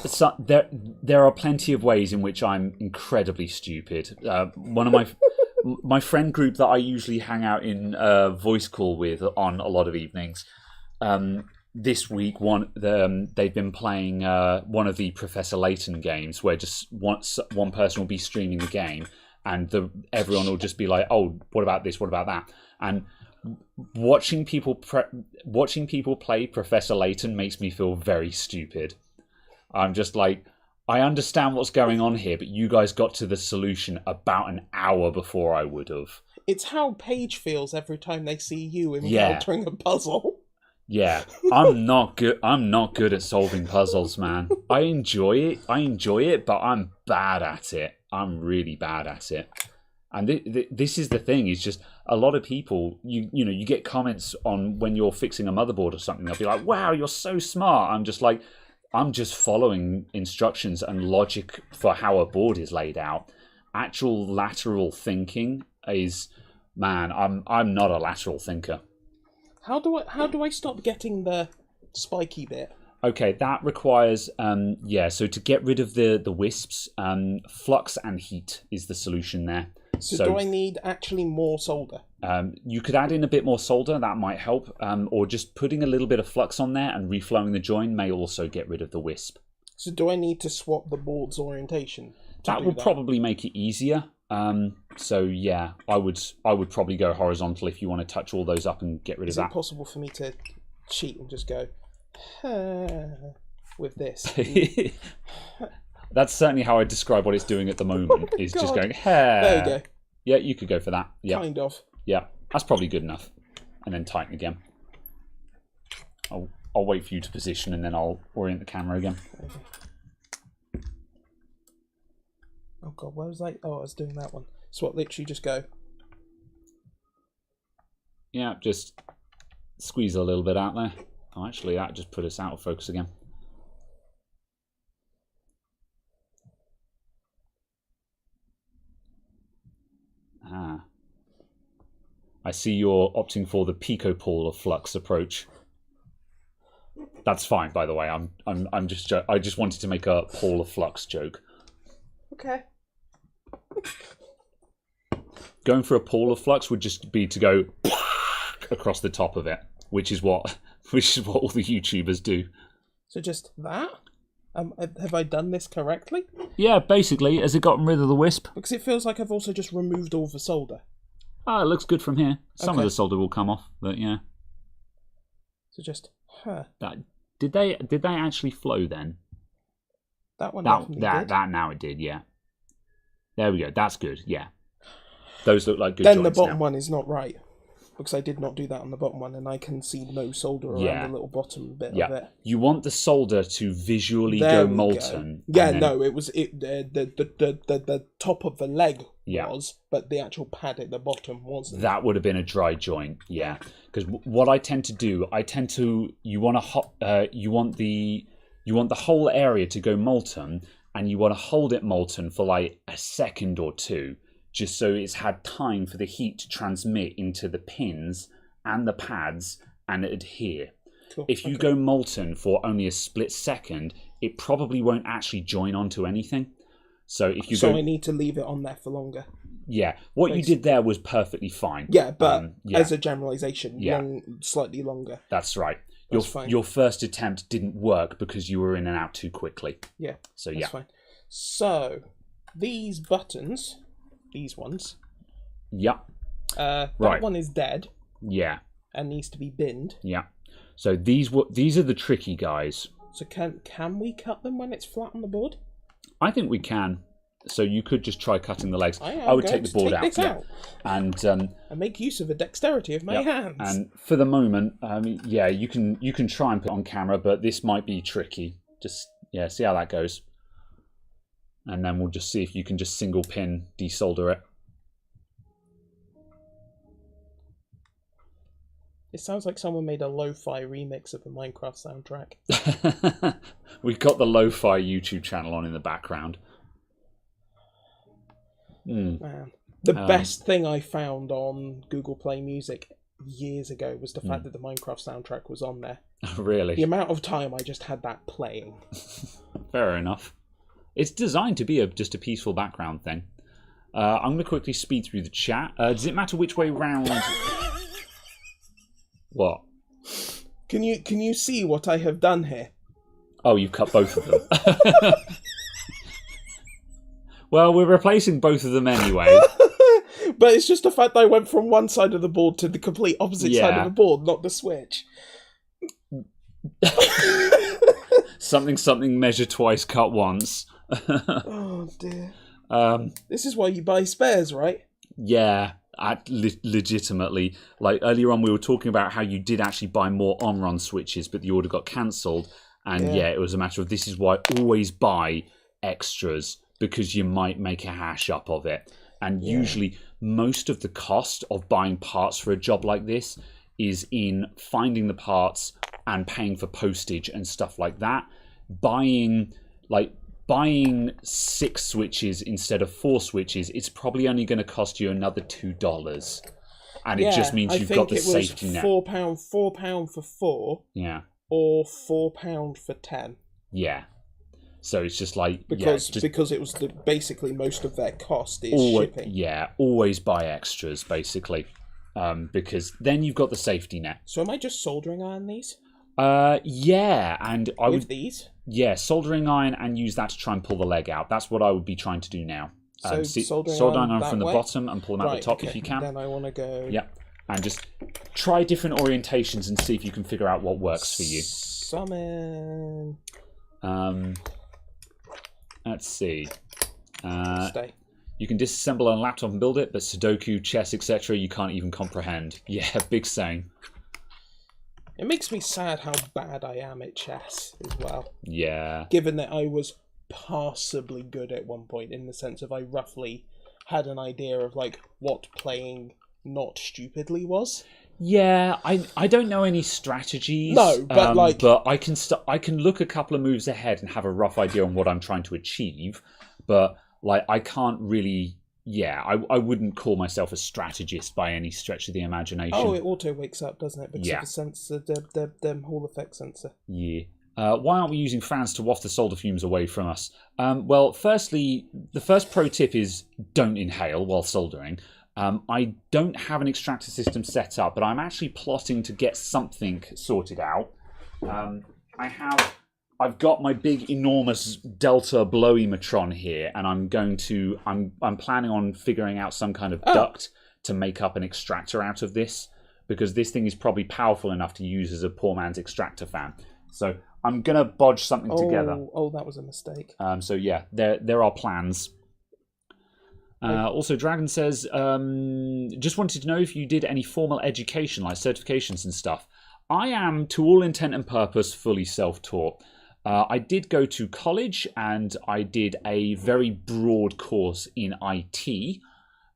So, there are plenty of ways in which I'm incredibly stupid. One of my friend group that I usually hang out in voice call with on a lot of evenings. This week, they've been playing one of the Professor Layton games, where just one person will be streaming the game, and everyone will just be like, "Oh, what about this? What about that?" And watching people play Professor Layton makes me feel very stupid. I'm just like, I understand what's going on here, but you guys got to the solution about an hour before I would have. It's how Paige feels every time they see you encountering a puzzle. Yeah, I'm not good at solving puzzles, man. I enjoy it, but I'm bad at it. I'm really bad at it. And this is the thing, is just a lot of people, you get comments on when you're fixing a motherboard or something, they'll be like, wow, you're so smart. I'm just like, I'm just following instructions and logic for how a board is laid out. Actual lateral thinking is, man, I'm not a lateral thinker. How do I stop getting the spiky bit? Okay, that requires so to get rid of the wisps, flux and heat is the solution there. So do I need actually more solder? You could add in a bit more solder, that might help, or just putting a little bit of flux on there and reflowing the join may also get rid of the wisp. So do I need to swap the board's orientation? That would probably make it easier. So yeah, I would probably go horizontal if you want to touch all those up and get rid of that. Is it possible for me to cheat and just go with this? That's certainly how I describe what it's doing at the moment. Is just going, there you go. Yeah, you could go for that. Yeah, kind of. Yeah, that's probably good enough. And then tighten again. I'll wait for you to position and then I'll orient the camera again. Okay. Oh god, where was I? Oh, I was doing that one. So what, literally just go? Yeah, just squeeze a little bit out there. Oh, actually, that just put us out of focus again. Ah. I see you're opting for the picopole of flux approach. That's fine, by the way. I just wanted to make a pole of flux joke. Okay. Going for a pole of flux would just be to go across the top of it, which is what all the YouTubers do. So just that? Have I done this correctly? Yeah, basically. Has it gotten rid of the wisp? Because it feels like I've also just removed all the solder. Ah, it looks good from here. Some of the solder will come off, but yeah. So just, Did they actually flow then? That one definitely did. That now it did, yeah. There we go. That's good, yeah. Those look like good then joints the bottom now. one is not right. Because I did not do that on the bottom one, and I can see no solder around the little bottom bit of it. You want the solder to visually go molten. Yeah, no, it was the top of the leg was, but the actual pad at the bottom wasn't. That would have been a dry joint, yeah. Because what I tend to do, you want the whole area to go molten, and you want to hold it molten for like a second or two. Just so it's had time for the heat to transmit into the pins and the pads and adhere. Cool. If you go molten for only a split second, it probably won't actually join onto anything. So if you I need to leave it on there for longer. Yeah, what you did there was perfectly fine. Yeah, but as a generalization, slightly longer. That's right. Your first attempt didn't work because you were in and out too quickly. Yeah. So that's fine. So these buttons. These ones. Yeah. That one is dead. Yeah. And needs to be binned. Yeah. So these are the tricky guys. So can we cut them when it's flat on the board? I think we can. So you could just try cutting the legs. I would take the board out. And make use of the dexterity of my hands. And for the moment, you can try and put it on camera, but this might be tricky. Just see how that goes, and then we'll just see if you can just single pin desolder it. It sounds like someone made a lo-fi remix of the Minecraft soundtrack. We've got the lo-fi YouTube channel on in the background. Man. The best thing I found on Google Play Music years ago was the fact that the Minecraft soundtrack was on there. Really? The amount of time I just had that playing. Fair enough. It's designed to be just a peaceful background thing. I'm going to quickly speed through the chat. Does it matter which way round... What? Can you see what I have done here? Oh, you've cut both of them. Well, we're replacing both of them anyway. But it's just the fact that I went from one side of the board to the complete opposite side of the board, not the switch. Something, measure twice, cut once. Oh, dear. This is why you buy spares, right? Yeah. Legitimately, like earlier on we were talking about how you did actually buy more on-run switches but the order got cancelled, and it was a matter of this is why always buy extras, because you might make a hash up of it. And usually most of the cost of buying parts for a job like this is in finding the parts and paying for postage and stuff like that. Buying 6 switches instead of 4 switches, it's probably only going to cost you another $2, and it just means you've got the safety net. £4 for 4, or £4 for 10. Yeah, so it's just like because it was basically most of their cost is shipping. Yeah, always buy extras basically, because then you've got the safety net. So am I just soldering iron these? Yeah, and I would these. Yeah, soldering iron and use that to try and pull the leg out. That's what I would be trying to do now. So soldering iron from the bottom and pull them out the top if you can. Then I want to go... Yeah, and just try different orientations and see if you can figure out what works for you. Summon... Let's see. Stay. You can disassemble on a laptop and build it, but Sudoku, chess, etc. you can't even comprehend. Yeah, big same. It makes me sad how bad I am at chess as well. Yeah. Given that I was passably good at one point, in the sense of I roughly had an idea of like what playing not stupidly was. Yeah, I don't know any strategies. No, but but I can look a couple of moves ahead and have a rough idea on what I'm trying to achieve. But like I can't really. Yeah, I wouldn't call myself a strategist by any stretch of the imagination. Oh, it auto wakes up, doesn't it? Because of the sensor, the Hall effect sensor. Yeah. Why aren't we using fans to waft the solder fumes away from us? Well, firstly, the first pro tip is don't inhale while soldering. I don't have an extractor system set up, but I'm actually plotting to get something sorted out. I've got my big, enormous Delta blowimatron here, and I'm planning on figuring out some kind of duct to make up an extractor out of this, because this thing is probably powerful enough to use as a poor man's extractor fan. So I'm gonna bodge something together. Oh, that was a mistake. So yeah, there are plans. Also, Dragon says, just wanted to know if you did any formal education, like certifications and stuff. I am, to all intent and purpose, fully self-taught. I did go to college and I did a very broad course in IT,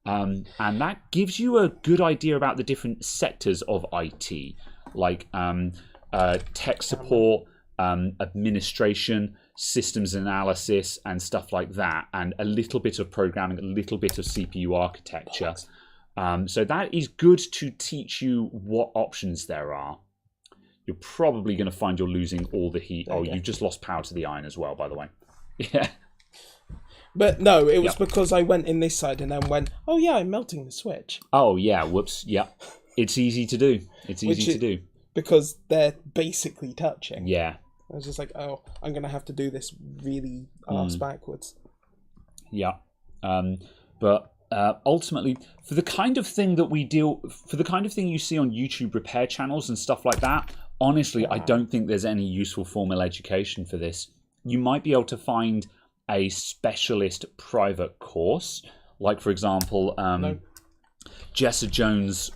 and that gives you a good idea about the different sectors of IT, like tech support, administration, systems analysis, and stuff like that, and a little bit of programming, a little bit of CPU architecture. So that is good to teach you what options there are. You're probably going to find you're losing all the heat. You've just lost power to the iron as well, by the way. Yeah. But no, it was because I went in this side and then went, oh yeah, I'm melting the switch. Oh yeah, whoops. Yeah. It's easy to do. It's easy to do. Because they're basically touching. Yeah. I was just like, oh, I'm going to have to do this really arse backwards. Yeah. But ultimately, for the kind of thing you see on YouTube repair channels and stuff like that, honestly, I don't think there's any useful formal education for this. You might be able to find a specialist private course, like for example, Jessa Jones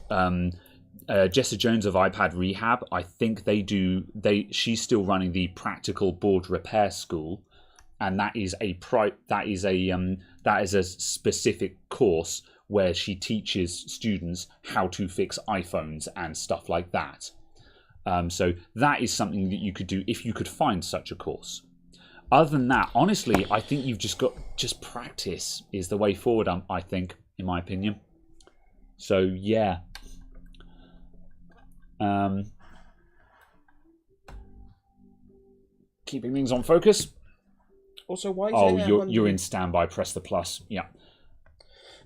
Jessa Jones of iPad Rehab, I think she's still running the practical board repair school, and that is a specific course where she teaches students how to fix iPhones and stuff like that. So that is something that you could do if you could find such a course. Other than that, honestly, I think you've just practice is the way forward, I think, in my opinion. So, yeah. Keeping things on focus. Also, why is it you're in standby. Press the plus. Yeah.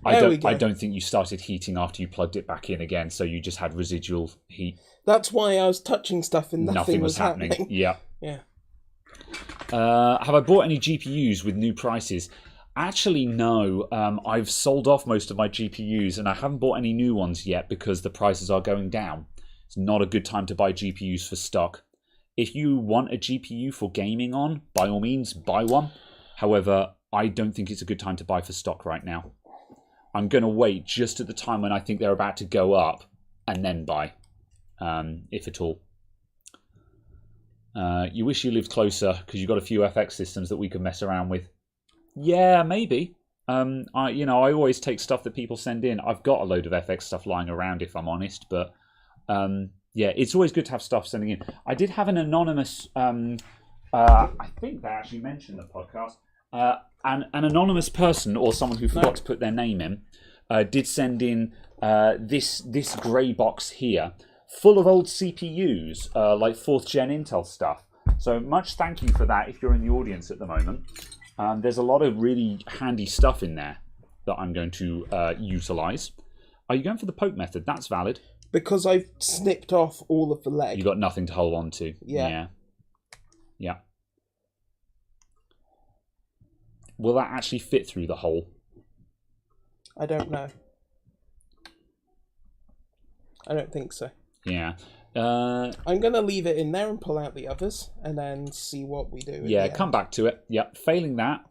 There we go. I don't think you started heating after you plugged it back in again, so you just had residual heat. That's why I was touching stuff and nothing was happening. Yeah. Yeah. Have I bought any GPUs with new prices? Actually, no. I've sold off most of my GPUs, and I haven't bought any new ones yet because the prices are going down. It's not a good time to buy GPUs for stock. If you want a GPU for gaming on, by all means, buy one. However, I don't think it's a good time to buy for stock right now. I'm going to wait just at the time when I think they're about to go up and then buy, if at all. You wish you lived closer because you've got a few FX systems that we could mess around with. Yeah, maybe. I always take stuff that people send in. I've got a load of FX stuff lying around, if I'm honest, but yeah, it's always good to have stuff sending in. I did have an anonymous. I think they actually mentioned the podcast. An anonymous person or someone who forgot to put their name in did send in this grey box here, full of old CPUs, like 4th gen Intel stuff. So much thank you for that if you're in the audience at the moment. There's a lot of really handy stuff in there that I'm going to utilise. Are you going for the poke method? That's valid. Because I've snipped off all of the leg. You've got nothing to hold on to. Yeah. Will that actually fit through the hole? I don't know. I don't think so. Yeah. I'm going to leave it in there and pull out the others and then see what we do. Yeah, come back to it. Yeah, failing that,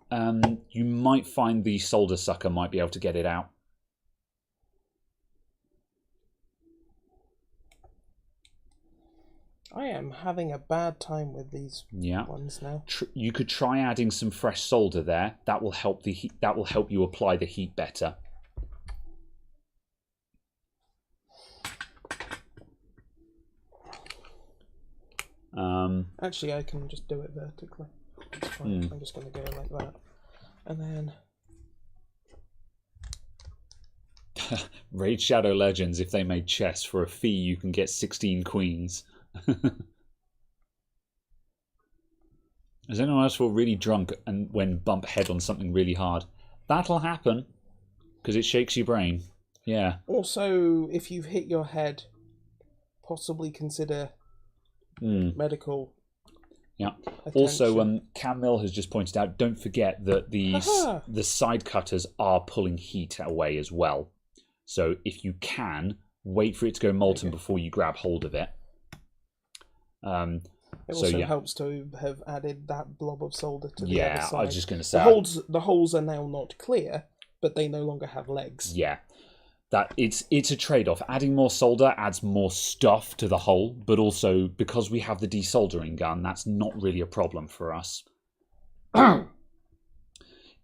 you might find the solder sucker might be able to get it out. I am having a bad time with these ones now. You could try adding some fresh solder there. That will help the heat. That will help you apply the heat better. Actually, I can just do it vertically. It's fine. I'm just going to go like that, and then Raid Shadow Legends. If they made chess for a fee, you can get 16 queens. Does anyone else feel really drunk and when bump head on something really hard? That'll happen because it shakes your brain. Yeah. Also, if you've hit your head, possibly consider medical. Yeah. Attention. Also, Cam Mill has just pointed out. Don't forget that the side cutters are pulling heat away as well. So if you can, wait for it to go molten before you grab hold of it. It also helps to have added that blob of solder to the other side. I was just going to say the holes are now not clear, but they no longer have legs. Yeah, that it's a trade-off. Adding more solder adds more stuff to the hole, but also because we have the desoldering gun, that's not really a problem for us.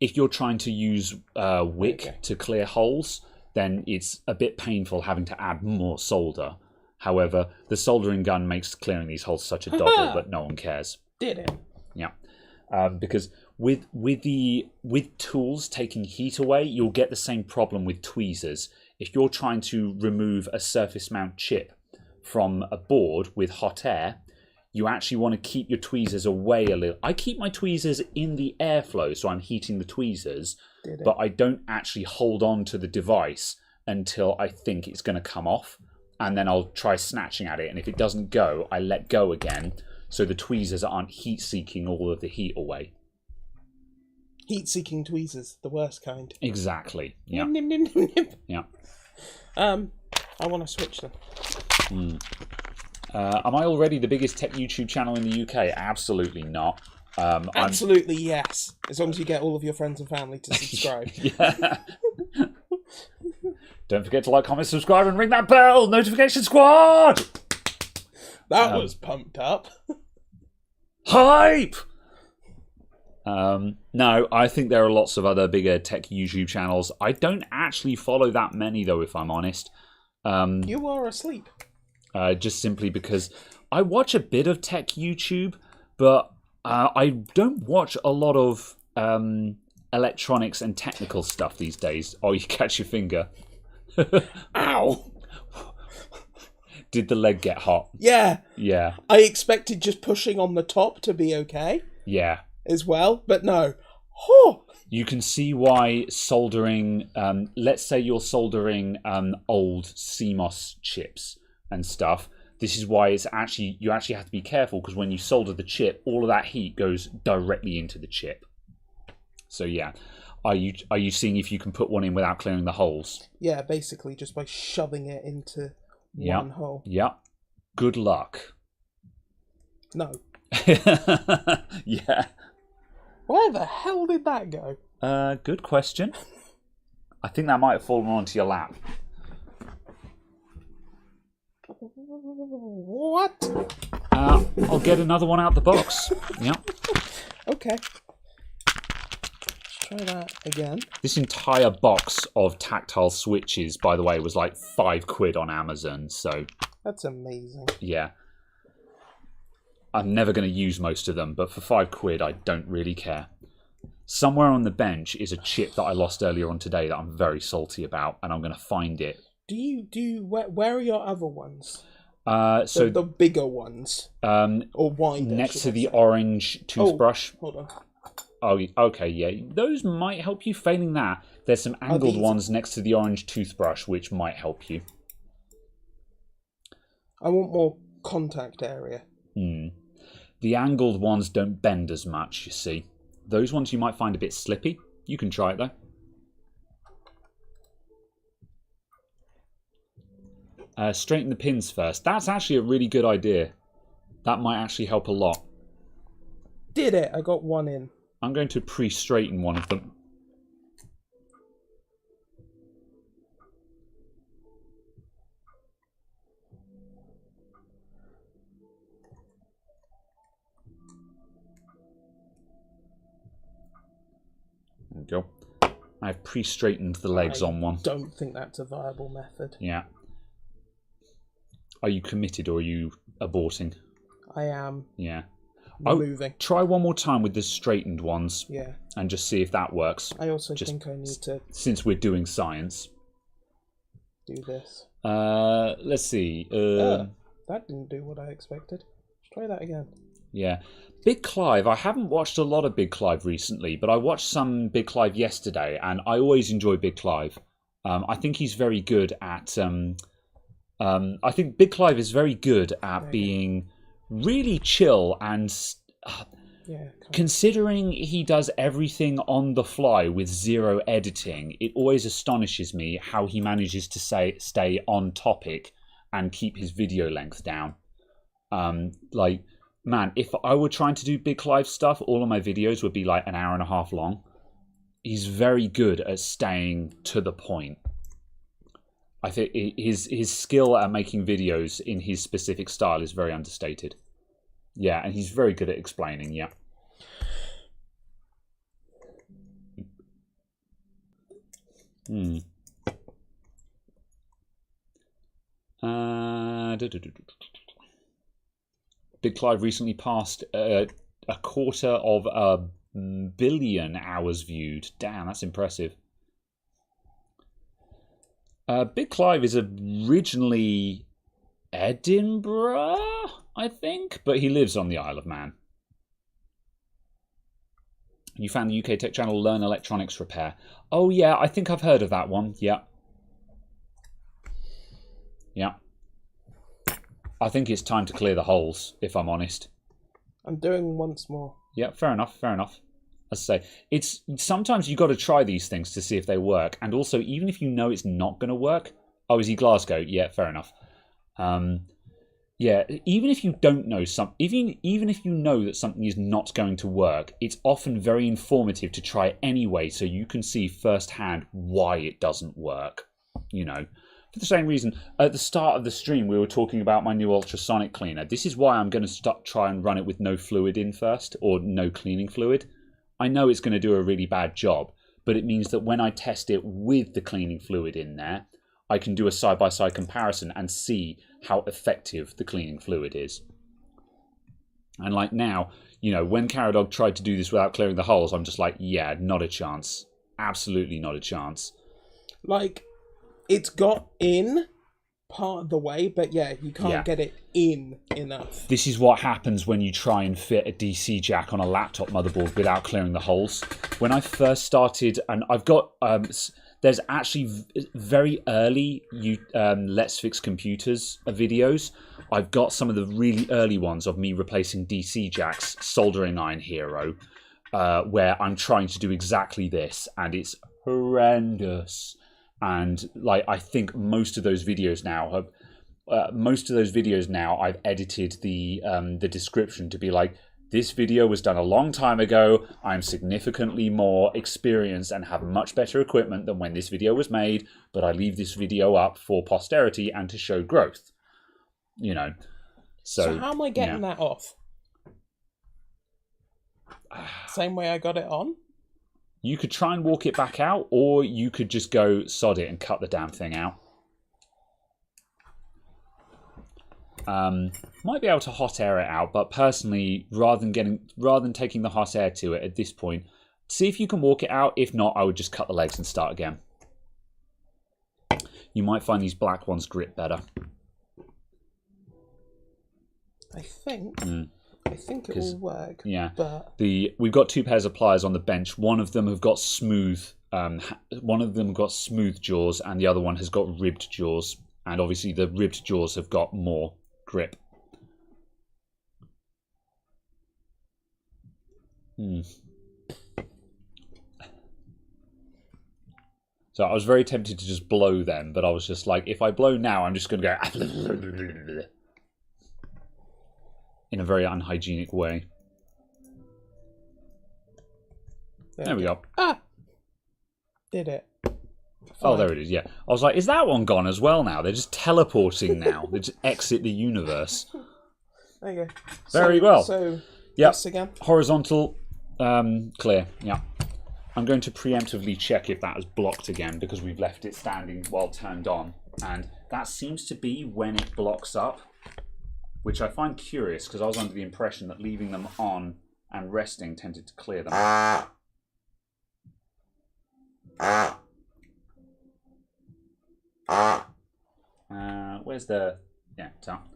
If you're trying to use wick to clear holes, then it's a bit painful having to add more solder. However, the soldering gun makes clearing these holes such a doddle that no one cares. Did it? Yeah, because with tools taking heat away, you'll get the same problem with tweezers. If you're trying to remove a surface mount chip from a board with hot air, you actually want to keep your tweezers away a little. I keep my tweezers in the airflow, so I'm heating the tweezers, but I don't actually hold on to the device until I think it's going to come off. And then I'll try snatching at it, and if it doesn't go, I let go again, so the tweezers aren't heat-seeking all of the heat away. Heat-seeking tweezers, the worst kind. Exactly. Yeah. Yeah. I want to switch them. Am I already the biggest tech YouTube channel in the UK? Absolutely not. Absolutely yes. As long as you get all of your friends and family to subscribe. Yeah. Don't forget to like, comment, subscribe, and ring that bell. Notification squad. That was pumped up. Hype. No, I think there are lots of other bigger tech YouTube channels. I don't actually follow that many, though, if I'm honest. You are asleep. Just simply because I watch a bit of tech YouTube, but I don't watch a lot of electronics and technical stuff these days. Oh, you catch your finger. Ow! Did the leg get hot? Yeah. Yeah. I expected just pushing on the top to be okay. Yeah. As well, but no. Oh. You can see why soldering, let's say you're soldering old CMOS chips and stuff. This is why you actually have to be careful, because when you solder the chip, all of that heat goes directly into the chip. So yeah, are you seeing if you can put one in without clearing the holes? Yeah, basically just by shoving it into one hole. Yeah. Good luck. No. Yeah. Where the hell did that go? Good question. I think that might have fallen onto your lap. What? I'll get another one out the box. Yeah. Okay. Let's try that again. This entire box of tactile switches, by the way, was like £5 on Amazon. So That's amazing. yeah. I'm never going to use most of them, but for £5, I don't really care. Somewhere on the bench is a chip that I lost earlier on today that I'm very salty about, and I'm going to find it. Where are your other ones? So The bigger ones, or wider. next to the say. orange toothbrush. Oh, hold on. Oh, okay, yeah. Those might help you. Failing that, there's some angled these? ones next to the orange toothbrush, which might help you. I want more contact area. The angled ones don't bend as much, you see. Those ones you might find a bit slippy. You can try it, though. Straighten the pins first. That's actually a really good idea. That might actually help a lot. Did it? I got one in. I'm going to pre-straighten one of them. There we go. I've pre-straightened the legs on one. Don't think that's a viable method. Yeah. Are you committed or are you aborting? I am Yeah. moving. Try one more time with the straightened ones. Yeah. And just see if that works. I also think I need to Since we're doing science. do this. Let's see. That didn't do what I expected. Let's try that again. Yeah. Big Clive. I haven't watched a lot of Big Clive recently, but I watched some Big Clive yesterday, and I always enjoy Big Clive. I think he's very good at... I think Big Clive is very good at being really chill and... Considering he does everything on the fly with zero editing, it always astonishes me how he manages to stay on topic and keep his video length down. Man, if I were trying to do Big Clive stuff, all of my videos would be like an hour and a half long. He's very good at staying to the point. I think his skill at making videos in his specific style is very understated. Yeah, and he's very good at explaining, yeah. Big Clive recently passed a quarter of a billion hours viewed. Damn, that's impressive. Big Clive is originally Edinburgh, I think, but he lives on the Isle of Man. You found the UK tech channel Learn Electronics Repair. Oh yeah, I think I've heard of that one. Yeah. Yeah. I think it's time to clear the holes, if I'm honest. I'm doing once more. Yeah, fair enough, fair enough. As I say, it's sometimes you got to try these things to see if they work, and also even if you know it's not going to work. Oh, is he Glasgow? Yeah, fair enough. Yeah, even if you don't know even if you know that something is not going to work, it's often very informative to try it anyway, so you can see firsthand why it doesn't work. you know. For the same reason, at the start of the stream, we were talking about my new ultrasonic cleaner. This is why I'm going to try and run it with no fluid in first, or no cleaning fluid. I know it's going to do a really bad job, but it means that when I test it with the cleaning fluid in there, I can do a side-by-side comparison and see how effective the cleaning fluid is. And like now, you know, when Caradog tried to do this without clearing the holes, I'm just like, yeah, not a chance. Absolutely not a chance. Like, it's got in part of the way, but yeah, you can't get it in enough. This is what happens when you try and fit a DC jack on a laptop motherboard without clearing the holes. When I first started, and I've got, there's actually very early Let's Fix Computers videos. I've got some of the really early ones of me replacing DC jacks, soldering iron hero, where I'm trying to do exactly this, and it's horrendous. And like, I think most of those videos now I've edited the description to be like, this video was done a long time ago. I'm significantly more experienced and have much better equipment than when this video was made, but I leave this video up for posterity and to show growth. You know. So how am I getting that off? Same way I got it on? You could try and walk it back out, or you could just go sod it and cut the damn thing out. Might be able to hot air it out, but personally, rather than taking the hot air to it at this point, see if you can walk it out. If not, I would just cut the legs and start again. You might find these black ones grip better. I think it will work. Yeah, but we've got two pairs of pliers on the bench. One of them have got smooth. One of them got smooth jaws, and the other one has got ribbed jaws. And obviously, the ribbed jaws have got more grip. So I was very tempted to just blow them, but I was just like, if I blow now, I'm just going to go in a very unhygienic way. There we go. Ah! Did it. Oh, there it is, yeah. I was like, is that one gone as well now? They're just teleporting now. They just exit the universe. There you go. Very well. So, yep. this again. Horizontal, clear, yeah. I'm going to preemptively check if that is blocked again, because we've left it standing while turned on. And that seems to be when it blocks up, which I find curious, because I was under the impression that leaving them on and resting tended to clear them. Where's the... Yeah, it's up.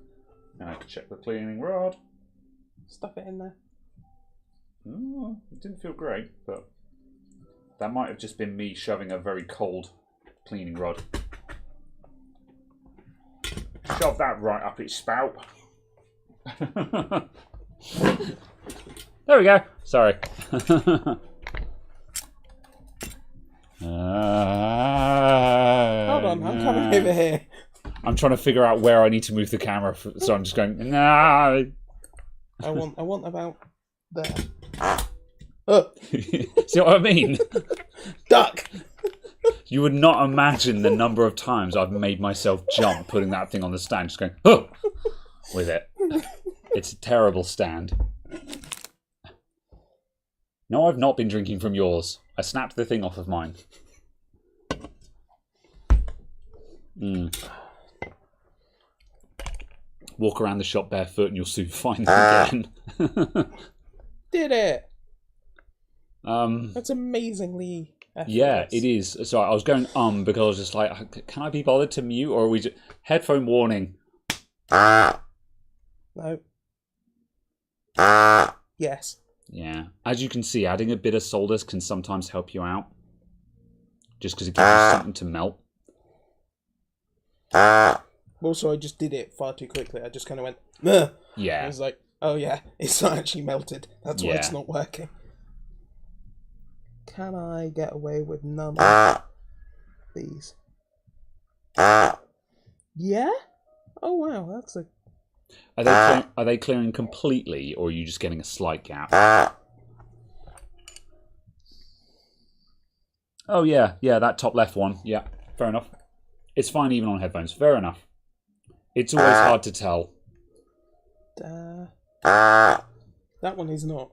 Now I can check the cleaning rod. Stuff it in there. It didn't feel great, but that might have just been me shoving a very cold cleaning rod. Shove that right up its spout. There we go. Sorry. Hold on, I'm coming over here. I'm trying to figure out where I need to move the camera, so I'm just going, nah. I want about there. See what I mean? Duck! You would not imagine the number of times I've made myself jump putting that thing on the stand, just going, oh, with it. It's a terrible stand. No, I've not been drinking from yours. I snapped the thing off of mine. Walk around the shop barefoot and you'll soon find them again. Did it? That's amazingly effortless. Yeah, it is. Sorry, I was going because I was just like, can I be bothered to mute, or are we just... Headphone warning. No. Yes. Yeah. As you can see, adding a bit of solders can sometimes help you out. Just because it gives you something to melt. Also, I just did it far too quickly. I just kind of went, ugh. Yeah. I was like, oh yeah, it's not actually melted. That's why it's not working. Can I get away with none of these? Yeah? Oh wow, that's a... Are they clearing completely, or are you just getting a slight gap? Oh yeah, that top left one. Yeah, fair enough. It's fine even on headphones. Fair enough. It's always hard to tell. That one is not.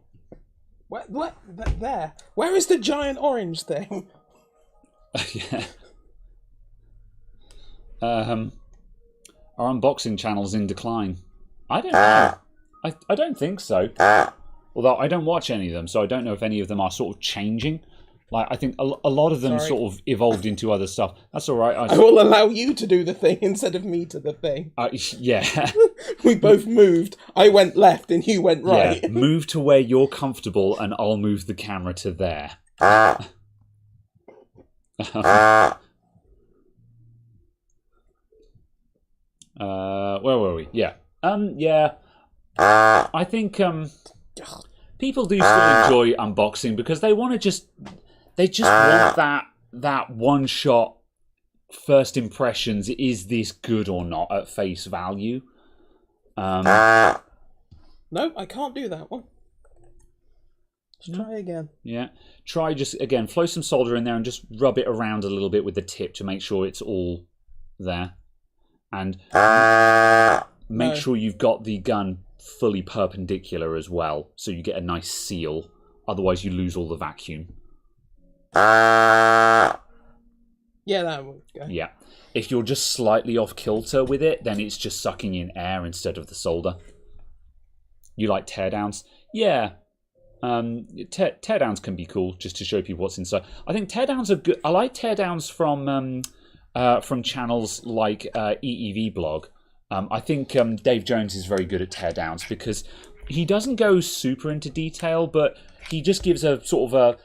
There. Where is the giant orange thing? Yeah. Our unboxing channel's in decline. I don't know. I don't think so. Although I don't watch any of them, so I don't know if any of them are sort of changing. Like, I think a lot of them sort of evolved into other stuff. That's all right. I will allow you to do the thing instead of me to the thing. Yeah. We both moved. I went left and you went right. Yeah. Move to where you're comfortable and I'll move the camera to there. Where were we? Yeah. Yeah. I think people do still enjoy unboxing because they want to just want that one shot first impressions. Is this good or not at face value? No, I can't do that one. Let's try again. Yeah. Try just again, flow some solder in there and just rub it around a little bit with the tip to make sure it's all there. And make sure you've got the gun fully perpendicular as well, so you get a nice seal. Otherwise you lose all the vacuum. Yeah, that would go. Yeah. If you're just slightly off kilter with it, then it's just sucking in air instead of the solder. You like teardowns? Yeah. Teardowns can be cool, just to show people what's inside. I think teardowns are good. I like teardowns from channels like EEV Blog. I think Dave Jones is very good at teardowns because he doesn't go super into detail, but he just gives a sort of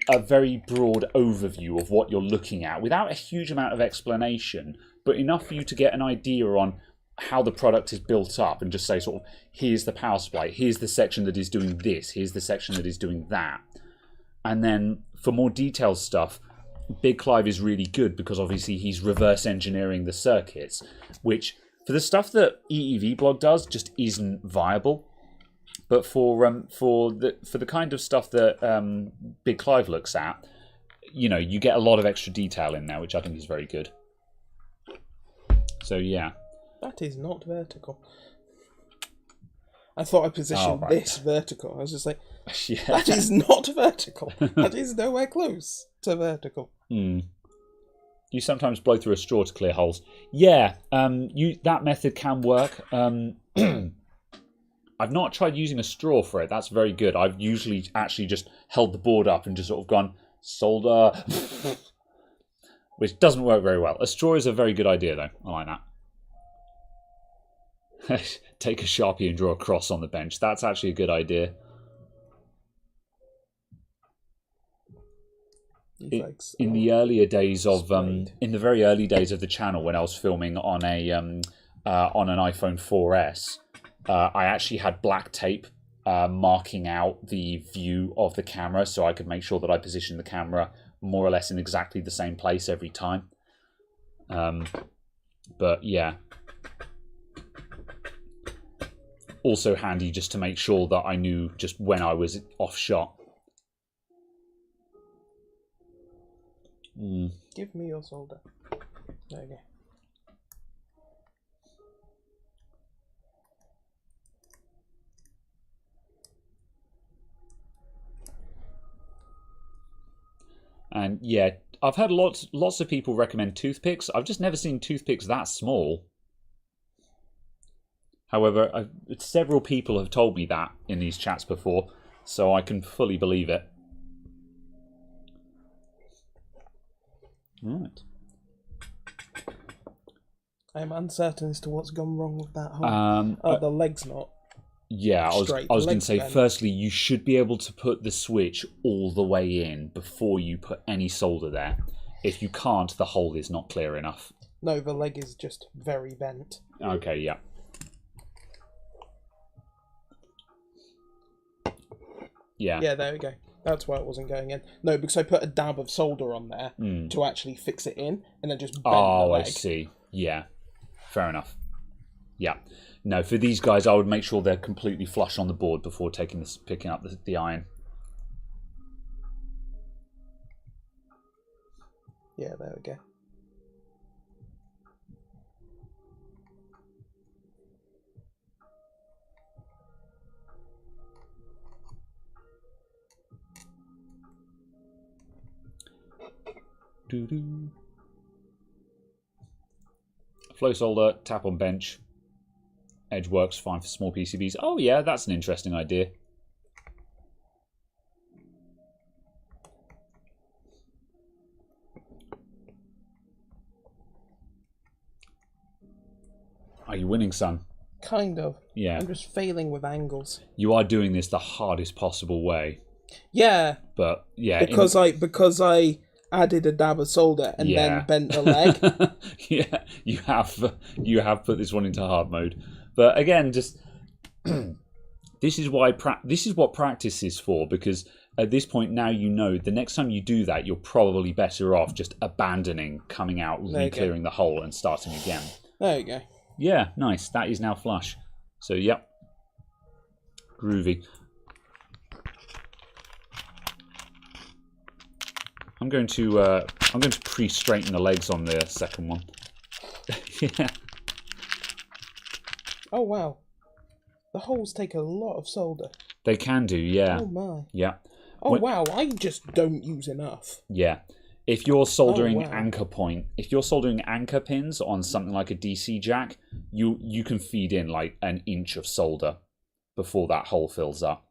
a very broad overview of what you're looking at without a huge amount of explanation, but enough for you to get an idea on how the product is built up and just say sort of, here's the power supply, here's the section that is doing this, here's the section that is doing that. And then for more detailed stuff, Big Clive is really good because obviously he's reverse engineering the circuits, which for the stuff that EEV Blog does just isn't viable. But for the kind of stuff that Big Clive looks at, you know, you get a lot of extra detail in there, which I think is very good. So yeah. That is not vertical. I thought I positioned this vertical. I was just like, yeah. That is not vertical. That is nowhere close to vertical. You sometimes blow through a straw to clear holes. Yeah, that method can work. I've not tried using a straw for it. That's very good. I've usually actually just held the board up and just sort of gone, solder, which doesn't work very well. A straw is a very good idea, though. I like that. Take a Sharpie and draw a cross on the bench. That's actually a good idea. In the earlier days of in the very early days of the channel, when I was filming on an iPhone 4S, I actually had black tape marking out the view of the camera, so I could make sure that I positioned the camera more or less in exactly the same place every time. But yeah. Also handy just to make sure that I knew just when I was off shot. Give me your solder. There you go. And yeah, I've had lots of people recommend toothpicks. I've just never seen toothpicks that small. However, several people have told me that in these chats before, so I can fully believe it. Right. I am uncertain as to what's gone wrong with that hole. The leg's not. Yeah, I was going to say, bent. firstly, you should be able to put the switch all the way in before you put any solder there. If you can't, the hole is not clear enough. No, the leg is just very bent. Okay, yeah. Yeah. Yeah, there we go. That's why it wasn't going in. No, because I put a dab of solder on there to actually fix it in, and then just bent the leg. I see. Yeah. Fair enough. Yeah. No, for these guys, I would make sure they're completely flush on the board before picking up the iron. Yeah, there we go. Flow solder, tap on bench. Edge works fine for small PCBs. Oh yeah, that's an interesting idea. Are you winning, son? Kind of. Yeah. I'm just failing with angles. You are doing this the hardest possible way. Yeah. But yeah, Because I added a dab of solder and then bent the leg. Yeah, you have put this one into hard mode. But again, just this is what practice is for, because at this point now you know the next time you do that, you're probably better off just abandoning coming out, re-clearing the hole and starting again. There you go. Yeah, nice. That is now flush. So yep. Groovy. I'm going to pre-straighten the legs on the second one. Yeah. Oh wow. The holes take a lot of solder. They can do, yeah. Oh my. Yeah. Oh wow, I just don't use enough. Yeah. If you're soldering if you're soldering anchor pins on something like a DC jack, you can feed in like an inch of solder before that hole fills up.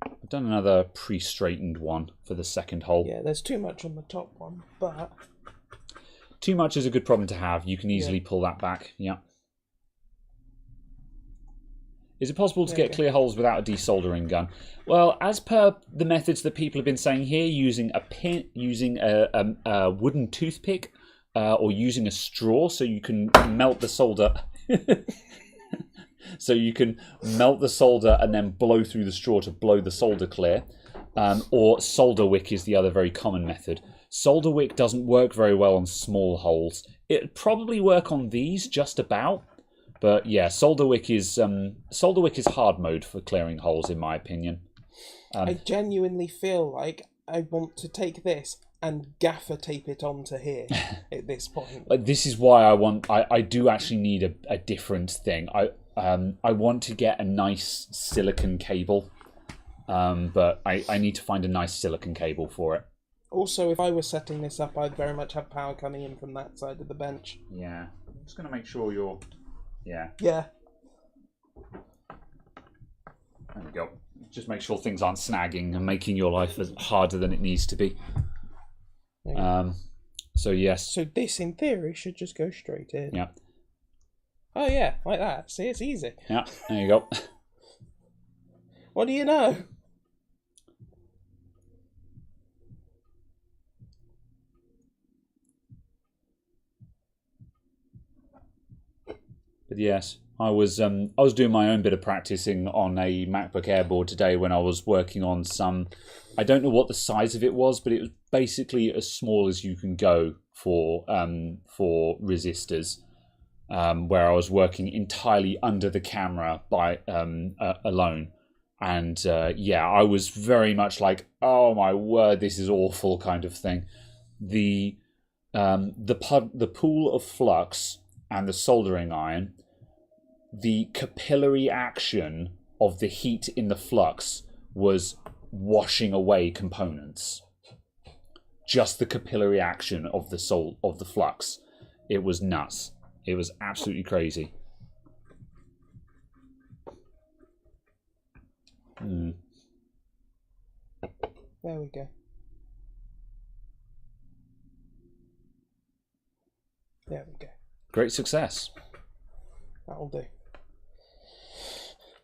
I've done another pre-straightened one for the second hole. Yeah, there's too much on the top one, but too much is a good problem to have. You can easily pull that back. Yeah. Is it possible to get clear holes without a desoldering gun? Well, as per the methods that people have been saying here, using a wooden toothpick, or using a straw, so you can melt the solder. So you can melt the solder and then blow through the straw to blow the solder clear. Or solder wick is the other very common method. Solder wick doesn't work very well on small holes. It'd probably work on these just about. But yeah, solder wick is hard mode for clearing holes, in my opinion. I genuinely feel like I want to take this and gaffer tape it onto here at this point. This is why I do actually need a different thing. I want to get a nice silicon cable, but I need to find a nice silicon cable for it. Also, if I was setting this up, I'd very much have power coming in from that side of the bench. Yeah, I'm just going to make sure you're... Yeah. Yeah. There we go. Just make sure things aren't snagging and making your life harder than it needs to be. So yes. So this, in theory, should just go straight in. Yeah. Oh yeah, like that. See, it's easy. Yeah, there you go. What do you know? But yes, I was doing my own bit of practicing on a MacBook Air board today when I was working on some. I don't know what the size of it was, but it was basically as small as you can go for resistors. Where I was working entirely under the camera by alone, and yeah, I was very much like, oh my word, this is awful kind of thing. The pool of flux and the soldering iron, the capillary action of the heat in the flux was washing away components. Just the capillary action of the flux, it was nuts. It was absolutely crazy. There we go. There we go. Great success. That'll do.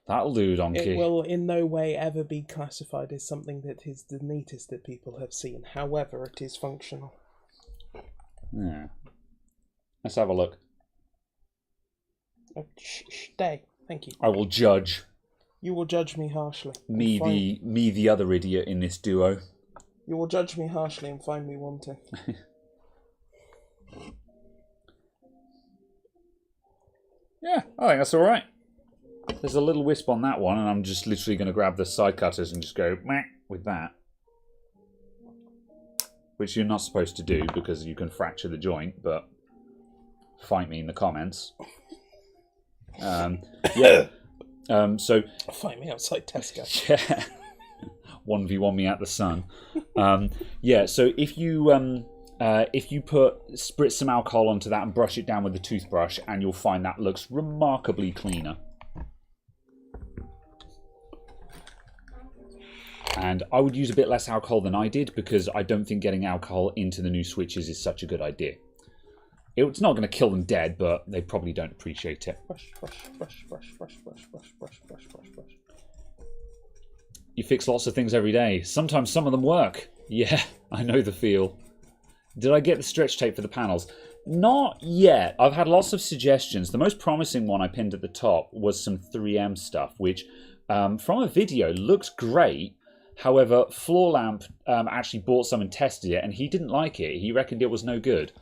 That'll do, Donkey. It will in no way ever be classified as something that is the neatest that people have seen. However, it is functional. Yeah. Let's have a look. Stay. Thank you. I will judge. You will judge me harshly. Me the other idiot in this duo. You will judge me harshly and find me wanting. Yeah, I think that's all right. There's a little wisp on that one, and I'm just literally going to grab the side cutters and just go meh with that. Which you're not supposed to do because you can fracture the joint, but fight me in the comments. Yeah. So Find me outside Tesco. yeah, 1v1 me at the sun. Yeah, so if you spritz some alcohol onto that and brush it down with a toothbrush, and you'll find that looks remarkably cleaner. And I would use a bit less alcohol than I did, because I don't think getting alcohol into the new switches is such a good idea. It's not going to kill them dead, but they probably don't appreciate it. Brush, brush, brush, brush, brush, brush, brush, brush, brush, brush, brush. You fix lots of things every day. Sometimes some of them work. Yeah, I know the feel. Did I get the stretch tape for the panels? Not yet. I've had lots of suggestions. The most promising one I pinned at the top was some 3M stuff, which from a video looks great. However, Floor Lamp actually bought some and tested it, and he didn't like it. He reckoned it was no good.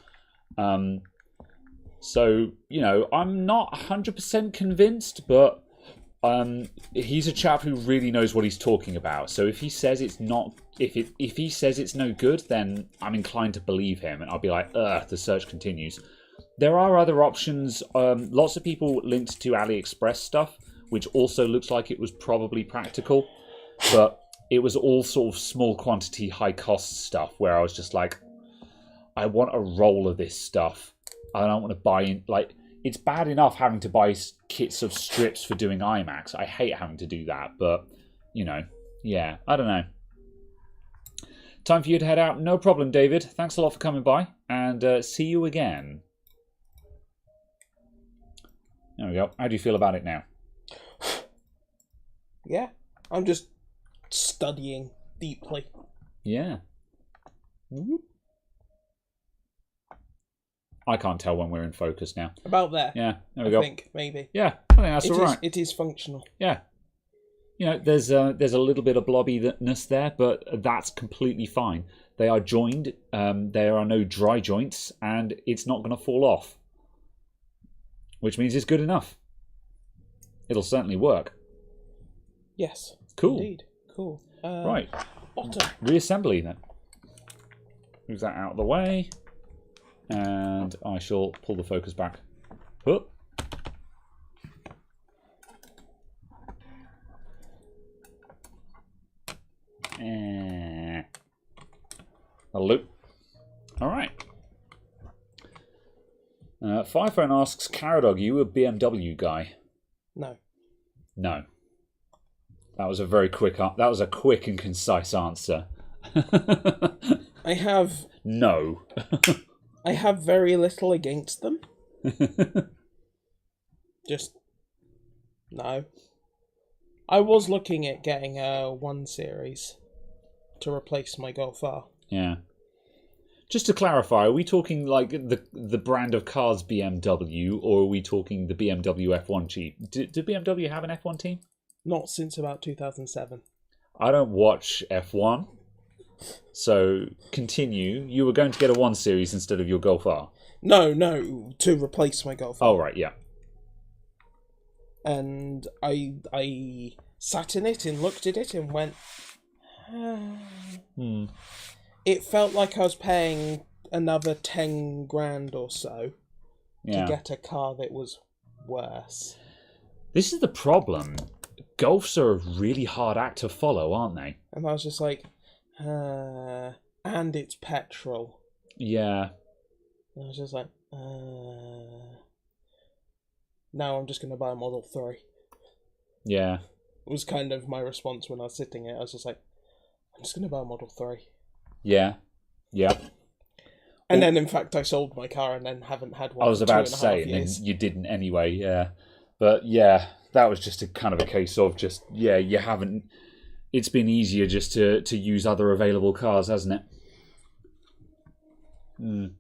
So, you know, I'm not 100% convinced, but he's a chap who really knows what he's talking about. So if he says it's not, if he says it's no good, then I'm inclined to believe him, and I'll be like, ugh, the search continues. There are other options. Lots of people linked to AliExpress stuff, which also looks like it was probably practical, but it was all sort of small quantity, high cost stuff where I was just like, I want a roll of this stuff. I don't want to buy in. Like, it's bad enough having to buy kits of strips for doing IMAX. I hate having to do that, but, you know, yeah, I don't know. Time for you to head out. No problem, David. Thanks a lot for coming by, and see you again. There we go. How do you feel about it now? Yeah, I'm just studying deeply. Yeah. I can't tell when we're in focus now. About there. Yeah, there we go. I think, maybe. Yeah, I think that's all right. It is functional. Yeah. You know, there's a little bit of blobbiness there, but that's completely fine. They are joined. There are no dry joints, and it's not going to fall off. Which means it's good enough. It'll certainly work. Yes. Cool. Indeed. Cool. Right. Bottom. Reassembly then. Move that out of the way. And I shall pull the focus back. Whoop. That'll do. All right. Firephone asks, Caradog, you a BMW guy? No. No. That was a very quick. That was a quick and concise answer. I have. No. I have very little against them. Just no. I was looking at getting a 1 Series to replace my Golf R. Yeah. Just to clarify, are we talking like the brand of cars BMW, or are we talking the BMW F1 team? Do BMW have an F1 team? Not since about 2007. I don't watch F1. So, continue. You were going to get a 1 Series instead of your Golf R? No, to replace my Golf R. Oh, right, yeah. And I sat in it and looked at it and went... It felt like I was paying another 10 grand or so to get a car that was worse. This is the problem. Golfs are a really hard act to follow, aren't they? And I was just like... and it's petrol. Yeah. And I was just like, now I'm just going to buy a Model 3. Yeah. It was kind of my response when I was sitting here. I was just like, I'm just going to buy a Model 3. Yeah. Yeah. And then, in fact, I sold my car and then haven't had one. I was about to say, and then you didn't anyway, yeah. But yeah, that was just a kind of a case of just, yeah, you haven't... It's been easier just to use other available cars, hasn't it?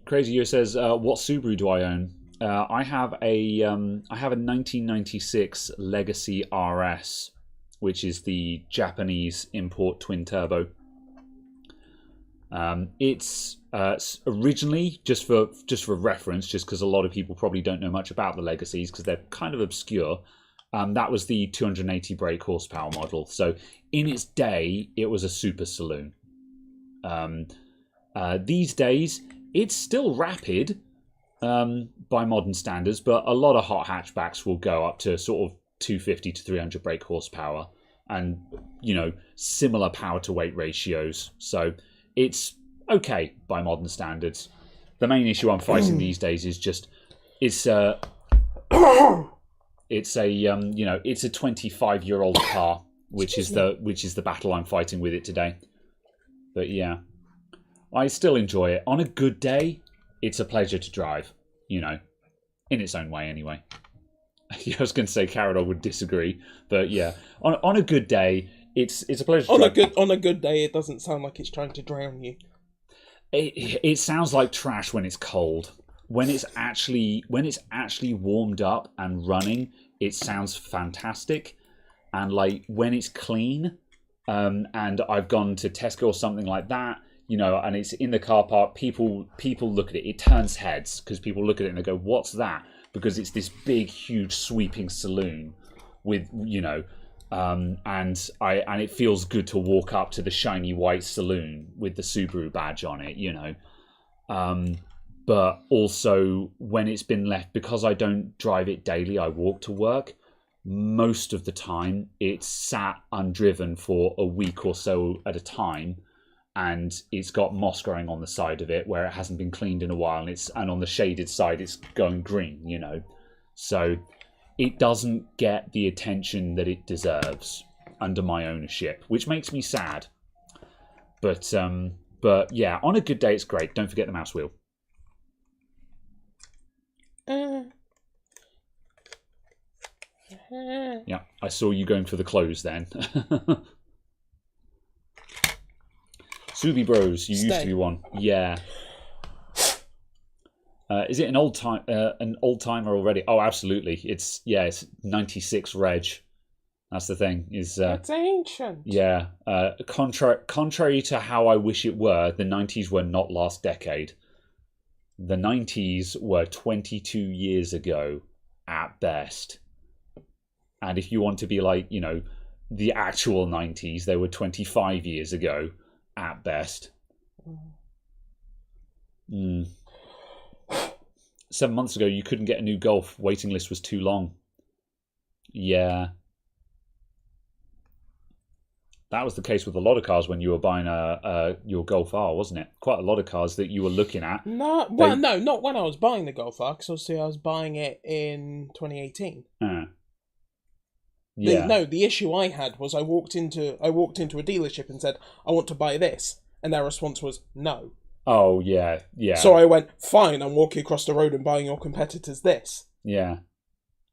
Crazy Year says, "What Subaru do I own? I have a 1996 Legacy RS, which is the Japanese import twin turbo. It's originally, just for reference, just because a lot of people probably don't know much about the Legacies because they're kind of obscure. That was the 280 brake horsepower model. So in its day, it was a super saloon. These days, it's still rapid. by modern standards, but a lot of hot hatchbacks will go up to sort of 250 to 300 brake horsepower and, similar power to weight ratios. So it's okay by modern standards. The main issue I'm fighting these days is just it's a 25-year-old car, which is the battle I'm fighting with it today. But yeah, I still enjoy it. On a good day, it's a pleasure to drive, in its own way anyway. I was going to say Caradog would disagree, but yeah, on a good day, it's a pleasure to drive. On a good day, it doesn't sound like it's trying to drown you. It sounds like trash when it's cold. When it's actually warmed up and running, it sounds fantastic. And like when it's clean, and I've gone to Tesco or something like that, and it's in the car park, people look at it. It turns heads because people look at it and they go, "What's that?" Because it's this big, huge, sweeping saloon with, and it feels good to walk up to the shiny white saloon with the Subaru badge on it, But also when it's been left, because I don't drive it daily, I walk to work. Most of the time, it's sat undriven for a week or so at a time, and it's got moss growing on the side of it where it hasn't been cleaned in a while, and on the shaded side it's going green, So it doesn't get the attention that it deserves under my ownership, which makes me sad. But yeah, on a good day it's great. Don't forget the mouse wheel. Yeah, I saw you going for the clothes then. Subi Bros, you used to be one. Yeah. Is it an old timer already? Oh, absolutely. It's 96 reg. That's the thing. It's ancient. Yeah. Contrary to how I wish it were, the 90s were not last decade. The 90s were 22 years ago at best. And if you want to be like, the actual 90s, they were 25 years ago at best. 7 months ago, you couldn't get a new Golf. Waiting list was too long. Yeah. That was the case with a lot of cars when you were buying your Golf R, wasn't it? Quite a lot of cars that you were looking at. No, not when I was buying the Golf R, because obviously I was buying it in 2018. Yeah. The issue I had was I walked into a dealership and said, "I want to buy this," and their response was no. Oh yeah. So I went, "Fine, I'm walking across the road and buying your competitor's this." Yeah.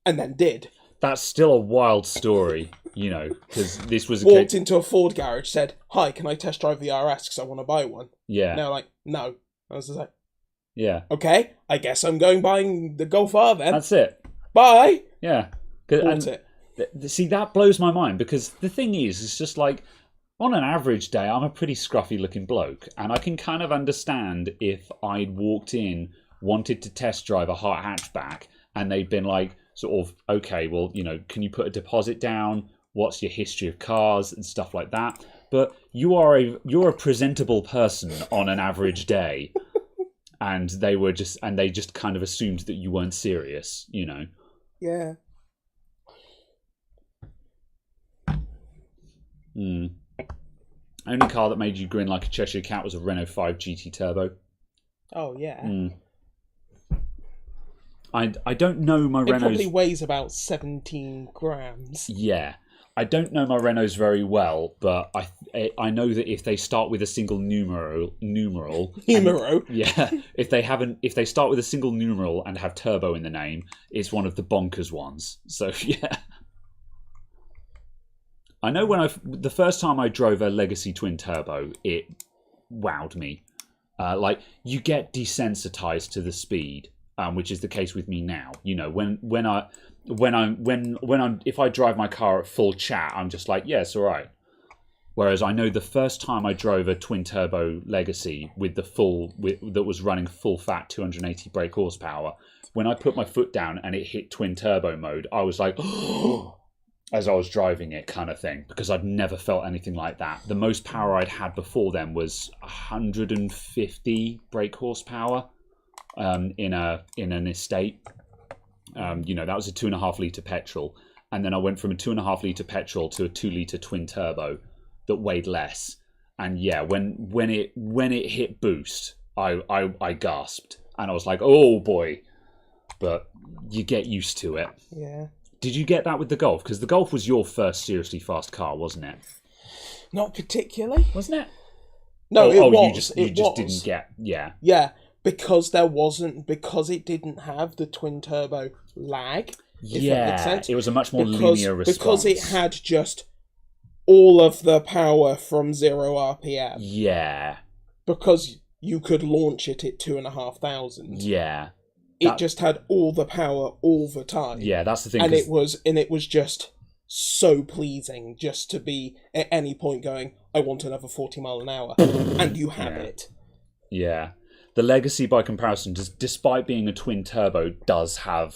And then did. That's still a wild story, because this was walked into a Ford garage, said, "Hi, can I test drive the RS because I want to buy one?" Yeah. And they were like, "No." I was just like, "Yeah, okay, I guess I'm buying the Golf R then." That's it. Bye. Yeah. Bought it. See, that blows my mind, because the thing is, it's just like, on an average day, I'm a pretty scruffy looking bloke, and I can kind of understand if I'd walked in, wanted to test drive a hot hatchback, and they'd been like, sort of, okay, well, can you put a deposit down? What's your history of cars and stuff like that? But you're a presentable person on an average day, and they just kind of assumed that you weren't serious, Yeah. Only car that made you grin like a Cheshire Cat was a Renault 5 GT Turbo. Oh yeah. I don't know my Renaults. It probably weighs about 17 grams. Yeah, I don't know my Renaults very well, but I know that if they start with a single numeral, yeah, if they start with a single numeral and have turbo in the name, it's one of the bonkers ones. So yeah. I know the first time I drove a Legacy twin turbo, it wowed me. Like, you get desensitized to the speed, which is the case with me now. If I drive my car at full chat, I'm just like, yeah, it's all right. Whereas I know the first time I drove a twin turbo Legacy that was running full fat 280 brake horsepower, when I put my foot down and it hit twin turbo mode, I was like, as I was driving it, kind of thing, because I'd never felt anything like that. The most power I'd had before then was 150 brake horsepower, in an estate. That was a 2.5 litre petrol, and then I went from a 2.5 litre petrol to a 2 litre twin turbo that weighed less. And yeah, when it hit boost, I gasped, and I was like, oh boy. But you get used to it. Yeah. Did you get that with the Golf? Because the Golf was your first seriously fast car, wasn't it? Not particularly. Wasn't it? No, it was. You just didn't get... Yeah. Yeah, because it didn't have the twin turbo lag. If that makes sense. It was a much more linear response. Because it had just all of the power from 0 RPM. Yeah. Because you could launch it at 2,500. Yeah. It just had all the power all the time. Yeah, that's the thing. And it was just so pleasing just to be at any point going, I want another 40 mile an hour. And you have it. Yeah. The Legacy, by comparison, despite being a twin turbo, does have...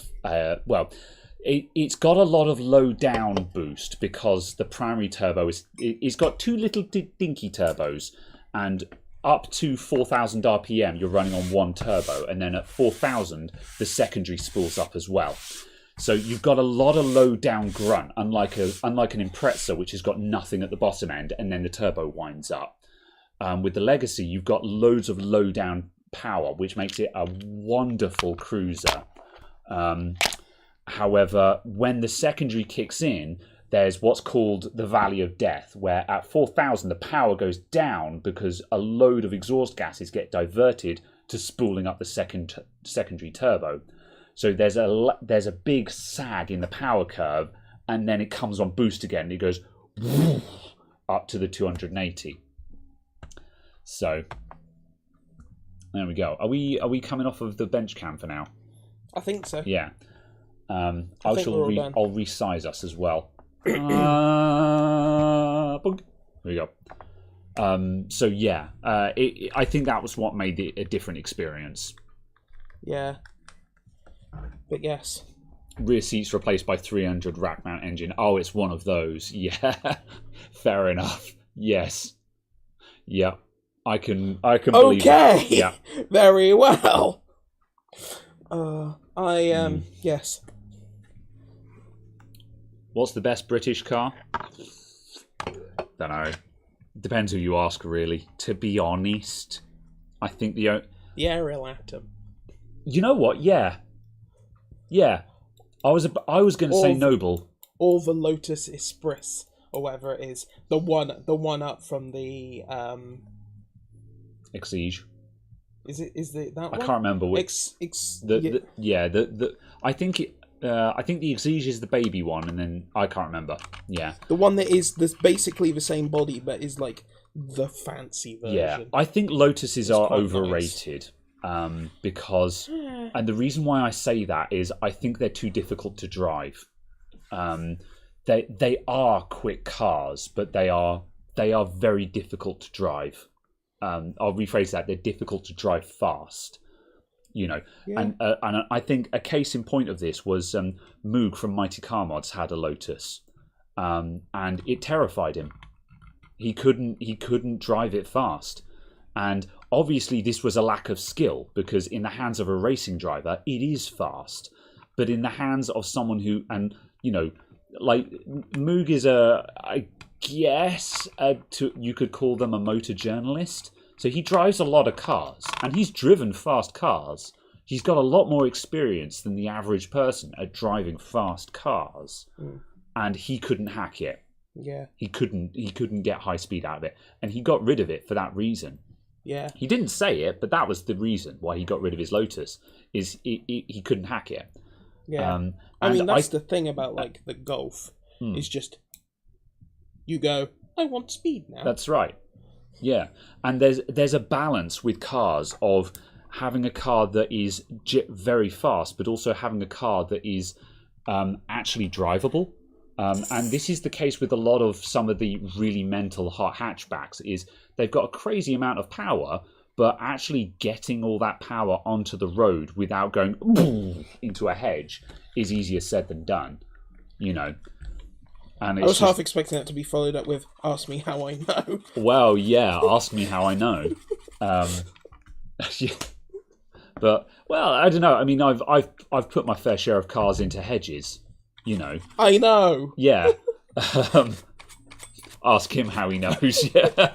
It's got a lot of low down boost because the primary turbo it's got two little dinky turbos, and up to 4,000 RPM you're running on one turbo, and then at 4,000 the secondary spools up as well. So you've got a lot of low down grunt, unlike an Impreza, which has got nothing at the bottom end, and then the turbo winds up. With the Legacy, you've got loads of low down power, which makes it a wonderful cruiser. However, when the secondary kicks in, there's what's called the Valley of Death, where at 4,000 the power goes down because a load of exhaust gases get diverted to spooling up the secondary turbo. So there's a big sag in the power curve, and then it comes on boost again. And it goes up to the 280. So there we go. Are we coming off of the bench cam for now? I think so. Yeah. I'll resize us as well. Boink. There we go. So yeah, I think that was what made it a different experience. Yeah. But yes. Rear seats replaced by 300 rack mount engine. Oh, it's one of those. Yeah. Fair enough. Yes. Yeah. I can believe that. Okay. Yeah. Very well. Yes. What's the best British car? Don't know. Depends who you ask, really. To be honest, I think the Ariel Atom. You know what? Yeah. I was going to say Noble. Or the Lotus Express, or whatever it is. The one up from the Exige. Is it that one? I can't remember which. I think the Exige is the baby one, and then I can't remember. Yeah. The one that is basically the same body, but is like the fancy version. Yeah, I think Lotuses are overrated. Nice. Because, and the reason why I say that is I think they're too difficult to drive. They are quick cars, but they are very difficult to drive. I'll rephrase that: they're difficult to drive fast. Yeah. And I think a case in point of this was Moog from Mighty Car Mods had a Lotus, and it terrified him. He couldn't drive it fast, and obviously this was a lack of skill, because in the hands of a racing driver it is fast, but in the hands of someone who, and like Moog is I guess you could call them a motor journalist. So he drives a lot of cars, and he's driven fast cars. He's got a lot more experience than the average person at driving fast cars, and he couldn't hack it. Yeah, he couldn't get high speed out of it, and he got rid of it for that reason. Yeah, he didn't say it, but that was the reason why he got rid of his Lotus. Is he couldn't hack it. Yeah, I mean that's the thing about like the Golf is just you go, I want speed now. That's right. Yeah, and there's a balance with cars of having a car that is very fast, but also having a car that is actually drivable. And this is the case with a lot of some of the really mental hot hatchbacks. Is they've got a crazy amount of power, but actually getting all that power onto the road without going into a hedge is easier said than done. And I was half expecting that to be followed up with "Ask me how I know." Well, yeah, ask me how I know. But well, I don't know. I mean, I've put my fair share of cars into hedges. You know. I know. Yeah. Ask him how he knows. Yeah.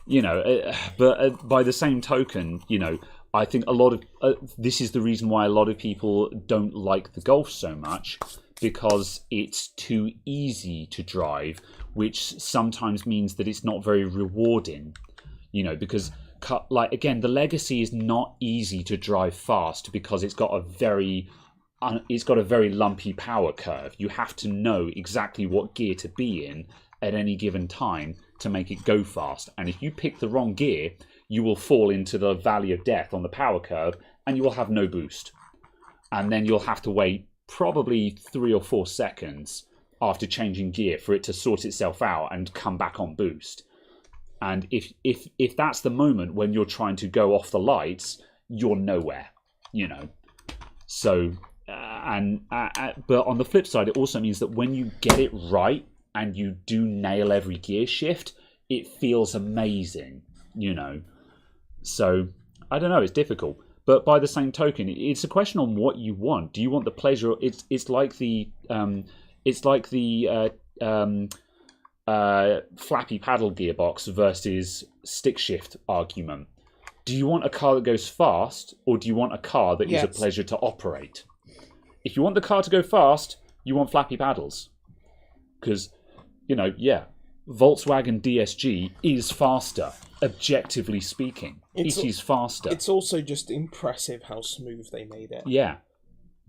You know, but by the same token, you know, I think a lot of this is the reason why a lot of people don't like the Golf so much, because it's too easy to drive, which sometimes means that it's not very rewarding. You know, because like again, the Legacy is not easy to drive fast because it's got a very lumpy power curve. You have to know exactly what gear to be in at any given time to make it go fast. And if you pick the wrong gear, you will fall into the valley of death on the power curve and you will have no boost. And then you'll have to wait probably 3 or 4 seconds after changing gear for it to sort itself out and come back on boost. And if that's the moment when you're trying to go off the lights, you're nowhere, you know. So, but on the flip side, it also means that when you get it right and you do nail every gear shift, it feels amazing, you know. So, I don't know, it's difficult. But by the same token, it's a question on what you want. Do you want the pleasure? It's like the flappy paddle gearbox versus stick shift argument. Do you want a car that goes fast, or do you want a car that is a pleasure to operate? If you want the car to go fast, you want flappy paddles. Because, you know, Volkswagen DSG is faster, objectively speaking. It is faster. It's also just impressive how smooth they made it. Yeah.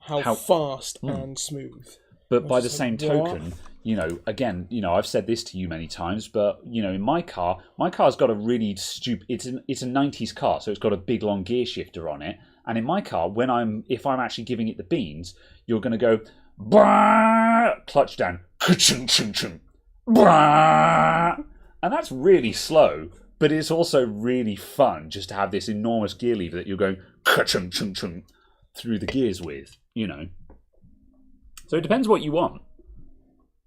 How fast and smooth. But by the same token, you know, again, you know, I've said this to you many times, but, you know, in my car's got a really stupid... It's a 90s car, so it's got a big, long gear shifter on it. And in my car, if I'm actually giving it the beans, you're going to go... clutch down. And that's really slow, but it's also really fun just to have this enormous gear lever that you're going through the gears with, you know. So it depends what you want.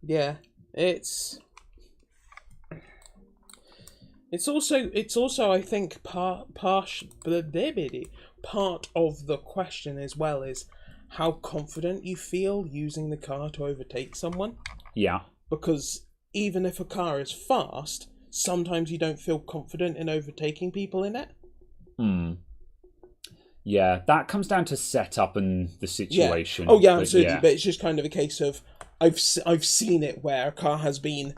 Yeah, it's also I think part of the question as well is how confident you feel using the car to overtake someone. Yeah. Because even if a car is fast, sometimes you don't feel confident in overtaking people in it. Yeah, that comes down to setup and the situation. Yeah. Oh yeah, absolutely. But it's just kind of a case of I've seen it where a car has been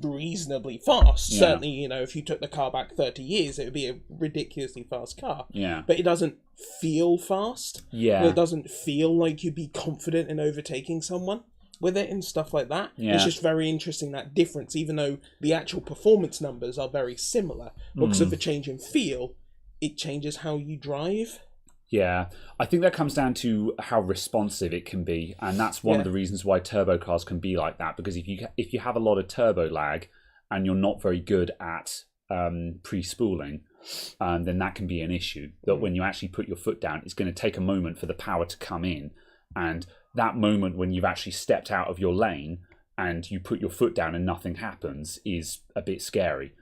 reasonably fast. Yeah. Certainly, you know, if you took the car back 30 years, it would be a ridiculously fast car. Yeah. But it doesn't feel fast. Yeah. It doesn't feel like you'd be confident in overtaking someone with it and stuff like that. Yeah. It's just very interesting, that difference, even though the actual performance numbers are very similar. Because of the change in feel, it changes how you drive. Yeah, I think that comes down to how responsive it can be, and that's one of the reasons why turbo cars can be like that. Because if you have a lot of turbo lag and you're not very good at pre-spooling, then that can be an issue. That when you actually put your foot down, it's going to take a moment for the power to come in, and that moment when you've actually stepped out of your lane and you put your foot down and nothing happens is a bit scary.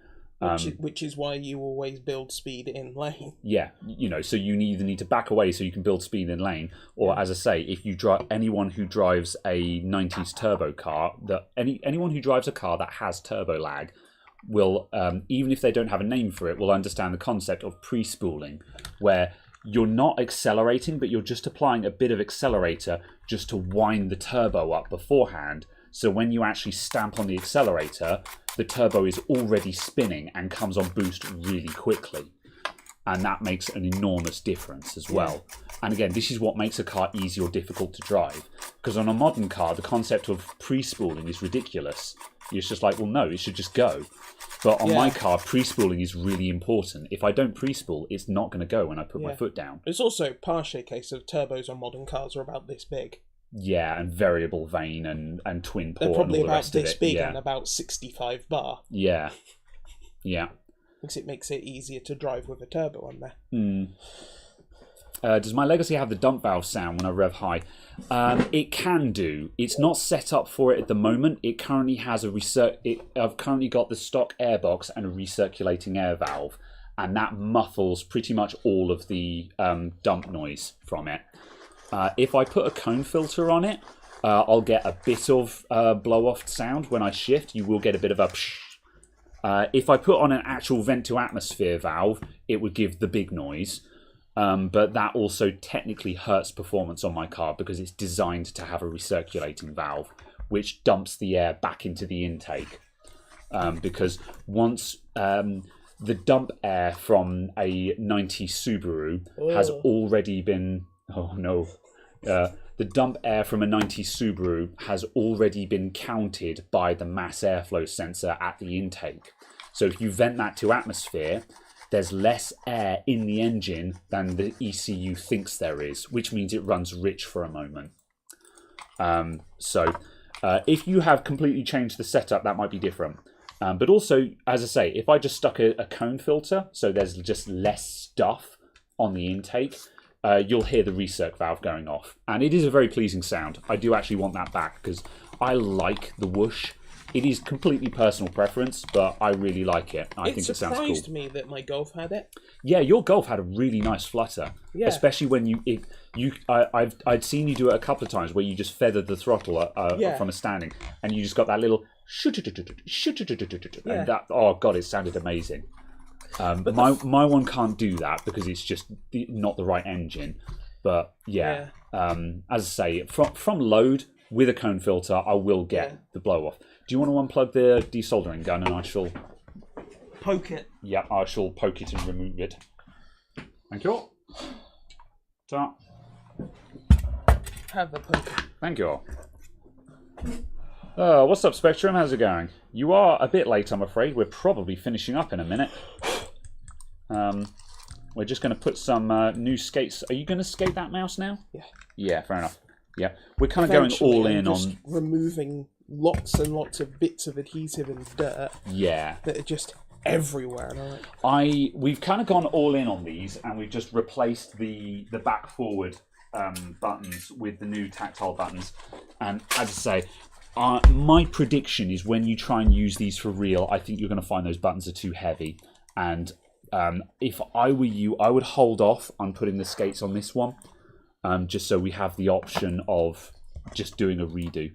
Which is why you always build speed in lane. Yeah, you know, so you either need to back away so you can build speed in lane, or as I say, if you drive anyone who drives a 90s turbo car, anyone who drives a car that has turbo lag will, even if they don't have a name for it, will understand the concept of pre-spooling, where you're not accelerating, but you're just applying a bit of accelerator just to wind the turbo up beforehand. So when you actually stamp on the accelerator, the turbo is already spinning and comes on boost really quickly. And that makes an enormous difference as well. And again, this is what makes a car easy or difficult to drive. Because on a modern car, the concept of pre-spooling is ridiculous. It's just like, well, no, it should just go. But on my car, pre-spooling is really important. If I don't pre-spool, it's not going to go when I put my foot down. It's also partially a case of turbos on modern cars are about this big. Yeah, and variable vane and twin port. They're probably and all the about rest of this it. big and about 65 bar. Yeah. Yeah. Because it makes it easier to drive with a turbo on there. Does my Legacy have the dump valve sound when I rev high? It can do. It's not set up for it at the moment. It currently has I've currently got the stock airbox and a recirculating air valve. and that muffles pretty much all of the dump noise from it. If I put a cone filter on it, I'll get a bit of blow-off sound when I shift. You will get a bit of a psh. If I put on an actual vent to atmosphere valve, it would give the big noise. But that also technically hurts performance on my car because it's designed to have a recirculating valve, which dumps the air back into the intake. Because once the dump air from a 90 Subaru has already been... Oh, no. The dump air from a 90 Subaru has already been counted by the mass airflow sensor at the intake. So if you vent that to atmosphere, there's less air in the engine than the ECU thinks there is, which means it runs rich for a moment. So if you have completely changed the setup, that might be different. But also, as I say, if I just stuck a cone filter, so there's just less stuff on the intake, you'll hear the recirc valve going off. And it is a very pleasing sound. I do actually want that back because I like the whoosh. It is completely personal preference, but I really like it. I think it sounds cool. It surprised me that my Golf had it. Yeah, your Golf had a really nice flutter. Yeah. Especially when I'd seen you do it a couple of times where you just feathered the throttle from a standing, and you just got that little and that. Oh god, it sounded amazing. My one can't do that because it's just not the right engine. But yeah. As I say, from load with a cone filter, I will get the blow off. Do you want to unplug the desoldering gun and I shall poke it? Yeah, I shall poke it and remove it. Thank you. Ta. Have a poke. Thank you. What's up, Spectrum? How's it going? You are a bit late, I'm afraid. We're probably finishing up in a minute. We're just going to put some new skates. Are you going to skate that mouse now? Yeah. Yeah, fair enough. Yeah, we're kind of going all in on removing lots and lots of bits of adhesive and dirt. Yeah. That are just everywhere. And we've kind of gone all in on these, and we've just replaced the back forward buttons with the new tactile buttons. And as I say, my prediction is when you try and use these for real, I think you're going to find those buttons are too heavy. And if I were you, I would hold off on putting the skates on this one, just so we have the option of just doing a redo.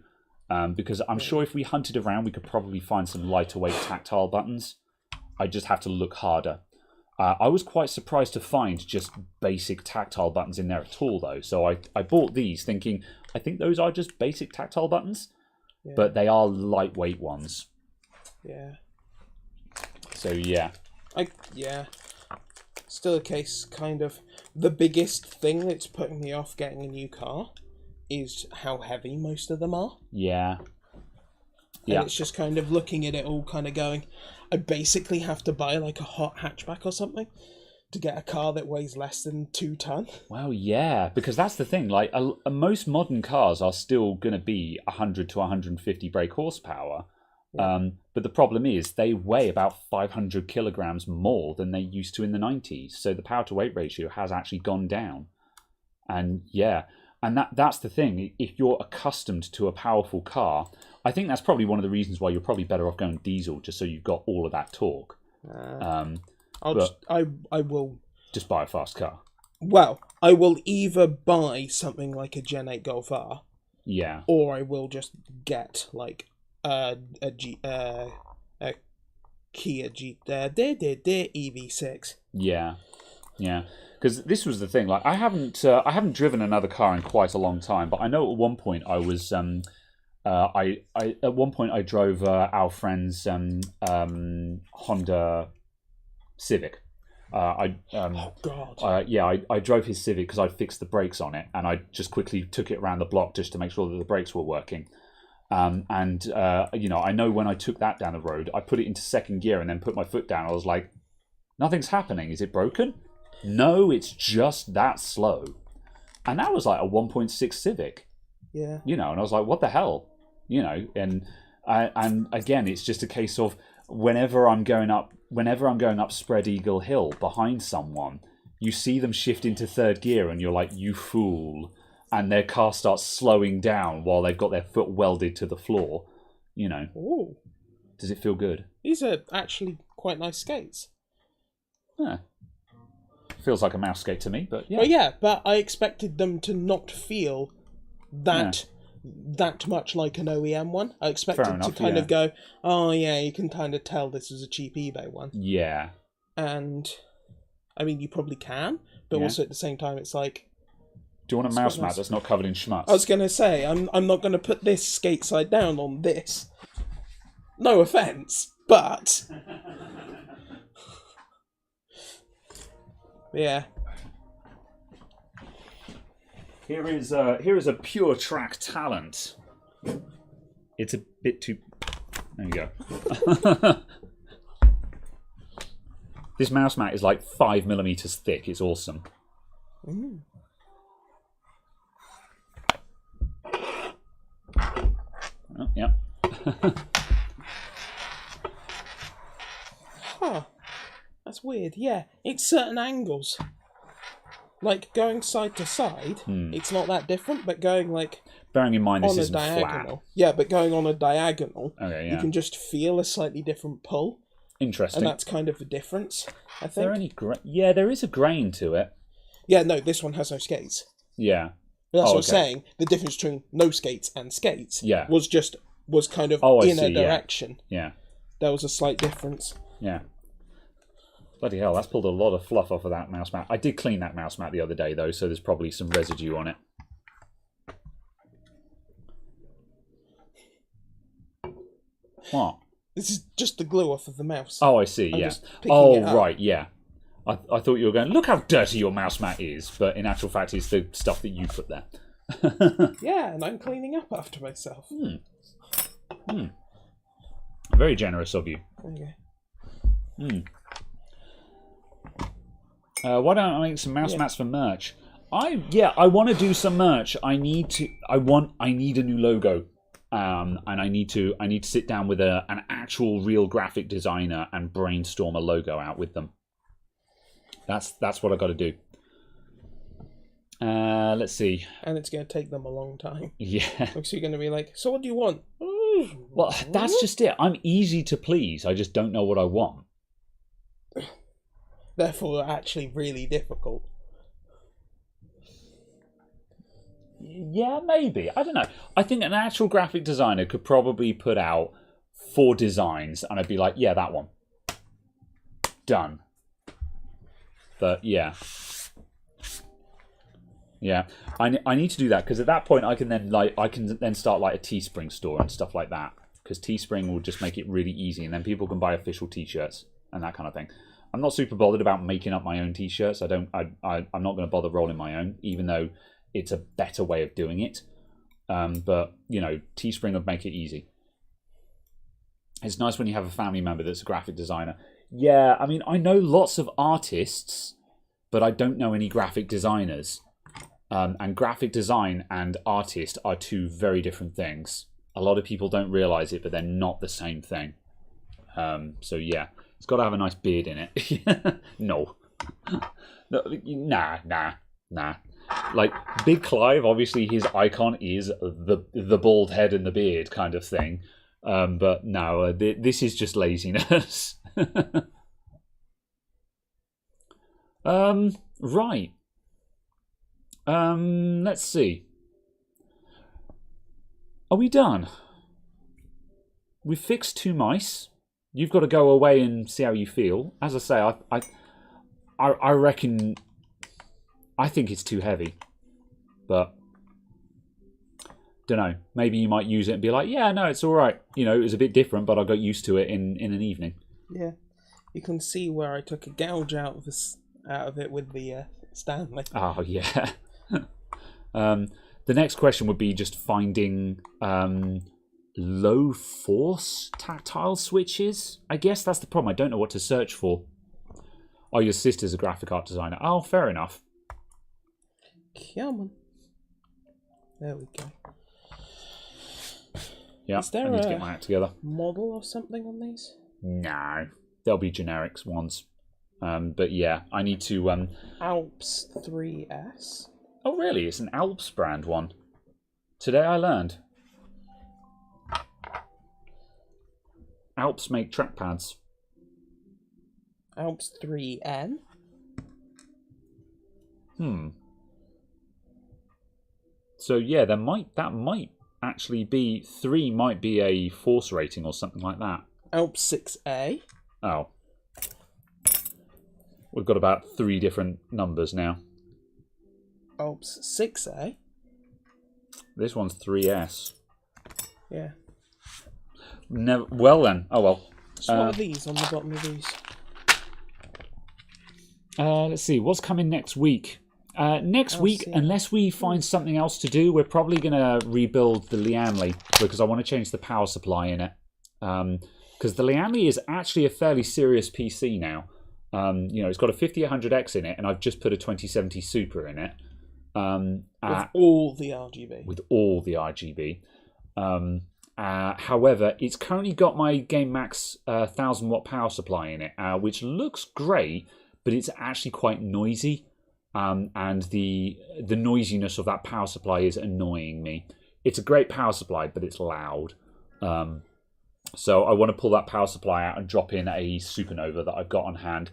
Because I'm sure if we hunted around, we could probably find some lighter weight tactile buttons. I just have to look harder. I was quite surprised to find just basic tactile buttons in there at all, though. So I bought these thinking, I think those are just basic tactile buttons, but they are lightweight ones. Yeah. So yeah. Still a case, kind of. The biggest thing that's putting me off getting a new car is how heavy most of them are. Yeah. And it's just kind of looking at it all kind of going, I basically have to buy like a hot hatchback or something to get a car that weighs less than 2 ton. Well, yeah, because that's the thing. Like, most modern cars are still going to be 100 to 150 brake horsepower. Yeah. But the problem is they weigh about 500 kilograms more than they used to in the 90s. So the power to weight ratio has actually gone down. And yeah, and that's the thing. If you're accustomed to a powerful car, I think that's probably one of the reasons why you're probably better off going diesel, just so you've got all of that torque. I will just buy a fast car. Well, I will either buy something like a Gen 8 Golf R, or I will just get like a Kia EV6. Yeah. Because this was the thing. Like, I haven't driven another car in quite a long time, but I know at one point I was I drove our friend's Honda Civic. I drove his Civic because I fixed the brakes on it, and I just quickly took it around the block just to make sure that the brakes were working. I know when I took that down the road, I put it into second gear and then put my foot down. I was like, nothing's happening. Is it broken? No, it's just that slow. And that was like a 1.6 Civic. Yeah. And I was like, what the hell? And again, it's just a case of whenever I'm going up Spread Eagle Hill behind someone, you see them shift into third gear and you're like, you fool. And their car starts slowing down while they've got their foot welded to the floor. Ooh. Does it feel good? These are actually quite nice skates. Yeah. Feels like a mouse skate to me, but yeah. Well, yeah, but I expected them to not feel that much like an OEM one. I expected Fair enough, to kind yeah. of go, oh yeah, you can kind of tell this is a cheap eBay one. Yeah. And, I mean, you probably can, but also at the same time, it's like... Do you want a mouse mat that's not covered in schmutz? I was going to say, I'm not going to put this skate side down on this. No offence, but... yeah. Here is a pure track talent. It's a bit too... There you go. This mouse mat is like 5mm thick. It's awesome. Mm. Oh, yeah. Huh. That's weird. Yeah, it's certain angles. Like, going side to side, it's not that different, but going, like... Bearing in mind this on a isn't diagonal. flat. Yeah, but going on a diagonal, Okay, yeah. you can just feel a slightly different pull. Interesting. And that's kind of the difference, I Is there think. any yeah, there is a grain to it. Yeah, no, this one has no skates. Yeah. But that's Oh, what I'm okay. saying. The difference between no skates and skates Yeah. was kind of Oh, I in see, a yeah. direction. Yeah. There was a slight difference. Yeah. Bloody hell, that's pulled a lot of fluff off of that mouse mat. I did clean that mouse mat the other day, though, so there's probably some residue on it. What? This is just the glue off of the mouse. Oh, I see, I'm yeah. just picking Oh, it up. right, yeah. I thought you were going, look how dirty your mouse mat is, but in actual fact, it's the stuff that you put there. Yeah, and I'm cleaning up after myself. Very generous of you. Okay. Why don't I make some mouse mats for merch? I want to do some merch. I need a new logo. And I need to sit down with an actual real graphic designer and brainstorm a logo out with them. That's what I got to do. Let's see. And it's going to take them a long time. Yeah. Because you're going to be like, so what do you want? Well, that's just it. I'm easy to please. I just don't know what I want. Therefore, actually really difficult. Yeah, maybe. I don't know. I think an actual graphic designer could probably put out 4 designs and I'd be like, yeah, that one. Done. But yeah. Yeah. I need to do that because at that point I can then start like a Teespring store and stuff like that. Because Teespring will just make it really easy and then people can buy official t-shirts and that kind of thing. I'm not super bothered about making up my own t-shirts. I'm not going to bother rolling my own, even though it's a better way of doing it. But, you know, Teespring would make it easy. It's nice when you have a family member that's a graphic designer. Yeah, I mean, I know lots of artists, but I don't know any graphic designers. And graphic design and artist are 2 very different things. A lot of people don't realise it, but they're not the same thing. So, yeah. It's got to have a nice beard in it. No. Nah. Like, Big Clive, obviously his icon is the bald head and the beard kind of thing. But no, this is just laziness. Right. Let's see. Are we done? We've fixed 2 mice. You've got to go away and see how you feel. As I say, I reckon... I think it's too heavy. But... don't know. Maybe you might use it and be like, yeah, no, it's all right. You know, it was a bit different, but I got used to it in an evening. Yeah. You can see where I took a gouge out of it with the Stanley. Oh, yeah. The next question would be just finding low force tactile switches. I guess that's the problem. I don't know what to search for. Oh, your sister's a graphic art designer. Oh, fair enough. Come on. There we go. Yeah, Is there I need to a get my act together. model or something on these? No, they'll be generics ones. But yeah, I need to... Alps 3S. Oh, really? It's an Alps brand one. Today I learned. Alps make trackpads. Alps 3N. So yeah, that might actually be 3 might be a force rating or something like that. Alps 6A. Oh. We've got about 3 different numbers now. Alps 6A. This one's 3S. Yeah. Never. Well then. Oh well. So what are these on the bottom of these? Let's see. What's coming next week? Next week, see. unless we find something else to do, we're probably going to rebuild the Lianli because I want to change the power supply in it. Because the Lianli is actually a fairly serious PC now. It's got a 5800X in it, and I've just put a 2070 Super in it. With all the RGB. With all the RGB. However, it's currently got my Game Max 1000 watt power supply in it, which looks great, but it's actually quite noisy. And the noisiness of that power supply is annoying me. It's a great power supply, but it's loud. So I want to pull that power supply out and drop in a Supernova that I've got on hand.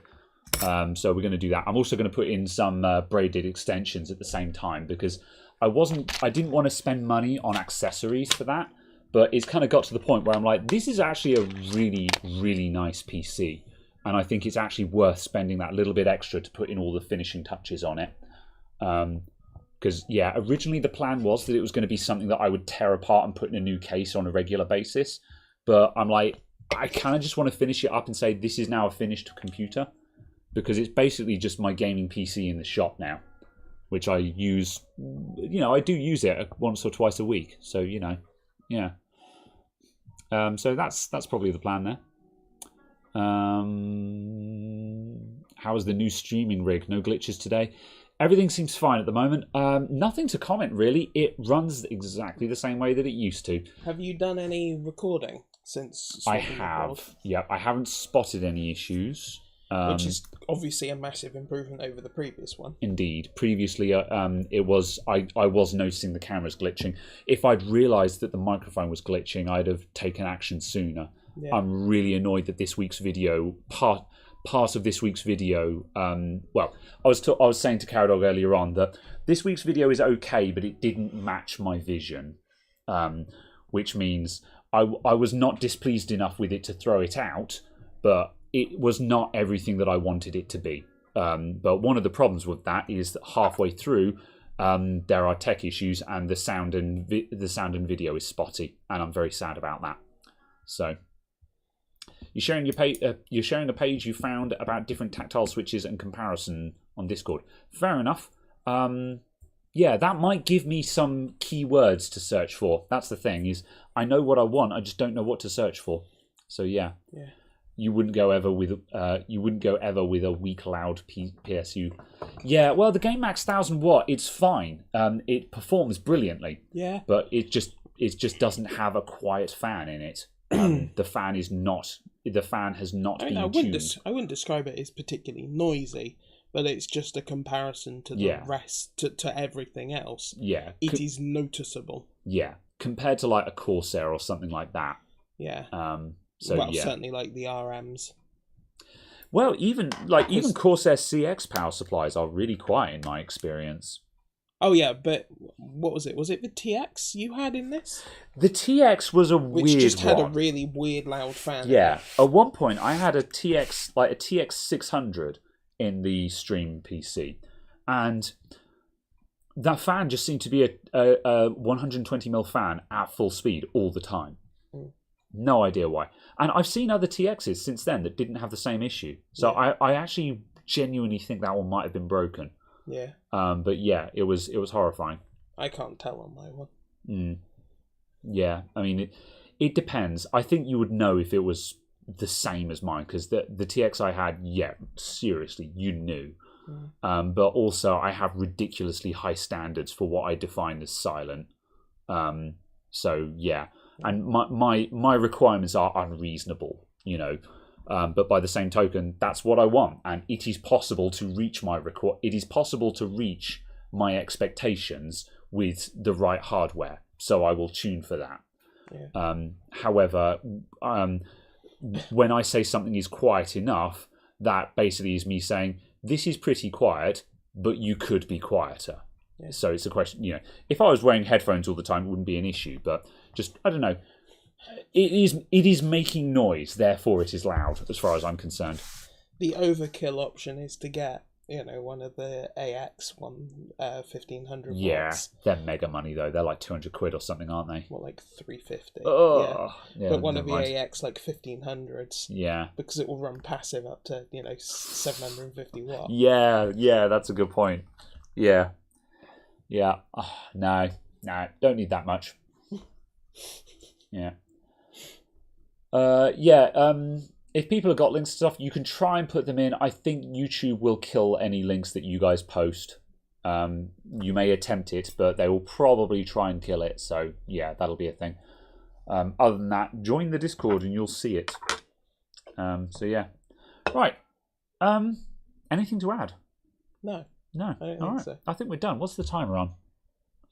So we're going to do that. I'm also going to put in some braided extensions at the same time because I didn't want to spend money on accessories for that. But it's kind of got to the point where I'm like, this is actually a really, really nice PC. And I think it's actually worth spending that little bit extra to put in all the finishing touches on it. Because, yeah, originally the plan was that it was going to be something that I would tear apart and put in a new case on a regular basis. But I'm like, I kind of just want to finish it up and say this is now a finished computer. Because it's basically just my gaming PC in the shop now. Which I use, I do use it once or twice a week. So, yeah. So that's probably the plan there. How is the new streaming rig? No glitches today. Everything seems fine at the moment. Nothing to comment really. It runs exactly the same way that it used to. Have you done any recording since? I have. Yeah, I haven't spotted any issues. Which is obviously a massive improvement over the previous one. Indeed. Previously, I was noticing the cameras glitching. If I'd realised that the microphone was glitching, I'd have taken action sooner. Yeah. I'm really annoyed that this week's video, part of this week's video, I was saying to Caradog earlier on that this week's video is okay, but it didn't match my vision, which means I was not displeased enough with it to throw it out, but it was not everything that I wanted it to be. But one of the problems with that is that halfway through, there are tech issues and the sound and video is spotty, and I'm very sad about that. So. You're sharing a page you found about different tactile switches and comparison on Discord. Fair enough. Yeah, that might give me some keywords to search for. That's the thing, is I know what I want, I just don't know what to search for. So yeah. You wouldn't go ever with a weak loud PSU. Yeah, well, the Game Max 1000 watt, it's fine. It performs brilliantly. Yeah. But it just doesn't have a quiet fan in it. The fan has not been tuned. I wouldn't describe it as particularly noisy, but it's just a comparison to the rest, to everything else. Yeah. It is noticeable. Yeah. Compared to like a Corsair or something like that. Yeah. Yeah. Certainly like the RMs. Well, even Corsair CX power supplies are really quiet in my experience. Oh yeah, but what was it? Was it the TX you had in this? The TX was weird one. Which just had a really weird loud fan. Yeah. At one point, I had a TX 600 in the stream PC, and that fan just seemed to be a 120mm fan at full speed all the time. No idea why. And I've seen other TXs since then that didn't have the same issue. So I actually genuinely think that one might have been broken. Yeah. But yeah, it was horrifying. I can't tell on my one. Yeah, I mean, it depends. I think you would know if it was the same as mine, because the TX I had, seriously, you knew. But also, I have ridiculously high standards for what I define as silent. So yeah, and my requirements are unreasonable, but by the same token, that's what I want, and it is possible to reach my expectations with the right hardware. So I will tune for that. Yeah. However, when I say something is quiet enough, that basically is me saying, this is pretty quiet, but you could be quieter. Yeah. So it's a question, if I was wearing headphones all the time, it wouldn't be an issue, but just, I don't know. It is making noise, therefore it is loud, as far as I'm concerned. The overkill option is to get, one of the AX 1500 Yeah, watts. they're mega money though. They're like 200 quid or something, aren't they? Well, like 350. Oh, yeah. But one of the AX like 1500s. Yeah. Because it will run passive up to 750 watts. Yeah, that's a good point. Yeah. Oh, no, don't need that much. Yeah. If people have got links and stuff, you can try and put them in. I think YouTube will kill any links that you guys post. You may attempt it, but they will probably try and kill it. So, yeah, that'll be a thing. Other than that, join the Discord and you'll see it. So, yeah. Right. Anything to add? No. No. I don't All think right. so. I think we're done. What's the timer on?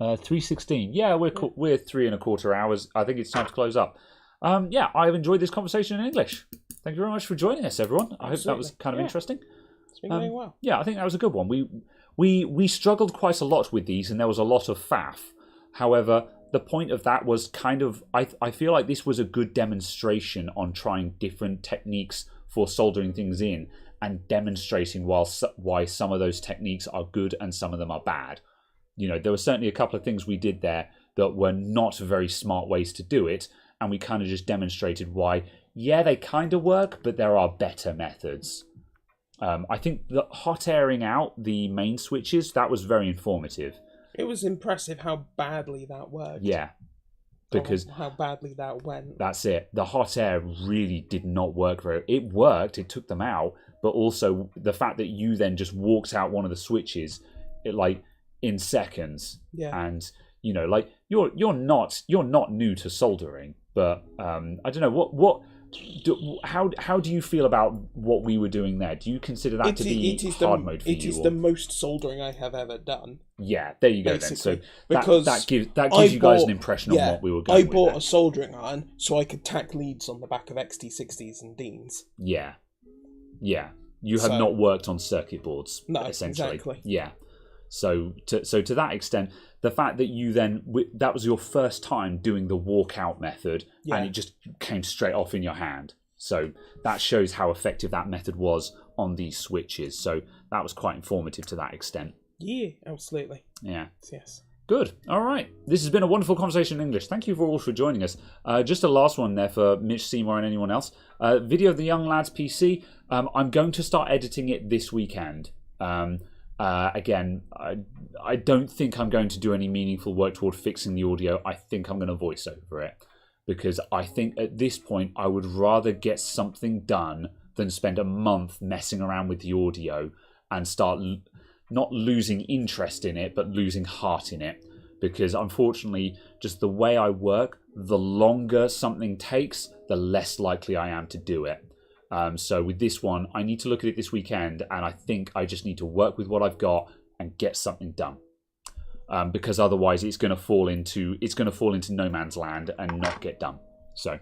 3:16. Yeah, we're 3.25 hours. I think it's time to close up. I've enjoyed this conversation in English. Thank you very much for joining us, everyone. I hope that was kind of interesting. It's been going well. Yeah, I think that was a good one. We struggled quite a lot with these, and there was a lot of faff. However, the point of that was kind of, I feel like this was a good demonstration on trying different techniques for soldering things in and demonstrating why some of those techniques are good and some of them are bad. There were certainly a couple of things we did there that were not very smart ways to do it, and we kind of just demonstrated why, they kind of work, but there are better methods. I think that hot airing out the main switches, that was very informative. It was impressive how badly that worked. Yeah. Because how badly that went. That's it. The hot air really did not work very. It worked, it took them out, but also the fact that you then just walked out one of the switches in seconds. Yeah. And you're not new to soldering, but I don't know how do you feel about what we were doing there? Do you consider that to be hard mode for you? It is the most soldering I have ever done. Yeah, there you go basically. then. So that gives you guys an impression on what we were going with. I bought a soldering iron so I could tack leads on the back of XT60s and Deans. Yeah. You have not worked on circuit boards, essentially. Exactly. Yeah. So to that extent, the fact that you then that was your first time doing the walkout method, and it just came straight off in your hand. So that shows how effective that method was on these switches. So that was quite informative to that extent. Yeah, absolutely. Yeah. Yes. Good. All right. This has been a wonderful conversation in English. Thank you all for joining us. Just a last one there for Mitch Seymour and anyone else. Video of the Young Lads PC. I'm going to start editing it this weekend. Again, I don't think I'm going to do any meaningful work toward fixing the audio. I think I'm going to voice over it. Because I think at this point, I would rather get something done than spend a month messing around with the audio and start not losing interest in it, but losing heart in it. Because unfortunately, just the way I work, the longer something takes, the less likely I am to do it. So with this one, I need to look at it this weekend, and I think I just need to work with what I've got and get something done. Because otherwise, it's going to fall into no man's land and not get done. So,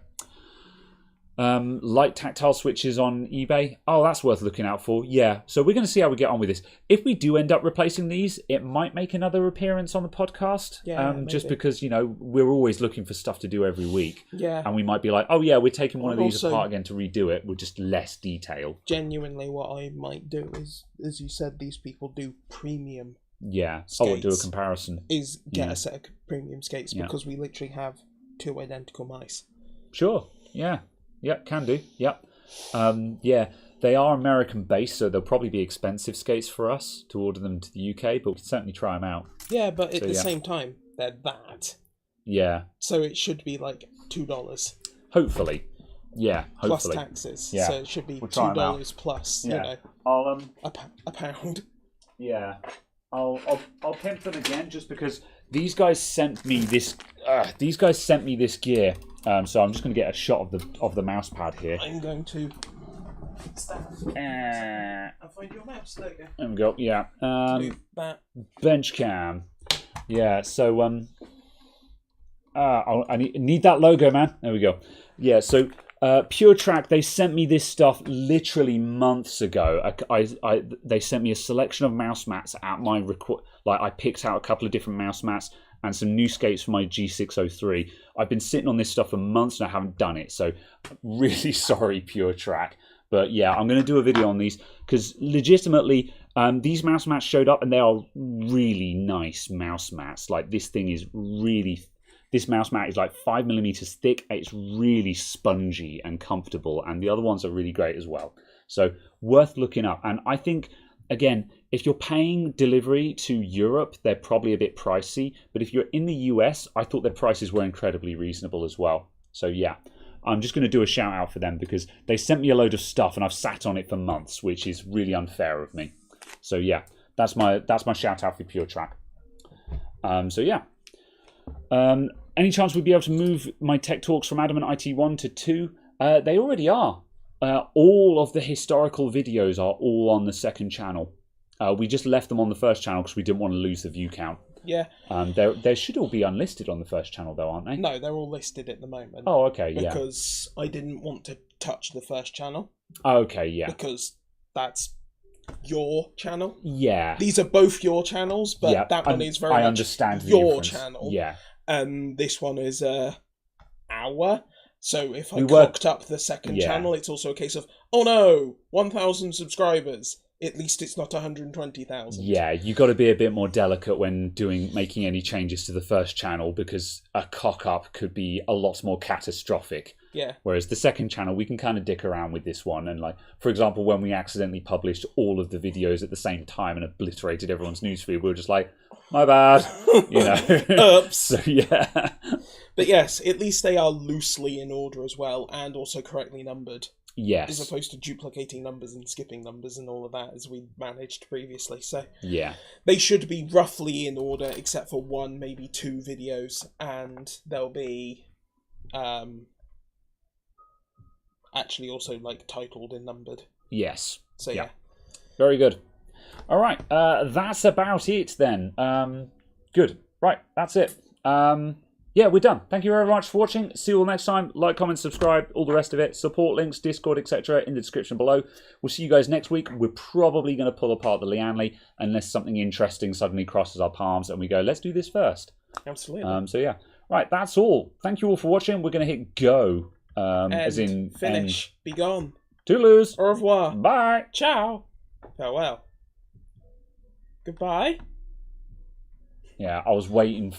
light tactile switches on eBay. Oh, that's worth looking out for. Yeah. So we're going to see how we get on with this. If we do end up replacing these, it might make another appearance on the podcast. Yeah. Just because we're always looking for stuff to do every week. Yeah. And we might be like, oh yeah, we're taking one of these apart again to redo it with just less detail. Genuinely, what I might do is, as you said, these people do premium. Yeah. Skates, I would do a comparison. Is get a set of premium skates because we literally have two identical mice. Sure. Yeah. Yep. Can do. Yep. Yeah. They are American based, so they'll probably be expensive skates for us to order them to the UK, but we can certainly try them out. Yeah, but at the same time, they're that. Yeah. So it should be like $2. Hopefully. Yeah. Hopefully. Plus taxes. Yeah. So it should be $2 plus. Yeah. I'll a pound. Yeah. I'll pimp them again just because these guys sent me this. Gear. So I'm just going to get a shot of the mouse pad here. I'm going to fix that. I'll find your mouse. There you go. There we go. Yeah. Do that. Bench cam. Yeah. So I need that logo, man. There we go. Yeah. So Pure Track, they sent me this stuff literally months ago. They sent me a selection of mouse mats at my I picked out a couple of different mouse mats and some new skates for my G603. I've been sitting on this stuff for months and I haven't done it, so really sorry, Pure Track. But yeah, I'm going to do a video on these because legitimately, these mouse mats showed up and they are really nice mouse mats. Like this thing is really. This mouse mat is like 5mm thick. It's really spongy and comfortable, and the other ones are really great as well. So worth looking up. And I think, again, if you're paying delivery to Europe, they're probably a bit pricey. But if you're in the US, I thought their prices were incredibly reasonable as well. So yeah, I'm just going to do a shout out for them because they sent me a load of stuff and I've sat on it for months, which is really unfair of me. So yeah, that's my shout out for Pure Track. So yeah. Any chance we'd be able to move my Tech Talks from Adamant IT 1 to 2? They already are. All of the historical videos are all on the second channel. We just left them on the first channel because we didn't want to lose the view count. Yeah. They should all be unlisted on the first channel though, aren't they? No, they're all listed at the moment. Oh, okay, yeah. Because I didn't want to touch the first channel. Okay, yeah. Because that's your channel. Yeah. These are both your channels, but yeah, that one is very much understand your difference. channel. Yeah. And this one is our. So if I cocked up the second channel, it's also a case of, oh no, 1,000 subscribers. At least it's not 120,000. Yeah, you got to be a bit more delicate when making any changes to the first channel because a cock up could be a lot more catastrophic. Yeah. Whereas the second channel, we can kind of dick around with this one. And like, for example, when we accidentally published all of the videos at the same time and obliterated everyone's newsfeed, we were just like, my bad, you know. Oops. So yeah. But yes, at least they are loosely in order as well, and also correctly numbered. Yes. As opposed to duplicating numbers and skipping numbers and all of that as we managed previously. So yeah, they should be roughly in order, except for one, maybe two videos, and they'll be actually also like titled and numbered. Yes. So yeah. Very good. All right, that's about it then. Good. Right, that's it. Yeah, we're done. Thank you very much for watching. See you all next time. Like, comment, subscribe, all the rest of it. Support links, Discord, etc. in the description below. We'll see you guys next week. We're probably going to pull apart the Lianli unless something interesting suddenly crosses our palms and we go, let's do this first. Absolutely. So yeah. Right, that's all. Thank you all for watching. We're going to hit go. As in finish. Be gone. Toodaloo. Au revoir. Bye. Ciao. Farewell. Goodbye. Yeah, I was waiting.